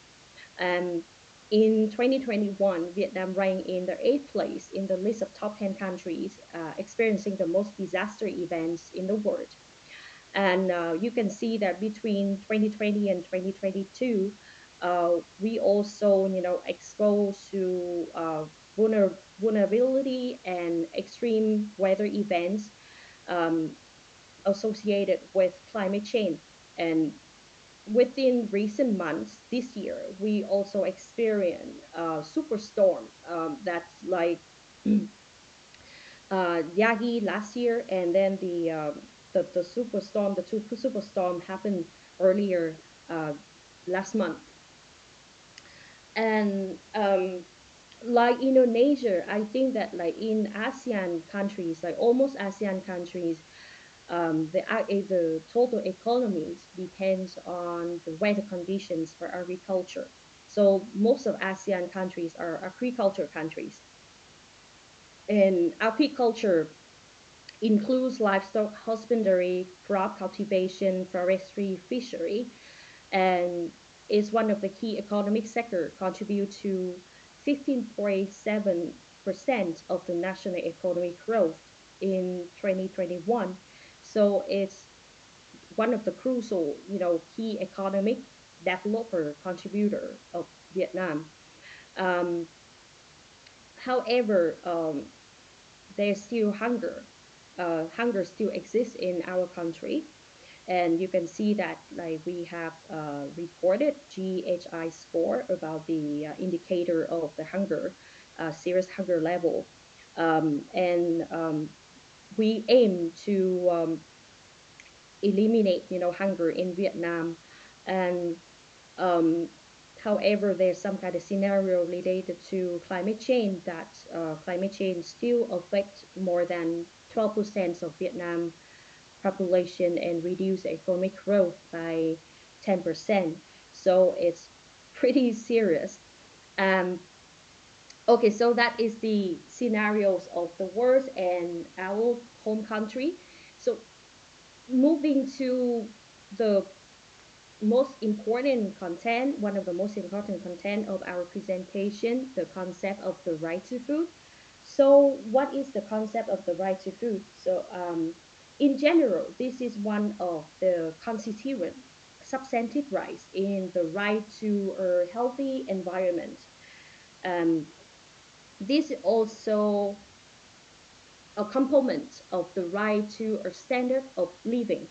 Um, in 2021, Vietnam ranked in the eighth place in the list of top 10 countries experiencing the most disaster events in the world. And you can see that between 2020 and 2022, we also, exposed to vulnerability and extreme weather events um, associated with climate change. And within recent months this year, we also experienced superstorm that's like Yagi last year, and then the superstorm, the two superstorm happened earlier last month. And like Indonesia, I think that like in ASEAN countries, like almost ASEAN countries, the total economies depends on the weather conditions for agriculture. So most of ASEAN countries are agriculture countries, and agriculture includes livestock husbandry, crop cultivation, forestry, fishery, and is one of the key economic sector, contribute to 15.7% of the national economic growth in 2021. So it's one of the crucial, key economic developer contributor of Vietnam. Um, However, there's still hunger. Hunger still exists in our country, and you can see that like we have reported GHI score about the indicator of the hunger, serious hunger level, and we aim to eliminate, hunger in Vietnam. And um, however, there's some kind of scenario related to climate change, that climate change still affects more than 12% of Vietnam population and reduce economic growth by 10%. So it's pretty serious. Um, okay, so that is the scenarios of the world and our home country. So moving to the most important content, one of the most important content of our presentation, the concept of the right to food. So what is the concept of the right to food? So in general, this is one of the constituent substantive rights in the right to a healthy environment. Um, this is also a component of the right to a standard of living.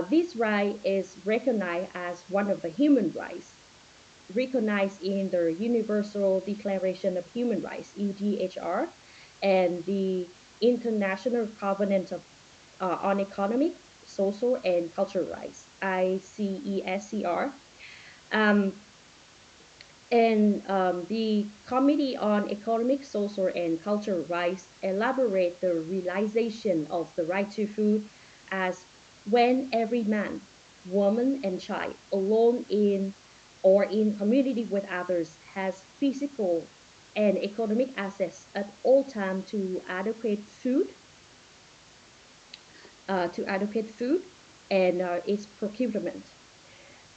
This right is recognized as one of the human rights, recognized in the Universal Declaration of Human Rights, UDHR, and the International Covenant on Economic, Social, and Cultural Rights, ICESCR. Um, and the Committee on Economic, Social, and Cultural Rights elaborate the realization of the right to food as when every man, woman, and child, alone in or in community with others, has physical and economic access at all time to adequate food and its procurement.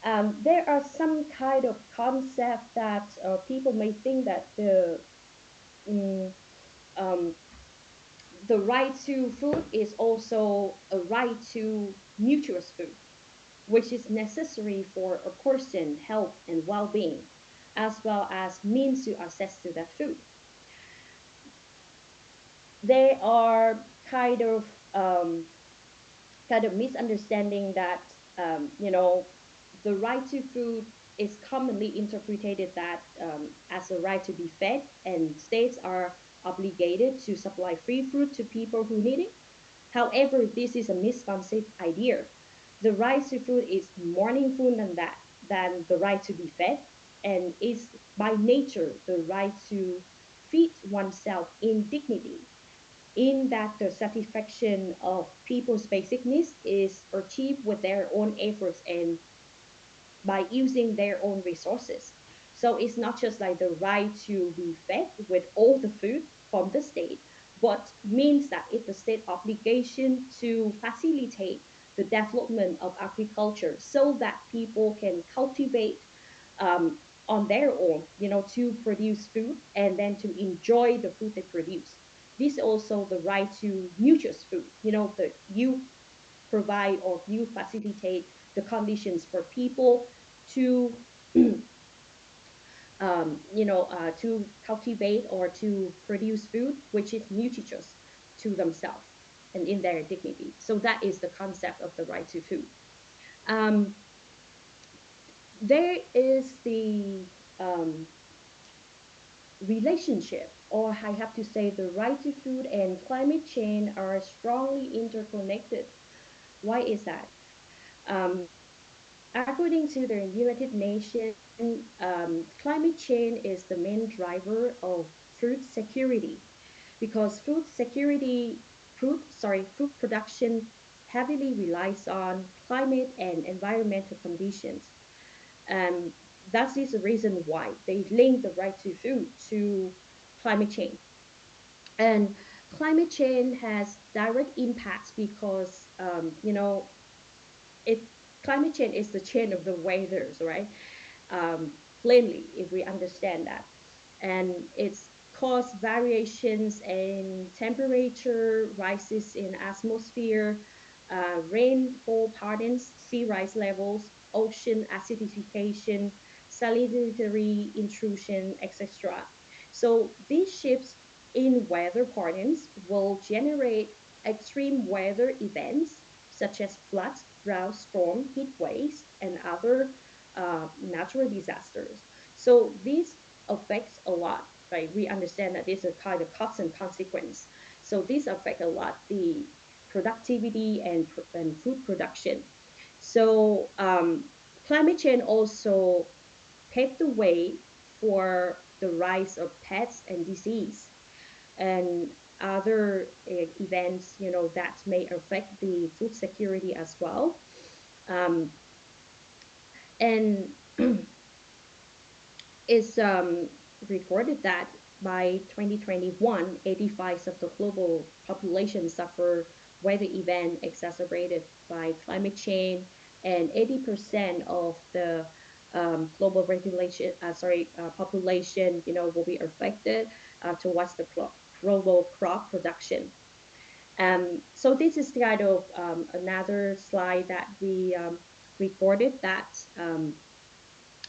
There are some kind of concept that people may think that mm, um, the right to food is also a right to nutritious food, which is necessary for a person's health and well-being, as well as means to access to that food. They are kind of misunderstanding that the right to food is commonly interpreted that as a right to be fed, and states are obligated to supply free food to people who need it. However, this is a misconceived idea. The right to food is more meaningful than that, than the right to be fed, and is by nature the right to feed oneself in dignity, in that the satisfaction of people's basic needs is achieved with their own efforts and by using their own resources. So it's not just like the right to be fed with all the food from the state, but means that it's the state obligation to facilitate the development of agriculture so that people can cultivate on their own, to produce food and then to enjoy the food they produce. This is also the right to nutritious food, that you provide or you facilitate the conditions for people to to cultivate or to produce food which is nutritious to themselves and in their dignity. So that is the concept of the right to food. um, there is the relationship, or I have to say the right to food and climate change are strongly interconnected. Why is that? According to the United Nations, climate change is the main driver of food security, because food production heavily relies on climate and environmental conditions. That is the reason why they link the right to food to climate change. And climate change has direct impacts because it climate change is the change of the weathers, right? Plainly, if we understand that, and it's caused variations in temperature, rises in atmosphere, rainfall patterns, sea rise levels, ocean acidification, salinity intrusion, etc. So these shifts in weather patterns will generate extreme weather events such as floods, drought, storm, heat waves, and other natural disasters. So this affects a lot, right? We understand that this is a kind of cause and consequence. So this affect a lot the productivity and food production. So climate change also paved the way for the rise of pests and disease and other events, that may affect the food security as well. Um, and it's recorded that by 2021, 85% of the global population suffer weather event exacerbated by climate change, and 80% of the global population, will be affected towards the global crop production. So this is kind of another slide that we recorded that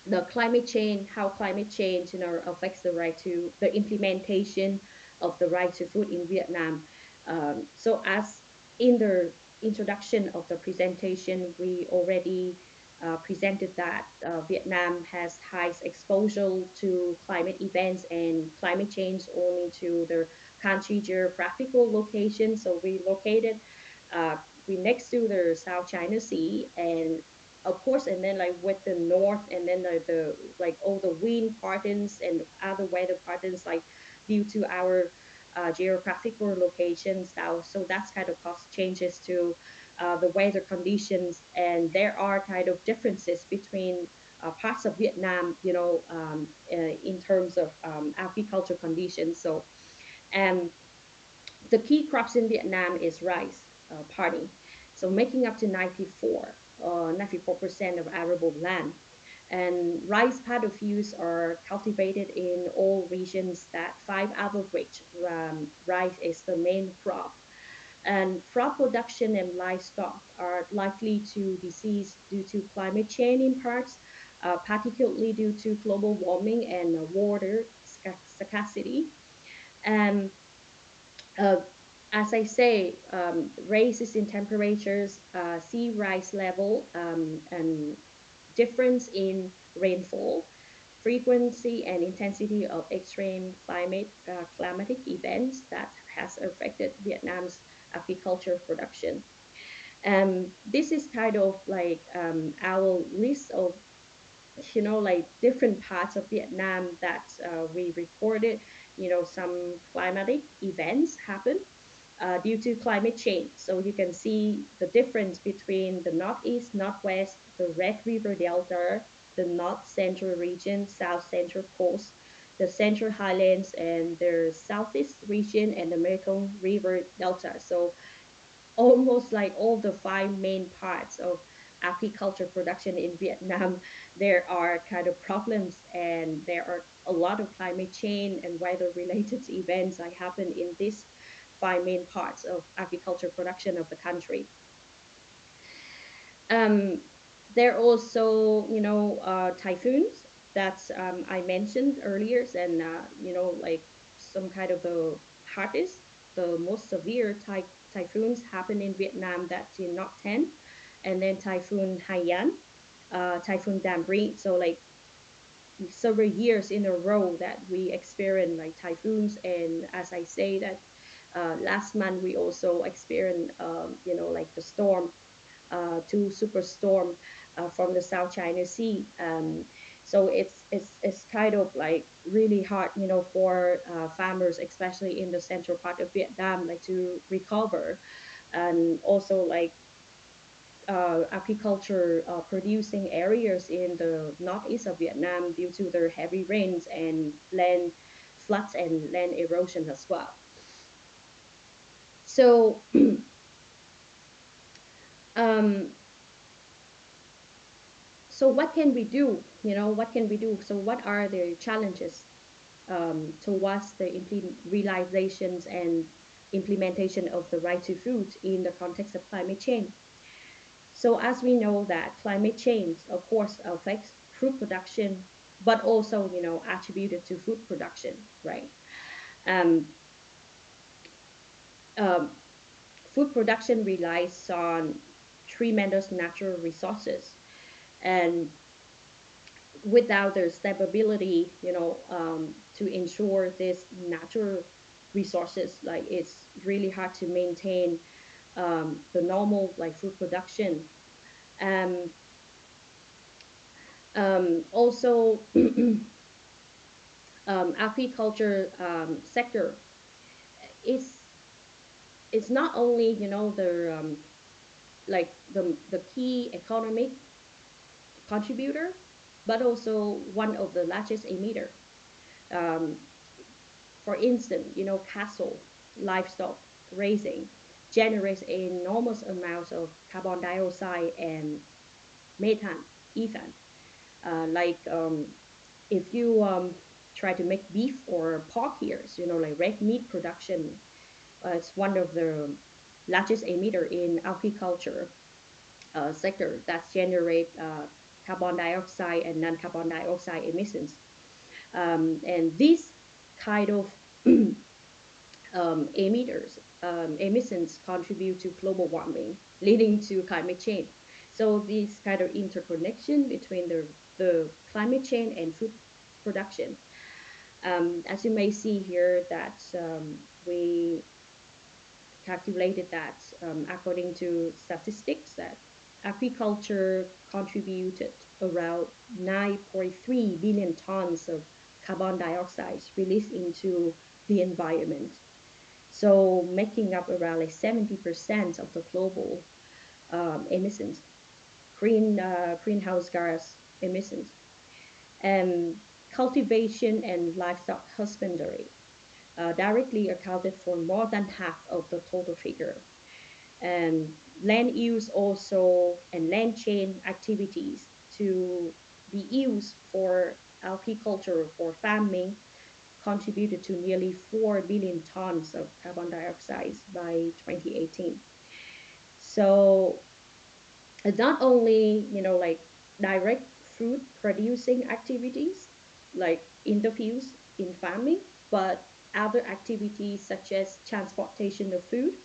the climate change, how climate change, affects the right to the implementation of the right to food in Vietnam. So as in the introduction of the presentation, we already presented that Vietnam has high exposure to climate events and climate change owing to the country geographical location. So uh, we next to the South China Sea, and of course, and then like with the north, and then the like all the wind patterns and other weather patterns, like due to our geographical locations now. So that's kind of cause changes to the weather conditions, and there are kind of differences between parts of Vietnam, in terms of agriculture conditions. So, um, the key crops in Vietnam is rice, paddy, so making up to 94% of arable land. And rice paddy fields are cultivated in all regions, that 5 out of which rice is the main crop. And crop production and livestock are likely to decrease due to climate change in parts, particularly due to global warming and water scarcity. And uh, as I say, raises in temperatures, sea rise level, and difference in rainfall, frequency and intensity of extreme climatic events that has affected Vietnam's agriculture production. This is kind of like our list of, like different parts of Vietnam that we recorded, some climatic events happen due to climate change. So you can see the difference between the Northeast, Northwest, the Red River Delta, the North Central region, South Central Coast, the Central Highlands, and the Southeast region, and the Mekong River Delta. So almost like all the 5 main parts of agriculture production in Vietnam, there are kind of problems, and there are a lot of climate change and weather related events that happen in these 5 main parts of agriculture production of the country. Um, there are also, typhoons that I mentioned earlier, and like some kind of the hardest, the most severe typhoons happen in Vietnam. That's in North 10, and then Typhoon Haiyan, Typhoon Damri. So like several years in a row that we experience like typhoons, and as I say that last month we also experienced, like the storm, 2 superstorm from the South China Sea. So it's kind of like really hard, for farmers, especially in the central part of Vietnam, like to recover, and also like agriculture producing areas in the northeast of Vietnam due to their heavy rains and land floods and land erosion as well. So um, so what can we do? What can we do? So what are the challenges towards the realizations and implementation of the right to food in the context of climate change? So as we know that climate change, of course, affects food production, but also, attributed to food production, right? Um, um, Food production relies on tremendous natural resources, and without their stability, to ensure this natural resources, like it's really hard to maintain the normal like food production. Um, Also, agriculture sector is it's not only, the like the key economic contributor, but also one of the largest emitter. Um, for instance, cattle, livestock raising generates enormous amounts of carbon dioxide and methane, ethane. Like if you try to make beef or pork here, like red meat production, it's one of the largest emitter in agriculture sector that generate carbon dioxide and non-carbon dioxide emissions. And these kind of emissions contribute to global warming, leading to climate change. So this kind of interconnection between the climate change and food production. As you may see here, that we calculated that according to statistics, that agriculture contributed around 9.3 billion tons of carbon dioxide released into the environment. So making up around like 70% of the global emissions, greenhouse gas emissions. And cultivation and livestock husbandry directly accounted for more than half of the total figure. And land use also, and land chain activities to the use for agriculture for farming contributed to nearly 4 billion tons of carbon dioxide by 2018. So not only, like direct food producing activities like in the fields in farming, but other activities such as transportation of food,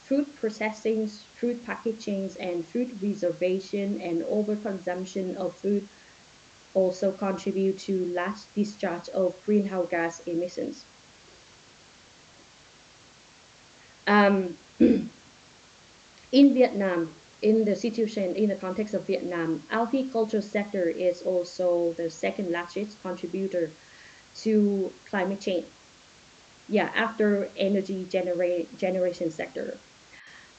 food processing, food packaging, and food reservation and overconsumption of food also contribute to large discharge of greenhouse gas emissions. Um, in Vietnam, in the situation, in the context of Vietnam, agriculture sector is also the second largest contributor to climate change. Yeah, after energy generation sector.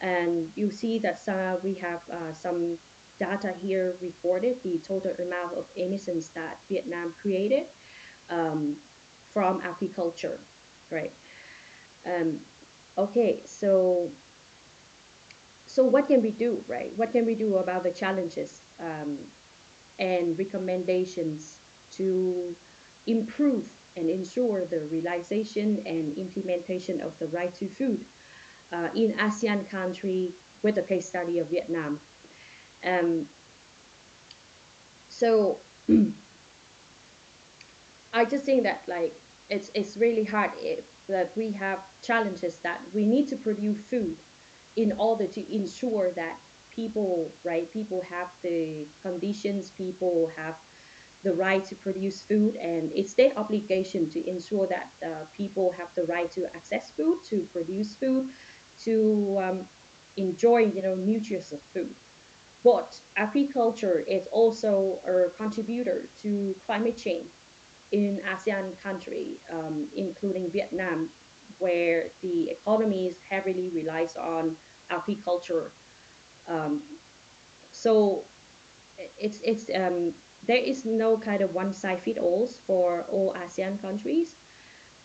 And you see that we have some data here reported the total amount of emissions that Vietnam created um, from agriculture, right? Um, okay, so what can we do, right? What can we do about the challenges and recommendations to improve and ensure the realization and implementation of the right to food in ASEAN country with the case study of Vietnam. Um, so I just think that like it's really hard if that we have challenges that we need to produce food in order to ensure that people, right, people have the conditions, people have the right to produce food, and it's their obligation to ensure that people have the right to access food, to produce food, to enjoy, nutritious food. But agriculture is also a contributor to climate change in ASEAN country, including Vietnam, where the economies heavily relies on agriculture. Um, so there is no kind of one size fits all for all ASEAN countries.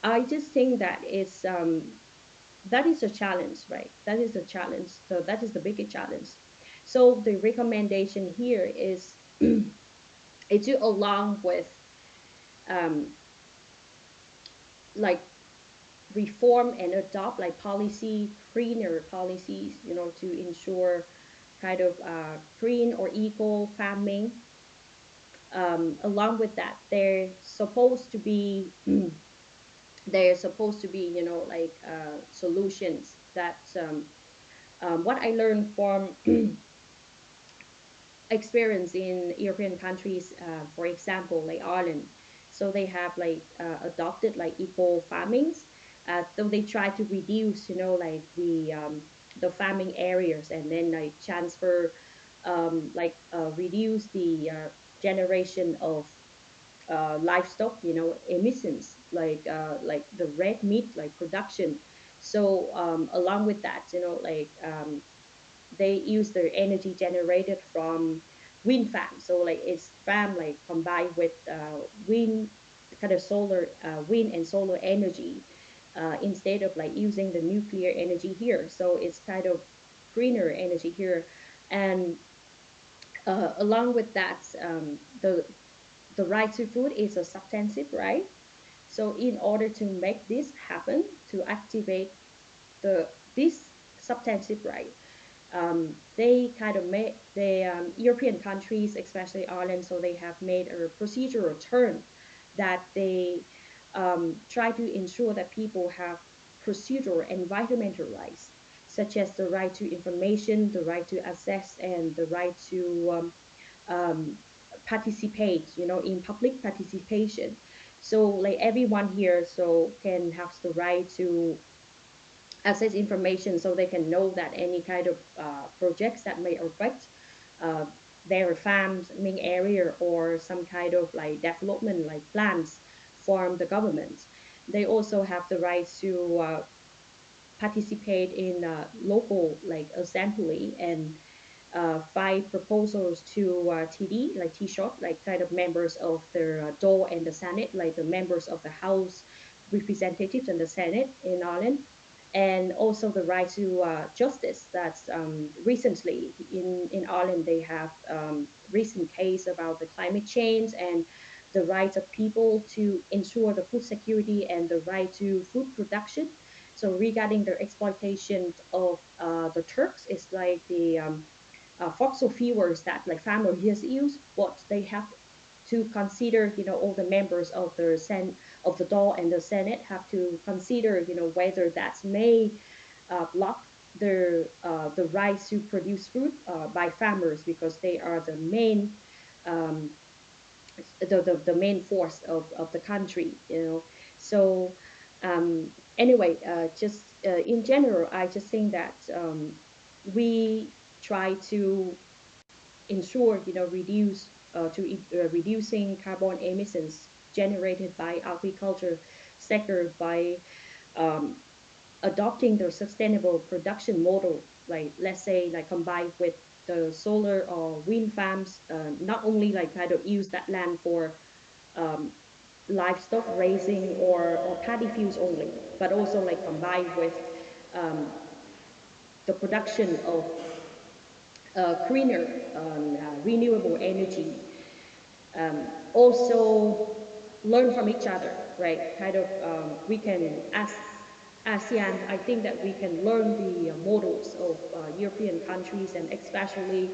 I just think that is a challenge, right? That is a challenge. So that is the biggest challenge. So the recommendation here is it's to along with um, like reform and adopt like policy, greener policies, to ensure kind of green or eco farming. Along with that, they're supposed to be, like solutions that what I learned from experience in European countries, for example, like Ireland. So they have like adopted like eco farmings. So they try to reduce, like the farming areas, and then like transfer, reduce the generation of livestock, emissions, like the red meat, like production. So along with that, they use the energy generated from wind farm. So like it's farm like combined with wind, kind of solar, wind and solar energy, instead of like using the nuclear energy here. So it's kind of greener energy here. And along with that, the right to food is a substantive right. So in order to make this happen, to activate this substantive right, they kind of made the European countries, especially Ireland, so they have made a procedural turn that they try to ensure that people have procedural environmental rights, such as the right to information, the right to access, and the right to um, participate, in public participation. So like everyone here so can have the right to access information, so they can know that any kind of projects that may affect uh, their farming area or some kind of like development like plans from the government. They also have the right to participate in local like assembly and file proposals to TD, like T-shot, like kind of members of the DOL and the Senate, like the members of the House Representatives and the Senate in Ireland. and also the right to justice. That's recently in Ireland they have recent case about the climate change and the rights of people to ensure the food security and the right to food production. So regarding the exploitation of the Turks, it's like the fossil fuels that like farmer has used, but they have to consider, all the members of of the DOL and the Senate have to consider, whether that may block the right to produce food by farmers because they are the main um, the main force of the country. So anyway, just in general, I just think that we try to ensure, reducing carbon emissions generated by agriculture sector by um, adopting the sustainable production model, like let's say like combined with the solar or wind farms, not only like kind of use that land for um, livestock raising or paddy fields only, but also like combined with um, the production of cleaner renewable energy. Also learn from each other, right? Kind of we can, as ASEAN, I think that we can learn the models of European countries and especially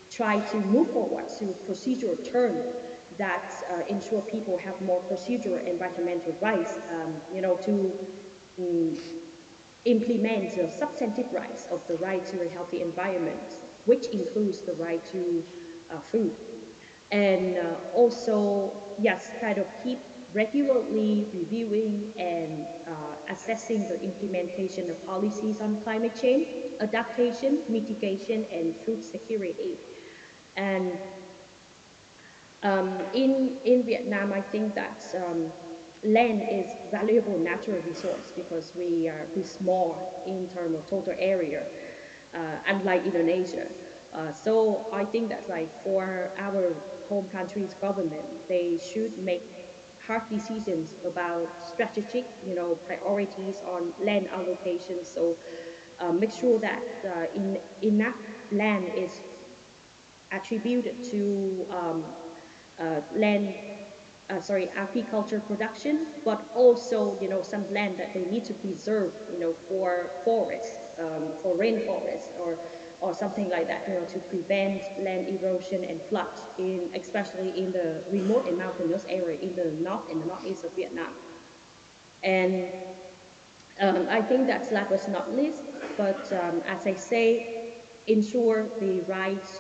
try to move forward to procedural term that ensure people have more procedural environmental rights, to um, implement the substantive rights of the right to a healthy environment, which includes the right to food. And also, yes, kind of keep regularly reviewing and assessing the implementation of policies on climate change, adaptation, mitigation, and food security. And in Vietnam, I think that land is valuable natural resource because we small in terms of total area, unlike Indonesia. So I think that like for our home country's government, they should make hard decisions about strategic, priorities on land allocation. So make sure that enough land is attributed to agriculture production, but also, some land that they need to preserve, for forests, for rainforests or something like that, to prevent land erosion and flood especially in the remote and mountainous area in the north and the northeast of Vietnam. And I think that's last but not least, but as I say, ensure the rights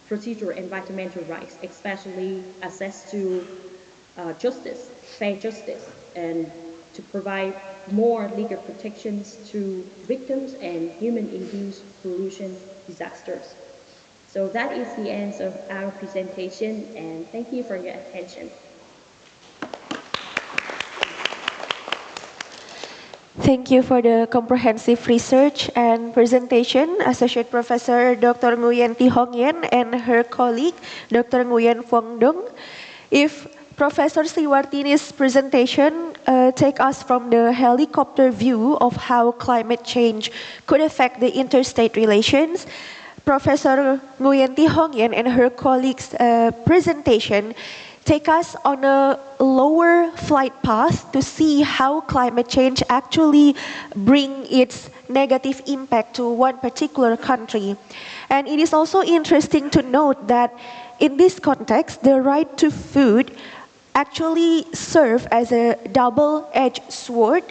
procedural environmental rights, especially access to justice, fair justice, and to provide more legal protections to victims and human-induced pollution disasters. So that is the end of our presentation, and thank you for your attention. Thank you for the comprehensive research and presentation, Associate Professor Dr. Nguyen Thi Hong Yen and her colleague, Dr. Nguyen Phuong Dung. If Professor Sriwartini's presentation take us from the helicopter view of how climate change could affect the interstate relations, Professor Nguyen Thi Hong Yen and her colleagues' presentation take us on a lower flight path to see how climate change actually bring its negative impact to one particular country. And it is also interesting to note that in this context, the right to food actually serve as a double-edged sword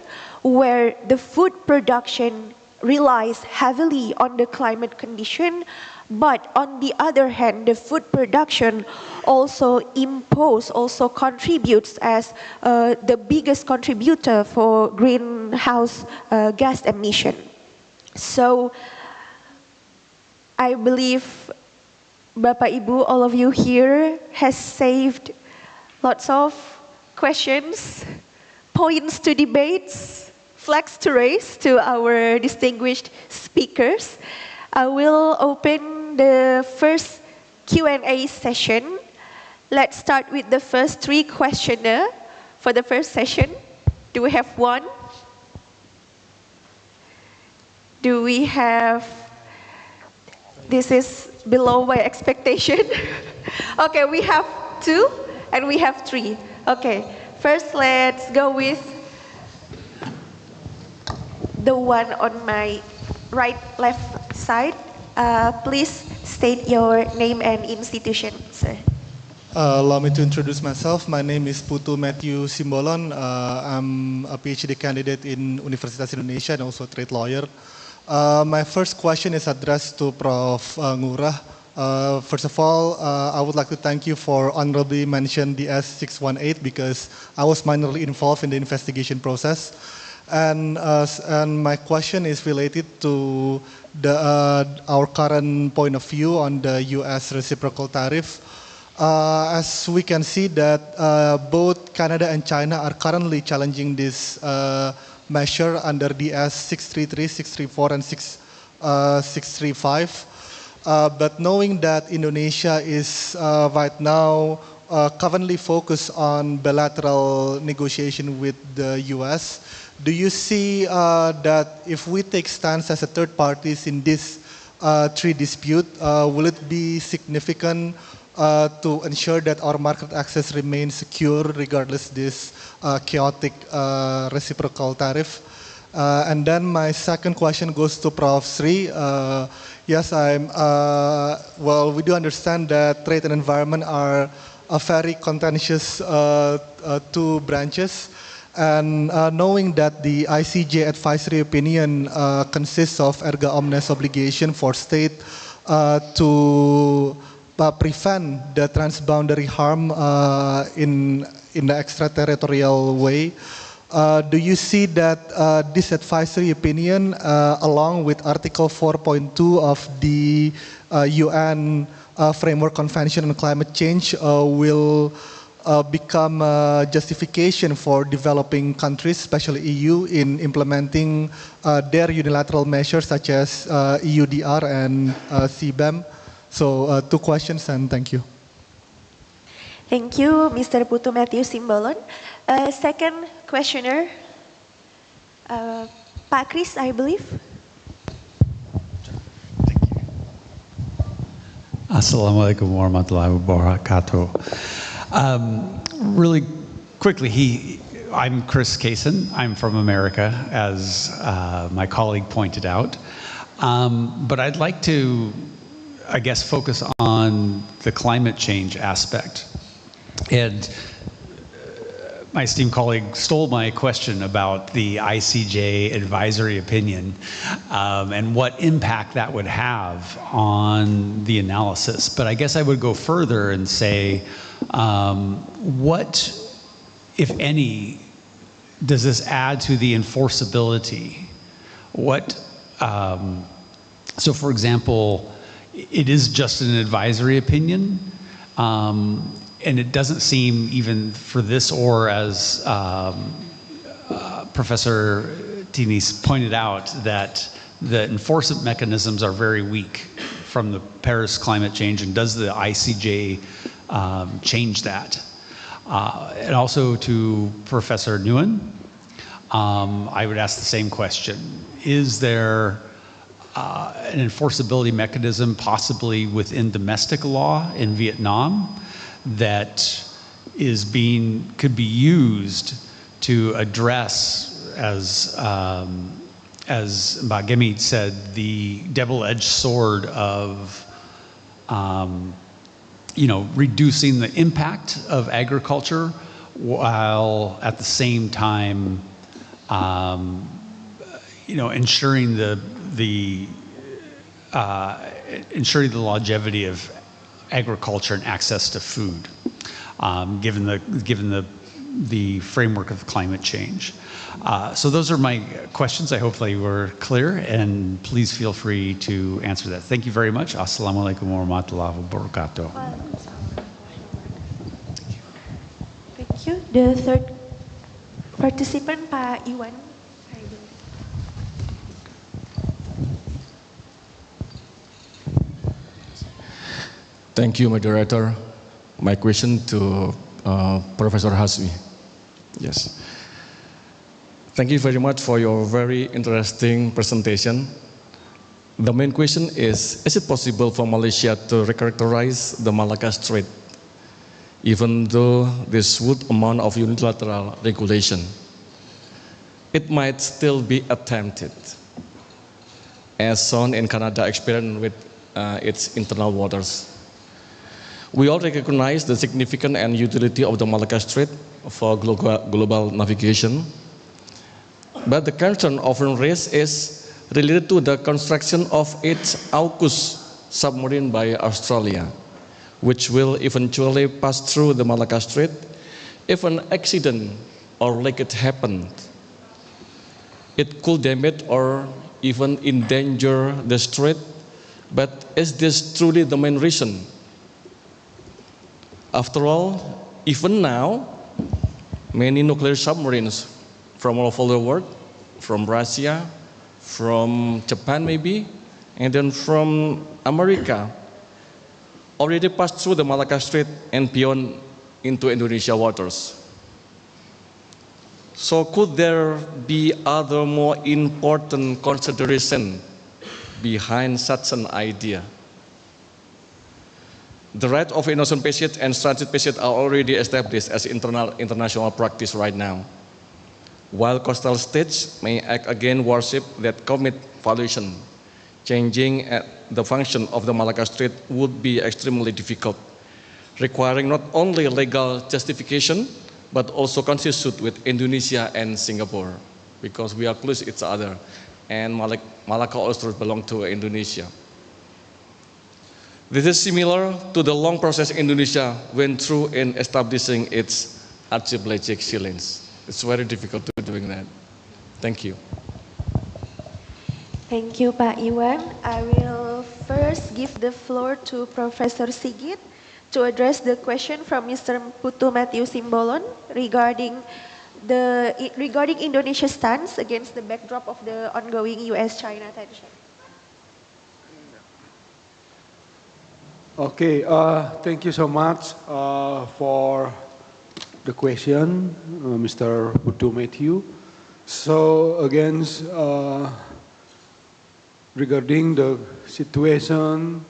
where the food production relies heavily on the climate condition, but on the other hand, the food production also contributes as the biggest contributor for greenhouse gas emission. So I believe Bapak Ibu, all of you here has saved lots of questions, points to debates, flags to raise to our distinguished speakers. I will open the first Q&A session. Let's start with the first three questioner for the first session. Do we have one? Do we have, this is below my expectation. Okay, we have 2 and we have 3. Okay, first let's go with the one on my left side. Please state your name and institution, sir. Allow me to introduce myself. My name is Putu Matthew Simbolon. I'm a PhD candidate in Universitas Indonesia and also a trade lawyer. My first question is addressed to Prof. Ngurah. First of all, I would like to thank you for honorably mentioning the S618 because I was minorly involved in the investigation process. And my question is related to our current point of view on the U.S. reciprocal tariff. As we can see that both Canada and China are currently challenging this measure under the S633, 634, and 635. But knowing that Indonesia is right now currently focused on bilateral negotiation with the U.S., do you see that if we take stance as a third parties in this trade dispute, will it be significant to ensure that our market access remains secure regardless this chaotic reciprocal tariff? And then my second question goes to Prof. Sri. Yes, well, we do understand that trade and environment are a very contentious 2 branches. And knowing that the ICJ advisory opinion consists of erga omnes obligation for state to prevent the transboundary harm in the extraterritorial way, do you see that this advisory opinion, along with Article 4.2 of the UN Framework Convention on Climate Change, will become a justification for developing countries, especially EU, in implementing their unilateral measures such as EUDR and CBAM? So 2 questions and thank you. Thank you, Mr. Putu Matthew Simbolon. Second questioner, Pak Kris, I believe. Assalamualaikum warahmatullahi wabarakatuh. Really quickly, I'm Chris Kaysen. I'm from America, as my colleague pointed out. But I'd like to, I guess, focus on the climate change aspect. And my esteemed colleague stole my question about the ICJ advisory opinion and what impact that would have on the analysis. But I guess I would go further and say, what, if any, does this add to the enforceability? So for example, it is just an advisory opinion, and it doesn't seem, even for this, or as Professor Tinis pointed out, that the enforcement mechanisms are very weak from the Paris climate change, and does the ICJ change that? And also to Professor Nguyen, I would ask the same question. Is there an enforceability mechanism possibly within domestic law in Vietnam that could be used to address, as Mbak Gemi said, the double-edged sword of reducing the impact of agriculture while at the same time ensuring the longevity of agriculture and access to food, given the framework of climate change. So those are my questions. I hope they were clear, and please feel free to answer that. Thank you very much. Assalamualaikum warahmatullahi wabarakatuh. Thank you. The third participant, Pak Iwan. Thank you, moderator. My question to Professor Haswi. Yes. Thank you very much for your very interesting presentation. The main question is it possible for Malaysia to recharacterize the Malacca Strait, even though this would amount of unilateral regulation? It might still be attempted, as shown in Canada experience with its internal waters. We all recognize the significance and utility of the Malacca Strait for global navigation, but the concern often raised is related to the construction of its AUKUS submarine by Australia, which will eventually pass through the Malacca Strait if an accident or leakage happened. It could damage or even endanger the strait, but is this truly the main reason? After all, even now, many nuclear submarines from all over the world, from Russia, from Japan maybe, and then from America, already passed through the Malacca Strait and beyond into Indonesia waters. So could there be other more important consideration behind such an idea? The right of innocent passage and transit passage are already established as international practice right now. While coastal states may act against warships that commit violation, changing the function of the Malacca Strait would be extremely difficult, requiring not only legal justification, but also consistent with Indonesia and Singapore, because we are close to each other, and Malacca also belongs to Indonesia. This is similar to the long process Indonesia went through in establishing its archipelagic sea lanes. It's very difficult to doing that. Thank you. Thank you, Pak Iwan. I will first give the floor to Professor Sigit to address the question from Mr. Putu Matthew Simbolon regarding Indonesia's stance against the backdrop of the ongoing U.S.-China tension. Okay, thank you so much for the question, Mr. Putu Matthew. So again, regarding the situation,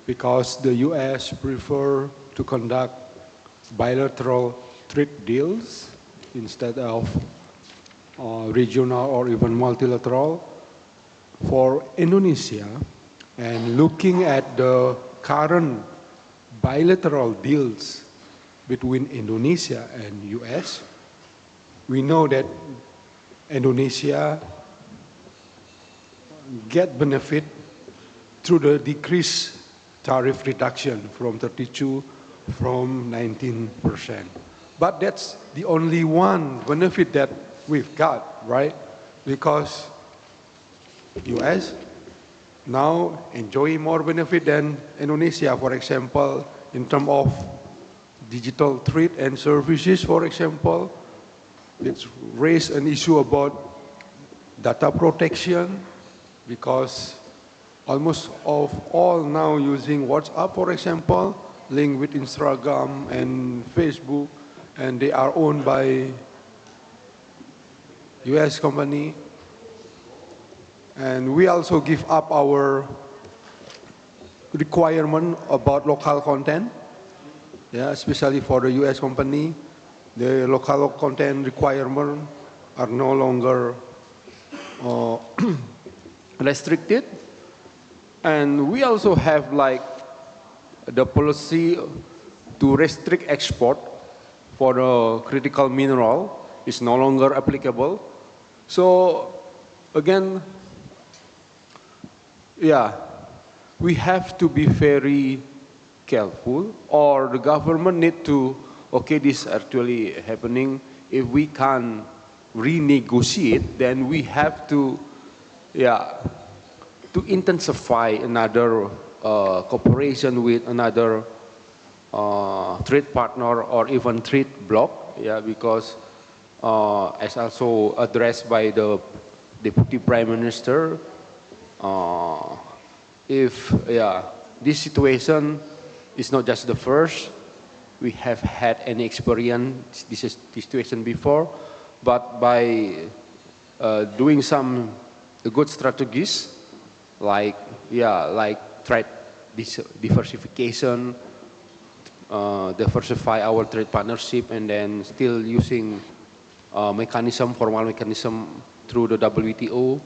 because the U.S. prefer to conduct bilateral trade deals instead of regional or even multilateral, for Indonesia, and looking at the current bilateral deals between Indonesia and US, we know that Indonesia get benefit through the decreased tariff reduction from 32 from 19%. But that's the only one benefit that we've got, right? Because US now enjoy more benefit than Indonesia, for example, in terms of digital trade and services, for example. It's raised an issue about data protection, because almost of all now using WhatsApp, for example, linked with Instagram and Facebook, and they are owned by US company. And we also give up our requirement about local content, yeah, especially for the US company. The local content requirements are no longer restricted. And we also have like the policy to restrict export for the critical mineral is no longer applicable. So again, yeah, we have to be very careful, or the government need to, okay, this is actually happening. If we can renegotiate, then we have to, yeah, to intensify another cooperation with another trade partner or even trade bloc, yeah, because as also addressed by the Deputy Prime Minister, if this situation is not just the first, we have had any experience this situation before, but by doing some good strategies like like trade diversification, diversify our trade partnership, and then still using formal mechanism through the WTO,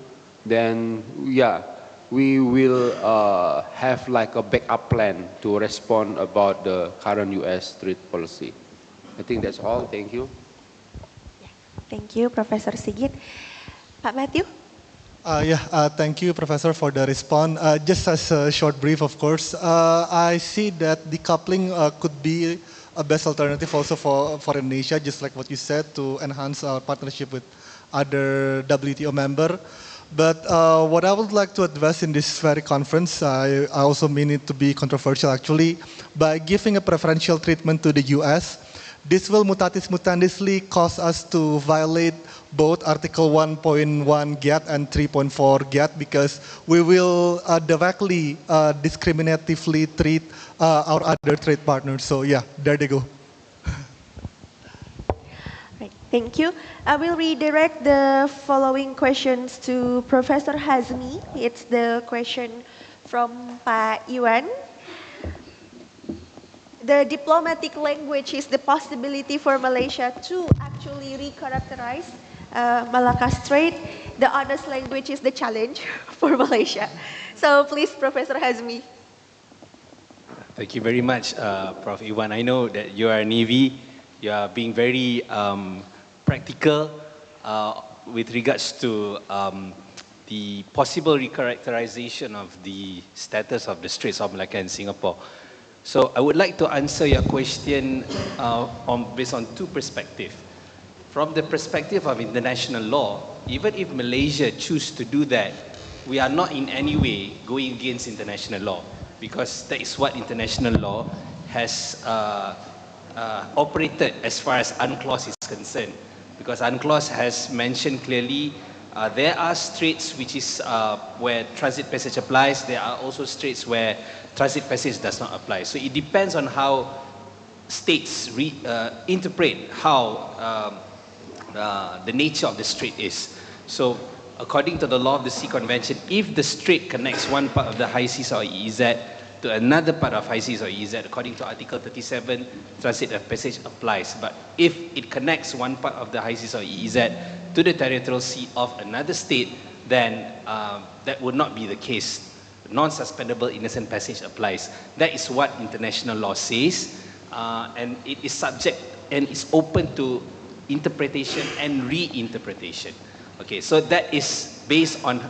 then we will have like a backup plan to respond about the current U.S. trade policy. I think that's all. Thank you. Thank you, Professor Sigit. Pak Matthew? Thank you, Professor, for the response. Just as a short brief, of course, I see that decoupling could be a best alternative also for Indonesia, just like what you said, to enhance our partnership with other WTO member. But what I would like to address in this very conference, I also mean it to be controversial actually, by giving a preferential treatment to the US, this will mutatis mutandisly cause us to violate both Article 1.1 GATT and 3.4 GATT because we will directly discriminatively treat our other trade partners. So yeah, there they go. Right, thank you. I will redirect the following questions to Professor Hazmi. It's the question from Pak Iwan. The diplomatic language is the possibility for Malaysia to actually recharacterize Malacca Strait. The honest language is the challenge for Malaysia. So please, Professor Hazmi. Thank you very much, Prof. Iwan. I know that you are Navy. You are being very practical with regards to the possible recharacterization of the status of the Straits of Malacca in Singapore. So I would like to answer your question based on two perspectives. From the perspective of international law, even if Malaysia choose to do that, we are not in any way going against international law because that is what international law has operated as far as UNCLOS is concerned. Because UNCLOS has mentioned clearly there are straits which is where transit passage applies. There are also straits where transit passage does not apply. So it depends on how states interpret how the nature of the strait is. So according to the law of the sea convention, if the strait connects one part of the high seas or EEZ to another part of high seas or EEZ, according to Article 37, transit of passage applies. But if it connects one part of the high seas or EEZ to the territorial sea of another state, then that would not be the case. Non-suspendable innocent passage applies. That is what international law says, and it is subject and is open to interpretation and reinterpretation. Okay, so that is based on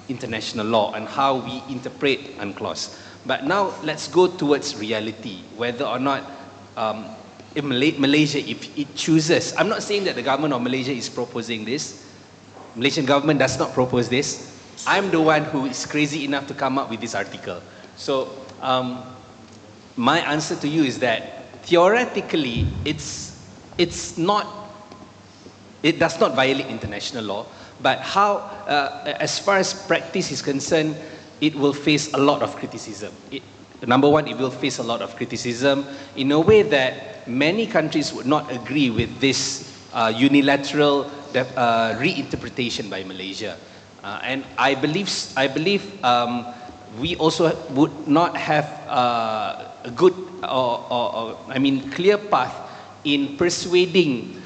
international law and how we interpret UNCLOS. But now let's go towards reality, whether or not in Malaysia, if it chooses, I'm not saying that the government of Malaysia is proposing this. Malaysian government does not propose this. I'm the one who is crazy enough to come up with this article. So my answer to you is that theoretically, it does not violate international law, but how, as far as practice is concerned, it will face a lot of criticism. Number one, it will face a lot of criticism in a way that many countries would not agree with this unilateral reinterpretation by Malaysia. And I believe we also would not have a good clear path in persuading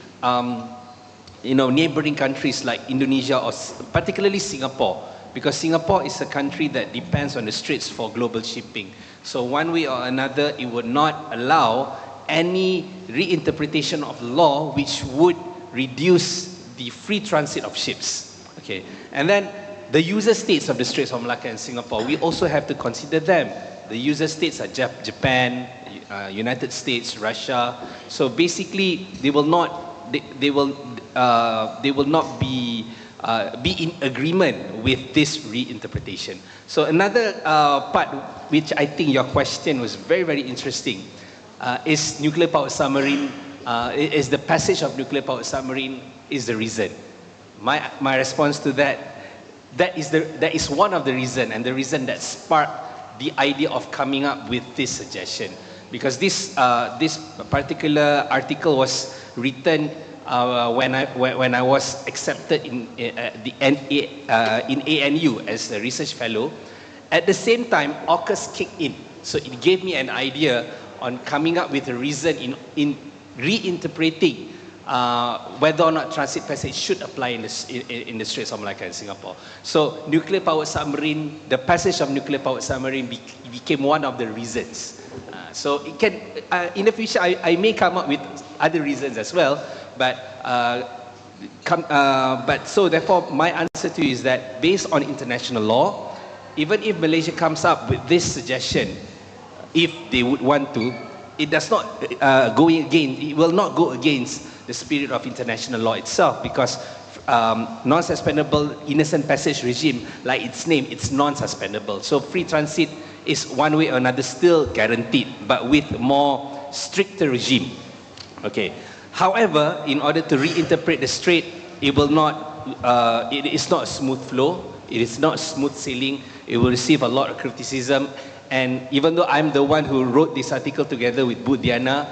neighboring countries like Indonesia or particularly Singapore, because Singapore is a country that depends on the straits for global shipping. So one way or another, it would not allow any reinterpretation of law which would reduce the free transit of ships. Okay, and then the user states of the Straits of Malacca and Singapore, we also have to consider them. The user states are Japan, United States, Russia. So basically, they will not be in agreement with this reinterpretation. So another part, which I think your question was very, very interesting, is nuclear powered submarine. Is the passage of nuclear powered submarine is the reason? My response to that is one of the reason, and the reason that sparked the idea of coming up with this suggestion, because this particular article was written when I was accepted in ANU as a research fellow, At the same time, AUKUS kicked in. So it gave me an idea on coming up with a reason in reinterpreting whether or not transit passage should apply in the Straits of Malacca in Singapore. So nuclear powered submarine, the passage of nuclear powered submarine became one of the reasons. So it can, in the future, I may come up with other reasons as well, but so therefore my answer to you is that based on international law, even if Malaysia comes up with this suggestion, if they would want to, it does not it will not go against the spirit of international law itself, because non-suspendable innocent passage regime, like its name, it's non-suspendable. So free transit is one way or another still guaranteed, but with more stricter regime. Okay. However, in order to reinterpret the strait, it will not. It is not a smooth flow. It is not smooth sailing. It will receive a lot of criticism. And even though I'm the one who wrote this article together with Budiana,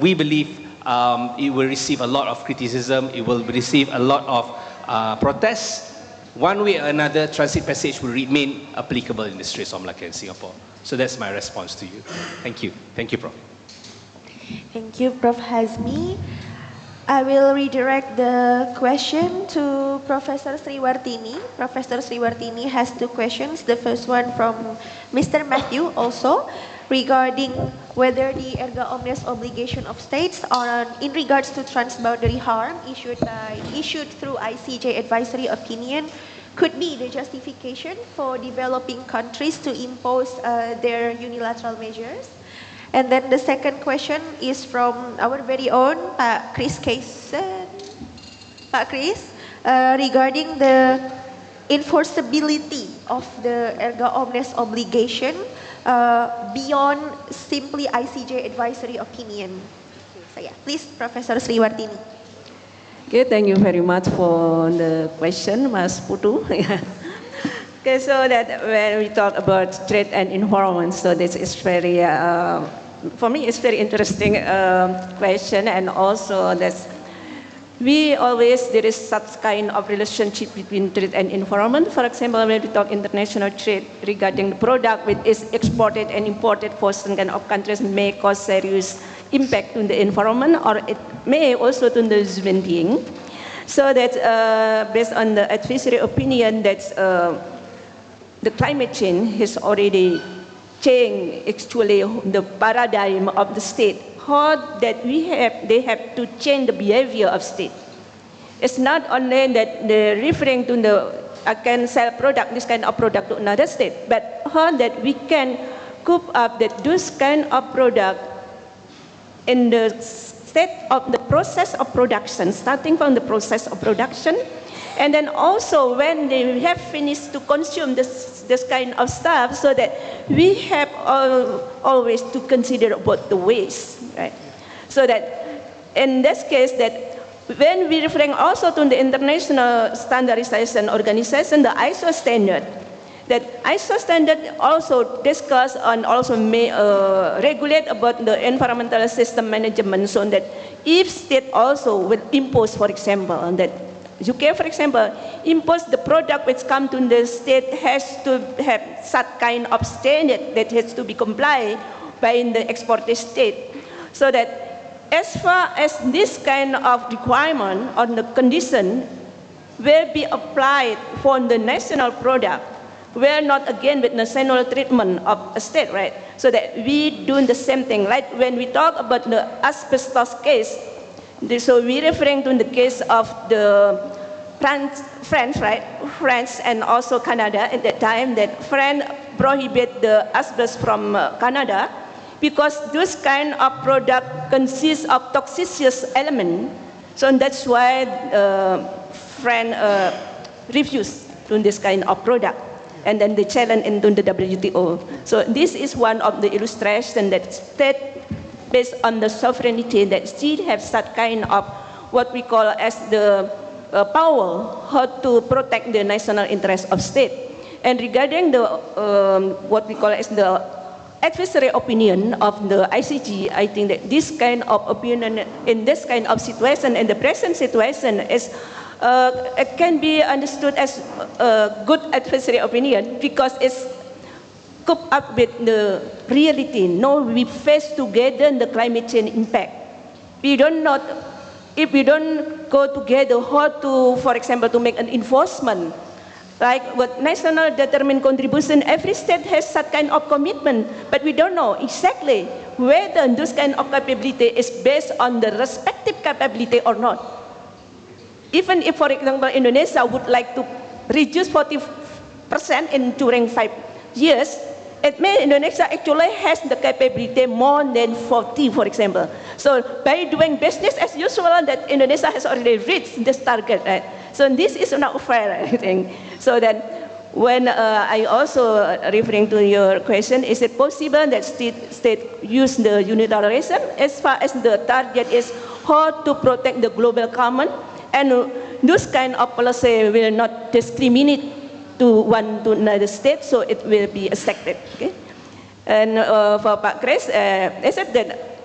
we believe it will receive a lot of criticism. It will receive a lot of protests. One way or another, transit passage will remain applicable in the Straits of Malacca in Singapore. So that's my response to you. Thank you. Thank you, Prof. Thank you, Prof. Hazmi. I will redirect the question to Professor Sriwartini. Professor Sriwartini has two questions. The first one from Mr. Matthew also regarding whether the erga omnes obligation of states in regards to transboundary harm issued through ICJ advisory opinion could be the justification for developing countries to impose their unilateral measures. And then the second question is from our very own Pak Chris Kaisen. Pak Chris, regarding the enforceability of the erga omnes obligation beyond simply ICJ advisory opinion. So yeah, please, Professor Sriwartini. Okay, thank you very much for the question, Mas Putu. Okay, so that when we talk about trade and environment, so this is very, for me, it's very interesting question, and also that's there is such kind of relationship between trade and environment. For example, when we talk international trade regarding the product which is exported and imported for certain kind of countries may cause serious impact on the environment, or it may also to the human being. So that's based on the advisory opinion that the climate change has already changed actually the paradigm of the state. How that they have to change the behavior of state. It's not only that they're referring to I can sell product, this kind of product to another state, but how that we can cope up that those kind of product in the state of the process of production, starting from the process of production, and then also when they have finished to consume this kind of stuff, so that we have always to consider about the waste, right? So that in this case, that when we referring also to the international standardization organization, the ISO standard, that ISO standard also discuss and also may regulate about the environmental system management, so that if state also will impose, for example, that UK, for example, impose the product which come to the state has to have such kind of standard that has to be complied by the exporter state. So that as far as this kind of requirement on the condition will be applied for the national product, we're not again with national treatment of a state, right? So that we do the same thing. Like when we talk about the asbestos case, so we're referring to the case of the France, right? France and also Canada at that time, that France prohibit the asbestos from Canada because those kind of product consists of toxicious element. So that's why France refused to this kind of product. And then they challenge into the WTO. So this is one of the illustrations that state based on the sovereignty that still have such kind of what we call as the power how to protect the national interest of state. And regarding the what we call as the advisory opinion of the ICG, I think that this kind of opinion in this kind of situation, in the present situation, is it can be understood as a good advisory opinion because it's cope up with the reality. No, we face together the climate change impact. We don't not, if we don't go together, how to, for example, to make an enforcement, like what national determined contribution, every state has that kind of commitment, but we don't know exactly whether this kind of capability is based on the respective capability or not. Even if, for example, Indonesia would like to reduce 40% during 5 years, it means Indonesia actually has the capability more than 40, for example. So by doing business as usual, that Indonesia has already reached this target, right? So this is not fair, I think. So then when I also referring to your question, is it possible that state use the unilateralism as far as the target is how to protect the global common, and this kind of policy will not discriminate to one to another state, so it will be accepted. Okay? And for Pak Chris, I said that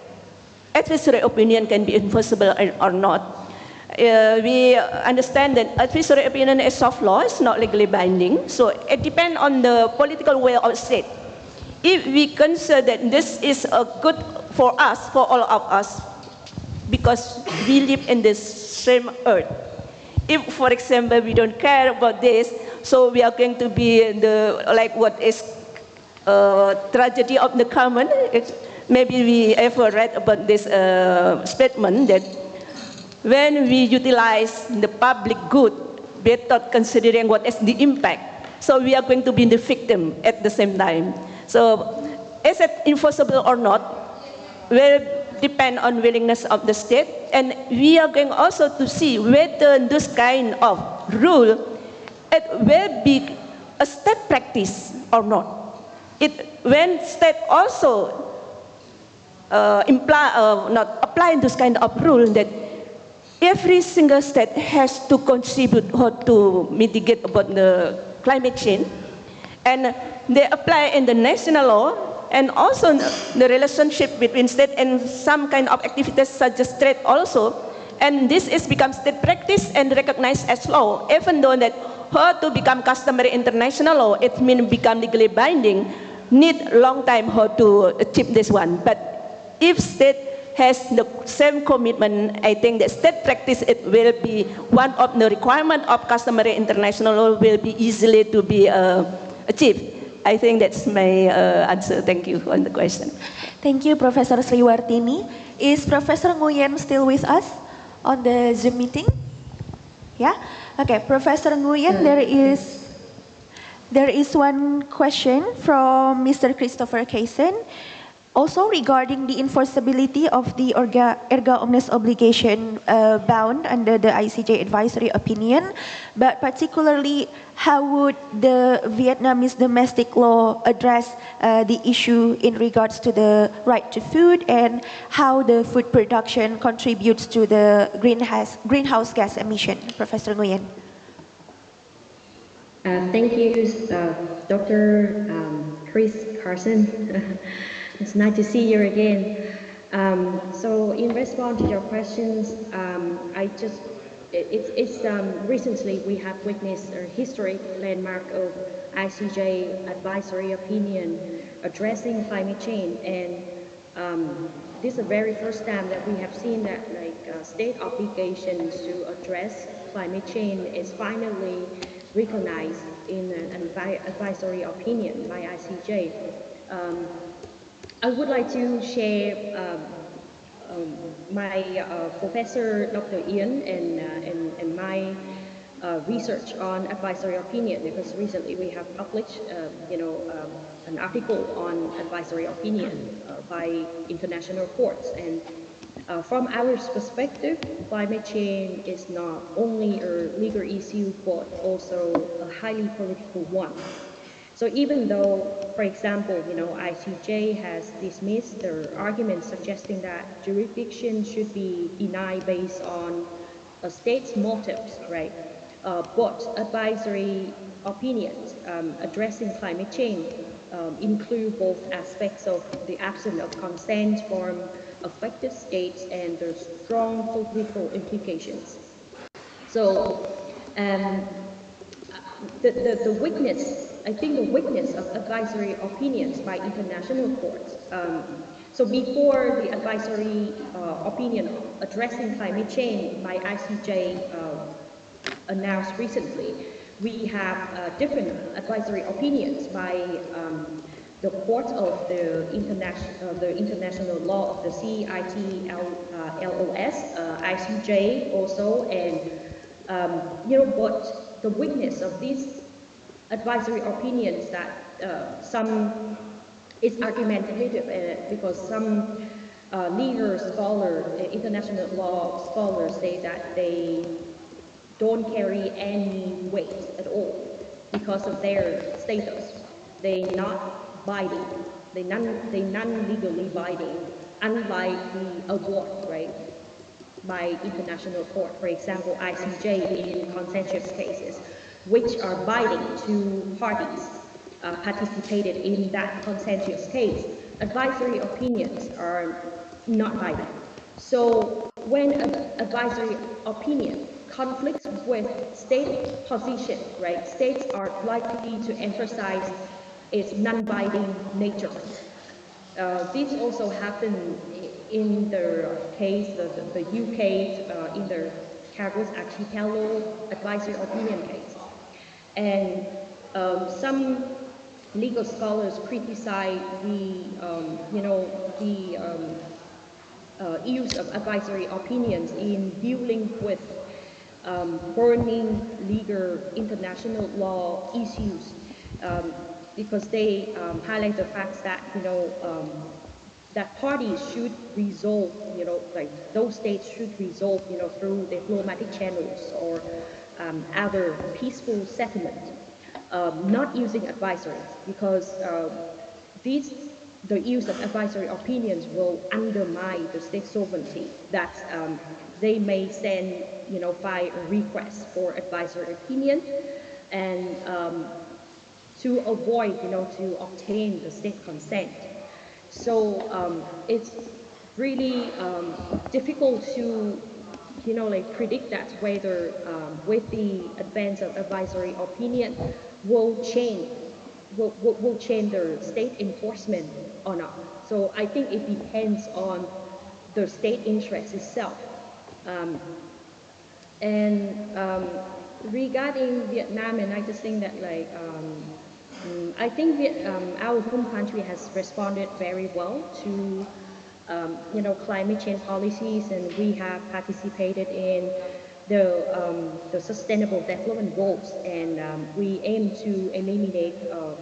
advisory opinion can be enforceable or not. We understand that advisory opinion is soft law, it's not legally binding, so it depends on the political will of state. If we consider that this is a good for us, for all of us, because we live in this same earth. If, for example, we don't care about this, so we are going to be the, like what is tragedy of the common. Maybe we ever read about this statement that when we utilize the public good without considering what is the impact, so we are going to be the victim at the same time. So is it enforceable or not will depend on willingness of the state, and we are going also to see whether this kind of rule, it will be a state practice or not. When state also not apply this kind of rule, that every single state has to contribute how to mitigate about the climate change, and they apply in the national law, and also the relationship between state and some kind of activities such as trade also, and this is become state practice and recognized as law, even though that how to become customary international law, it means become legally binding, need long time how to achieve this one. But if state has the same commitment, I think that state practice, it will be one of the requirement of customary international law will be easily to be achieved. I think that's my answer. Thank you on the question. Thank you, Professor Sriwartini. Is Professor Nguyen still with us on the Zoom meeting? Yeah? Okay, Professor Nguyen, there is one question from Mr. Christopher Kaysen, also regarding the enforceability of the erga omnes obligation bound under the ICJ advisory opinion, but particularly how would the Vietnamese domestic law address the issue in regards to the right to food, and how the food production contributes to the greenhouse gas emission? Professor Nguyen. Thank you, Dr. Chris Carson. It's nice to see you again. So in response to your questions, recently we have witnessed a historic landmark of ICJ advisory opinion addressing climate change, and this is the very first time that we have seen that state obligations to address climate change is finally recognized in an advisory opinion by ICJ. I would like to share my Professor Dr. Ian and my research on advisory opinion, because recently we have published an article on advisory opinion by international courts, and from our perspective, climate change is not only a legal issue but also a highly political one. So even though, for example, ICJ has dismissed the argument suggesting that jurisdiction should be denied based on a state's motives, right? But advisory opinions addressing climate change include both aspects of the absence of consent from affected states and the strong political implications. So the weakness, I think the weakness of advisory opinions by international courts. So before the advisory opinion addressing climate change by ICJ announced recently, we have different advisory opinions by the Court of the International Law of the Sea, ITLOS, ICJ also, and but the weakness of these advisory opinions that some is argumentative because some legal scholars, international law scholars say that they don't carry any weight at all because of their status. They not binding, they non-legally binding, unlike the award, right, by international court, for example, ICJ in contentious cases, which are binding to parties participated in that contentious case. Advisory opinions are not binding. So when an advisory opinion conflicts with state position, right, states are likely to emphasize its non-binding nature. This also happened in the case, the UK, in the Caribbean Archipelago advisory opinion case. And some legal scholars criticize the, use of advisory opinions in dealing with burning legal international law issues because they highlight the fact that that parties should resolve, like those states should resolve, through diplomatic channels or other peaceful settlement, not using advisories, because the use of advisory opinions will undermine the state sovereignty. That they may send, file a request for advisory opinion, and to avoid, to obtain the state consent. So it's really difficult to, predict that whether with the advance of advisory opinion will change the state enforcement or not. So I think it depends on the state interest itself. Regarding Vietnam, and I just think that I think our home country has responded very well to climate change policies, and we have participated in the sustainable development goals, and we aim to eliminate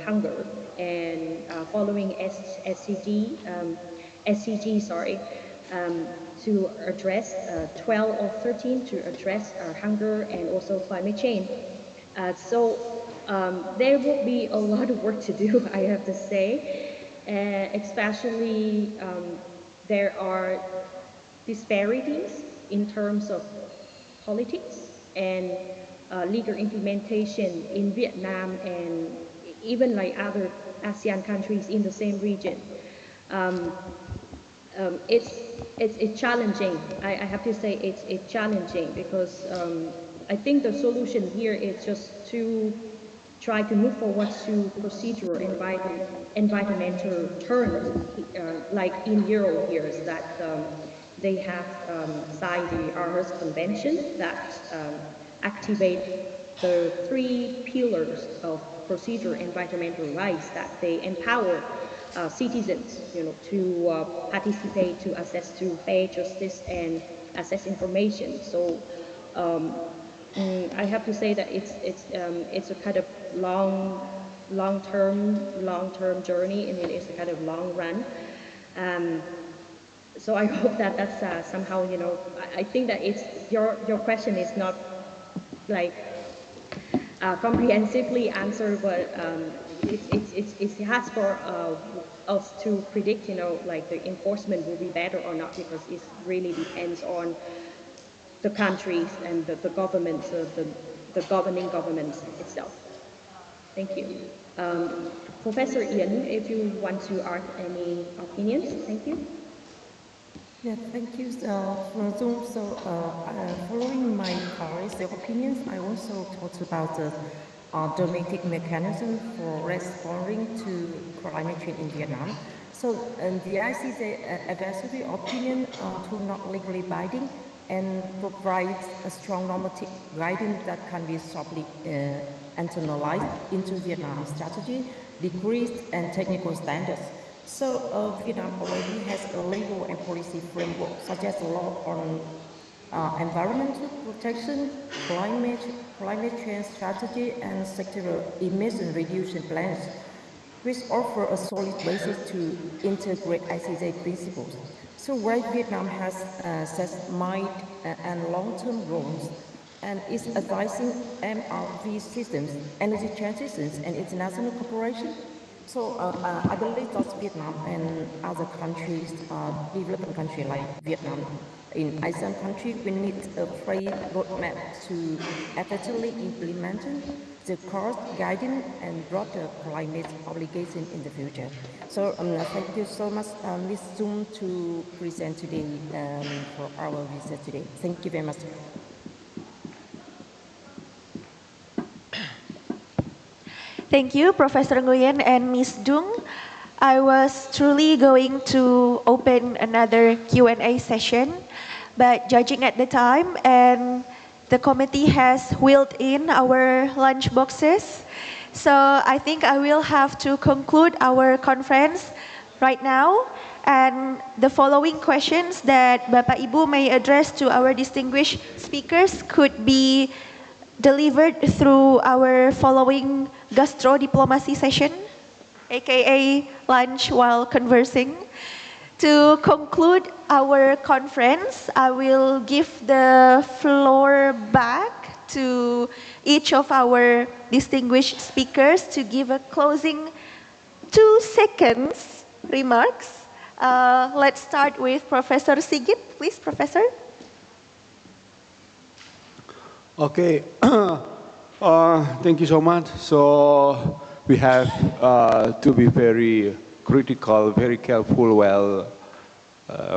hunger, and following SCG, to address 12 or 13 to address hunger and also climate change. There will be a lot of work to do, I have to say, especially there are disparities in terms of politics and legal implementation in Vietnam and even like other ASEAN countries in the same region. It's challenging. I have to say it's challenging because I think the solution here is just to try to move forward to procedural environmental terms, like in Euro years that they have signed the Aarhus Convention that activate the 3 pillars of procedural environmental rights, that they empower citizens, to participate, to access to fair justice and access information. So I have to say that it's a kind of long-term journey, and it's a kind of long run. So I hope that that's somehow, I think that it's your question is not like comprehensively answered, but it has for us to predict, like the enforcement will be better or not, because it really depends on the countries and the governments, the governing governments itself. Thank you. Professor Ian, if you want to add any opinions, thank you. Yeah, thank you for Zoom. So following my colleagues' opinions, I also talked about the domestic mechanism for responding to climate change in Vietnam. So the ICJ advisory opinion, though not legally binding, and provides a strong normative guidance that can be softly internalized into Vietnam strategy, decrees, and technical standards. So Vietnam already has a legal and policy framework, such as law on environmental protection, climate change strategy, and sectoral emission reduction plans, which offer a solid basis to integrate ICJ principles. So while Vietnam has set mid and long-term goals and is advising MRV systems, energy transitions, and international cooperation, so I believe that Vietnam and other countries, developing countries like Vietnam, in ASEAN country, we need a clear roadmap to effectively implement the course guiding and broader climate obligation in the future. So thank you so much, Ms. Zoom, to present today for our visit today. Thank you very much. Thank you, Professor Nguyen and Ms. Dung. I was truly going to open another Q&A session, but judging at the time and the committee has wheeled in our lunch boxes, so I think I will have to conclude our conference right now. And the following questions that Bapak Ibu may address to our distinguished speakers could be delivered through our following gastro diplomacy session, aka lunch while conversing. To conclude our conference, I will give the floor back to each of our distinguished speakers to give a closing 2 seconds remarks. Let's start with Professor Sigit. Please, Professor. Okay, thank you so much. So we have to be very critical, very careful while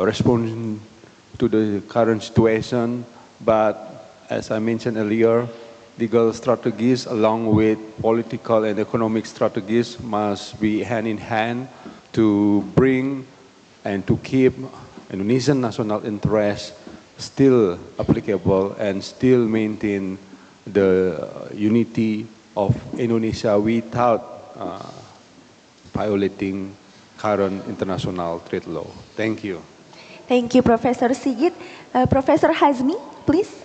responding to the current situation. But as I mentioned earlier, legal strategies along with political and economic strategies must be hand in hand to bring and to keep Indonesian national interest still applicable and still maintain the unity of Indonesia without violating current international trade law. Thank you. Thank you, Professor Sigit. Professor Hazmi, please.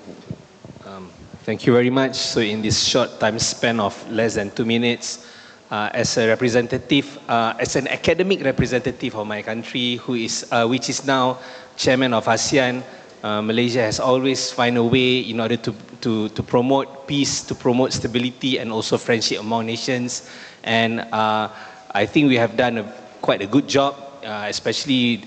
Thank you very much. So in this short time span of less than 2 minutes, as a representative, as an academic representative of my country, which is now chairman of ASEAN, Malaysia has always found a way in order to promote peace, to promote stability, and also friendship among nations. And I think we have done quite a good job, especially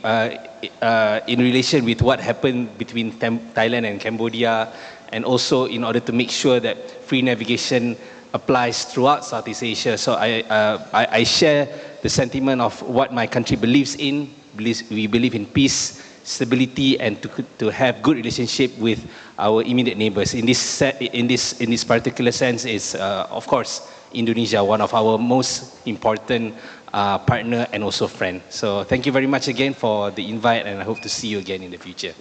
in relation with what happened between Thailand and Cambodia, and also in order to make sure that free navigation applies throughout Southeast Asia. So I share the sentiment of what my country believes in. We believe in peace, stability, and to have good relationship with our immediate neighbors. In this particular sense, is of course Indonesia, one of our most important partner and also friend. So thank you very much again for the invite, and I hope to see you again in the future.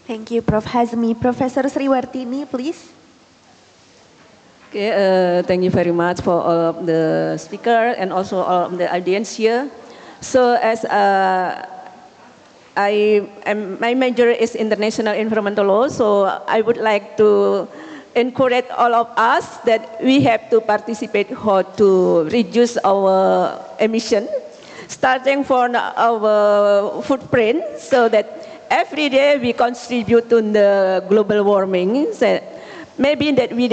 Thank you, Prof. Hazmi. Professor Sriwartini, please. Okay, thank you very much for all of the speaker and also all of the audience here. So as my major is international environmental law, so I would like to encourage all of us that we have to participate how to reduce our emission, starting from our footprint, so that every day we contribute to the global warming. So maybe that we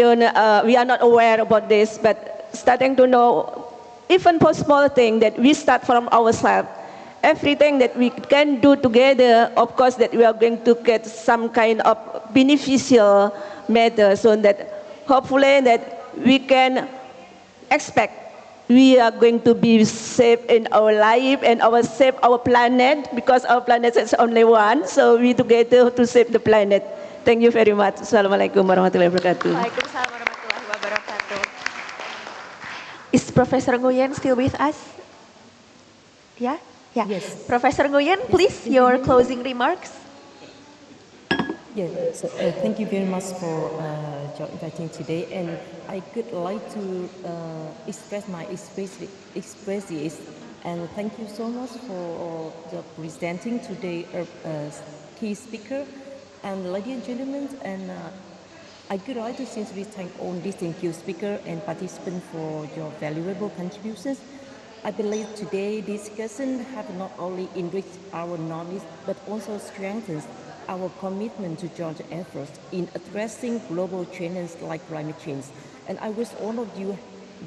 are not aware about this, but starting to know even for small thing that we start from ourselves. Everything that we can do together, of course, that we are going to get some kind of beneficial matter, so that hopefully that we can expect we are going to be safe in our life and save our planet, because our planet is only one, so we together to save the planet. Thank you very much. Assalamualaikum warahmatullahi wabarakatuh. Waalaikumsalam warahmatullahi wabarakatuh. Is Professor Nguyen still with us? Yeah? Yeah. Yes. Professor Nguyen, Yes, please, can you your hear me? closing remarks. Yes, so, thank you very much for your inviting today, and I could like to express my expressions, and thank you so much for the presenting today key speaker, and ladies and gentlemen, and I could like to sincerely thank all distinguished speaker and participants for your valuable contributions. I believe today's discussion have not only enriched our knowledge, but also strengthened our commitment to joint efforts in addressing global challenges like climate change. And I wish all of you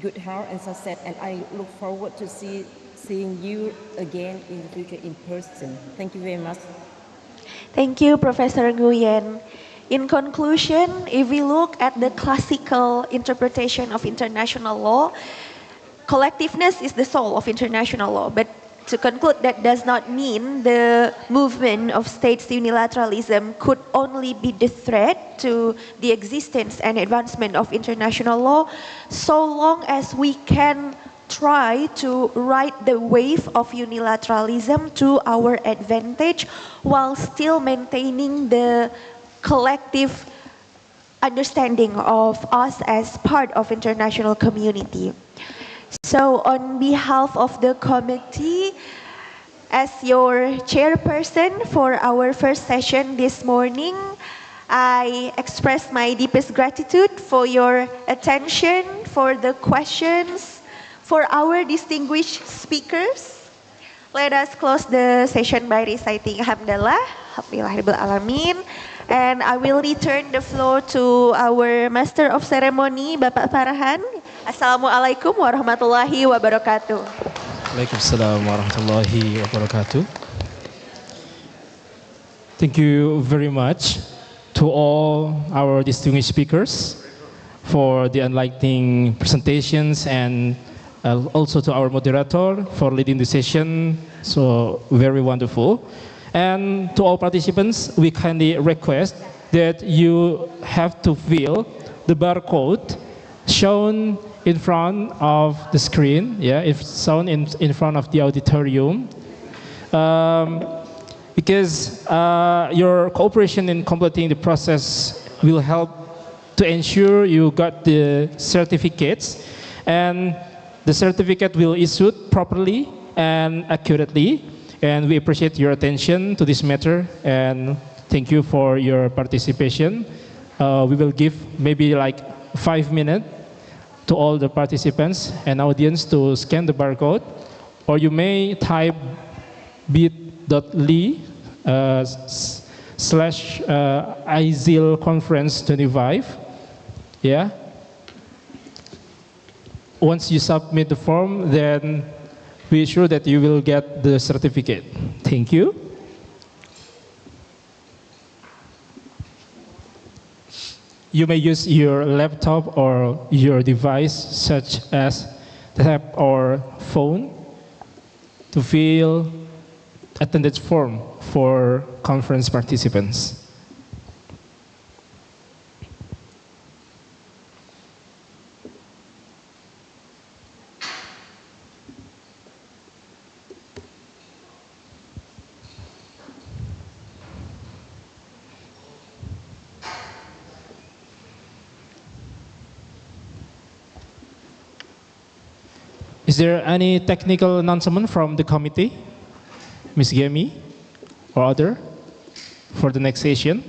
good health and success, and I look forward to seeing you again in the future in person. Thank you very much. Thank you, Professor Nguyen. In conclusion, if we look at the classical interpretation of international law, collectiveness is the soul of international law. But to conclude, that does not mean the movement of states unilateralism could only be the threat to the existence and advancement of international law, so long as we can try to ride the wave of unilateralism to our advantage while still maintaining the collective understanding of us as part of international community. So on behalf of the committee, as your chairperson for our first session this morning, I express my deepest gratitude for your attention, for the questions, for our distinguished speakers. Let us close the session by reciting Alhamdulillah, Alhamdulillahirabbil alamin. And I will return the floor to our Master of Ceremony, Bapak Farhan. Assalamualaikum warahmatullahi wabarakatuh. Waalaikumsalam warahmatullahi wabarakatuh. Thank you very much to all our distinguished speakers for the enlightening presentations, and also to our moderator for leading the session. So very wonderful. And to all participants, we kindly request that you have to fill the barcode shown in front of the screen, if shown in front of the auditorium, because your cooperation in completing the process will help to ensure you got the certificates, and the certificate will issued properly and accurately. And we appreciate your attention to this matter, and thank you for your participation. We will give maybe like 5 minutes to all the participants and audience to scan the barcode, or you may type bit.ly /Isill conference 25. Yeah. Once you submit the form, then be sure that you will get the certificate. Thank you. You may use your laptop or your device, such as tab or phone, to fill attendance form for conference participants. Is there any technical announcement from the committee, Ms. Gemi, or other, for the next session?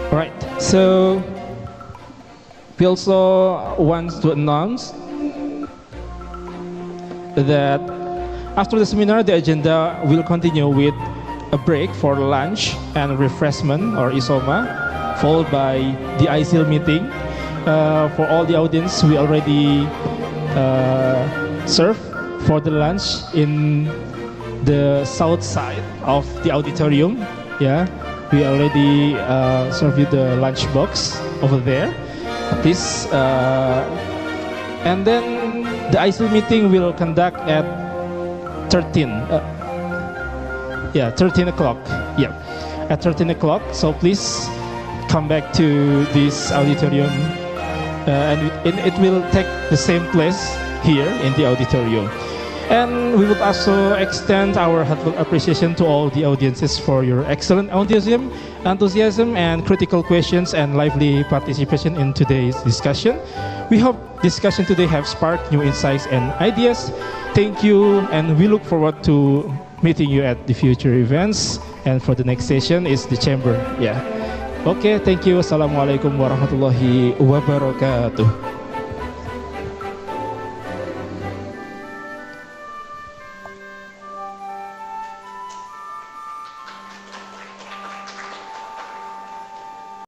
Right, so we also want to announce that After the seminar, the agenda will continue with a break for lunch and refreshment or isoma, followed by the Isill meeting. For all the audience, we already serve for the lunch in the south side of the auditorium. Yeah, we already serve you the lunch box over there. Please, and then the Isill meeting will conduct at 13 o'clock. Yeah, at 13 o'clock. So please come back to this auditorium, and it will take the same place here in the auditorium. And we would also extend our heartfelt appreciation to all the audiences for your excellent enthusiasm and critical questions and lively participation in today's discussion. We hope discussion today have sparked new insights and ideas. Thank you, and we look forward to meeting you at the future events. And for the next session is the chamber. Yeah. Okay, thank you. Assalamualaikum warahmatullahi wabarakatuh.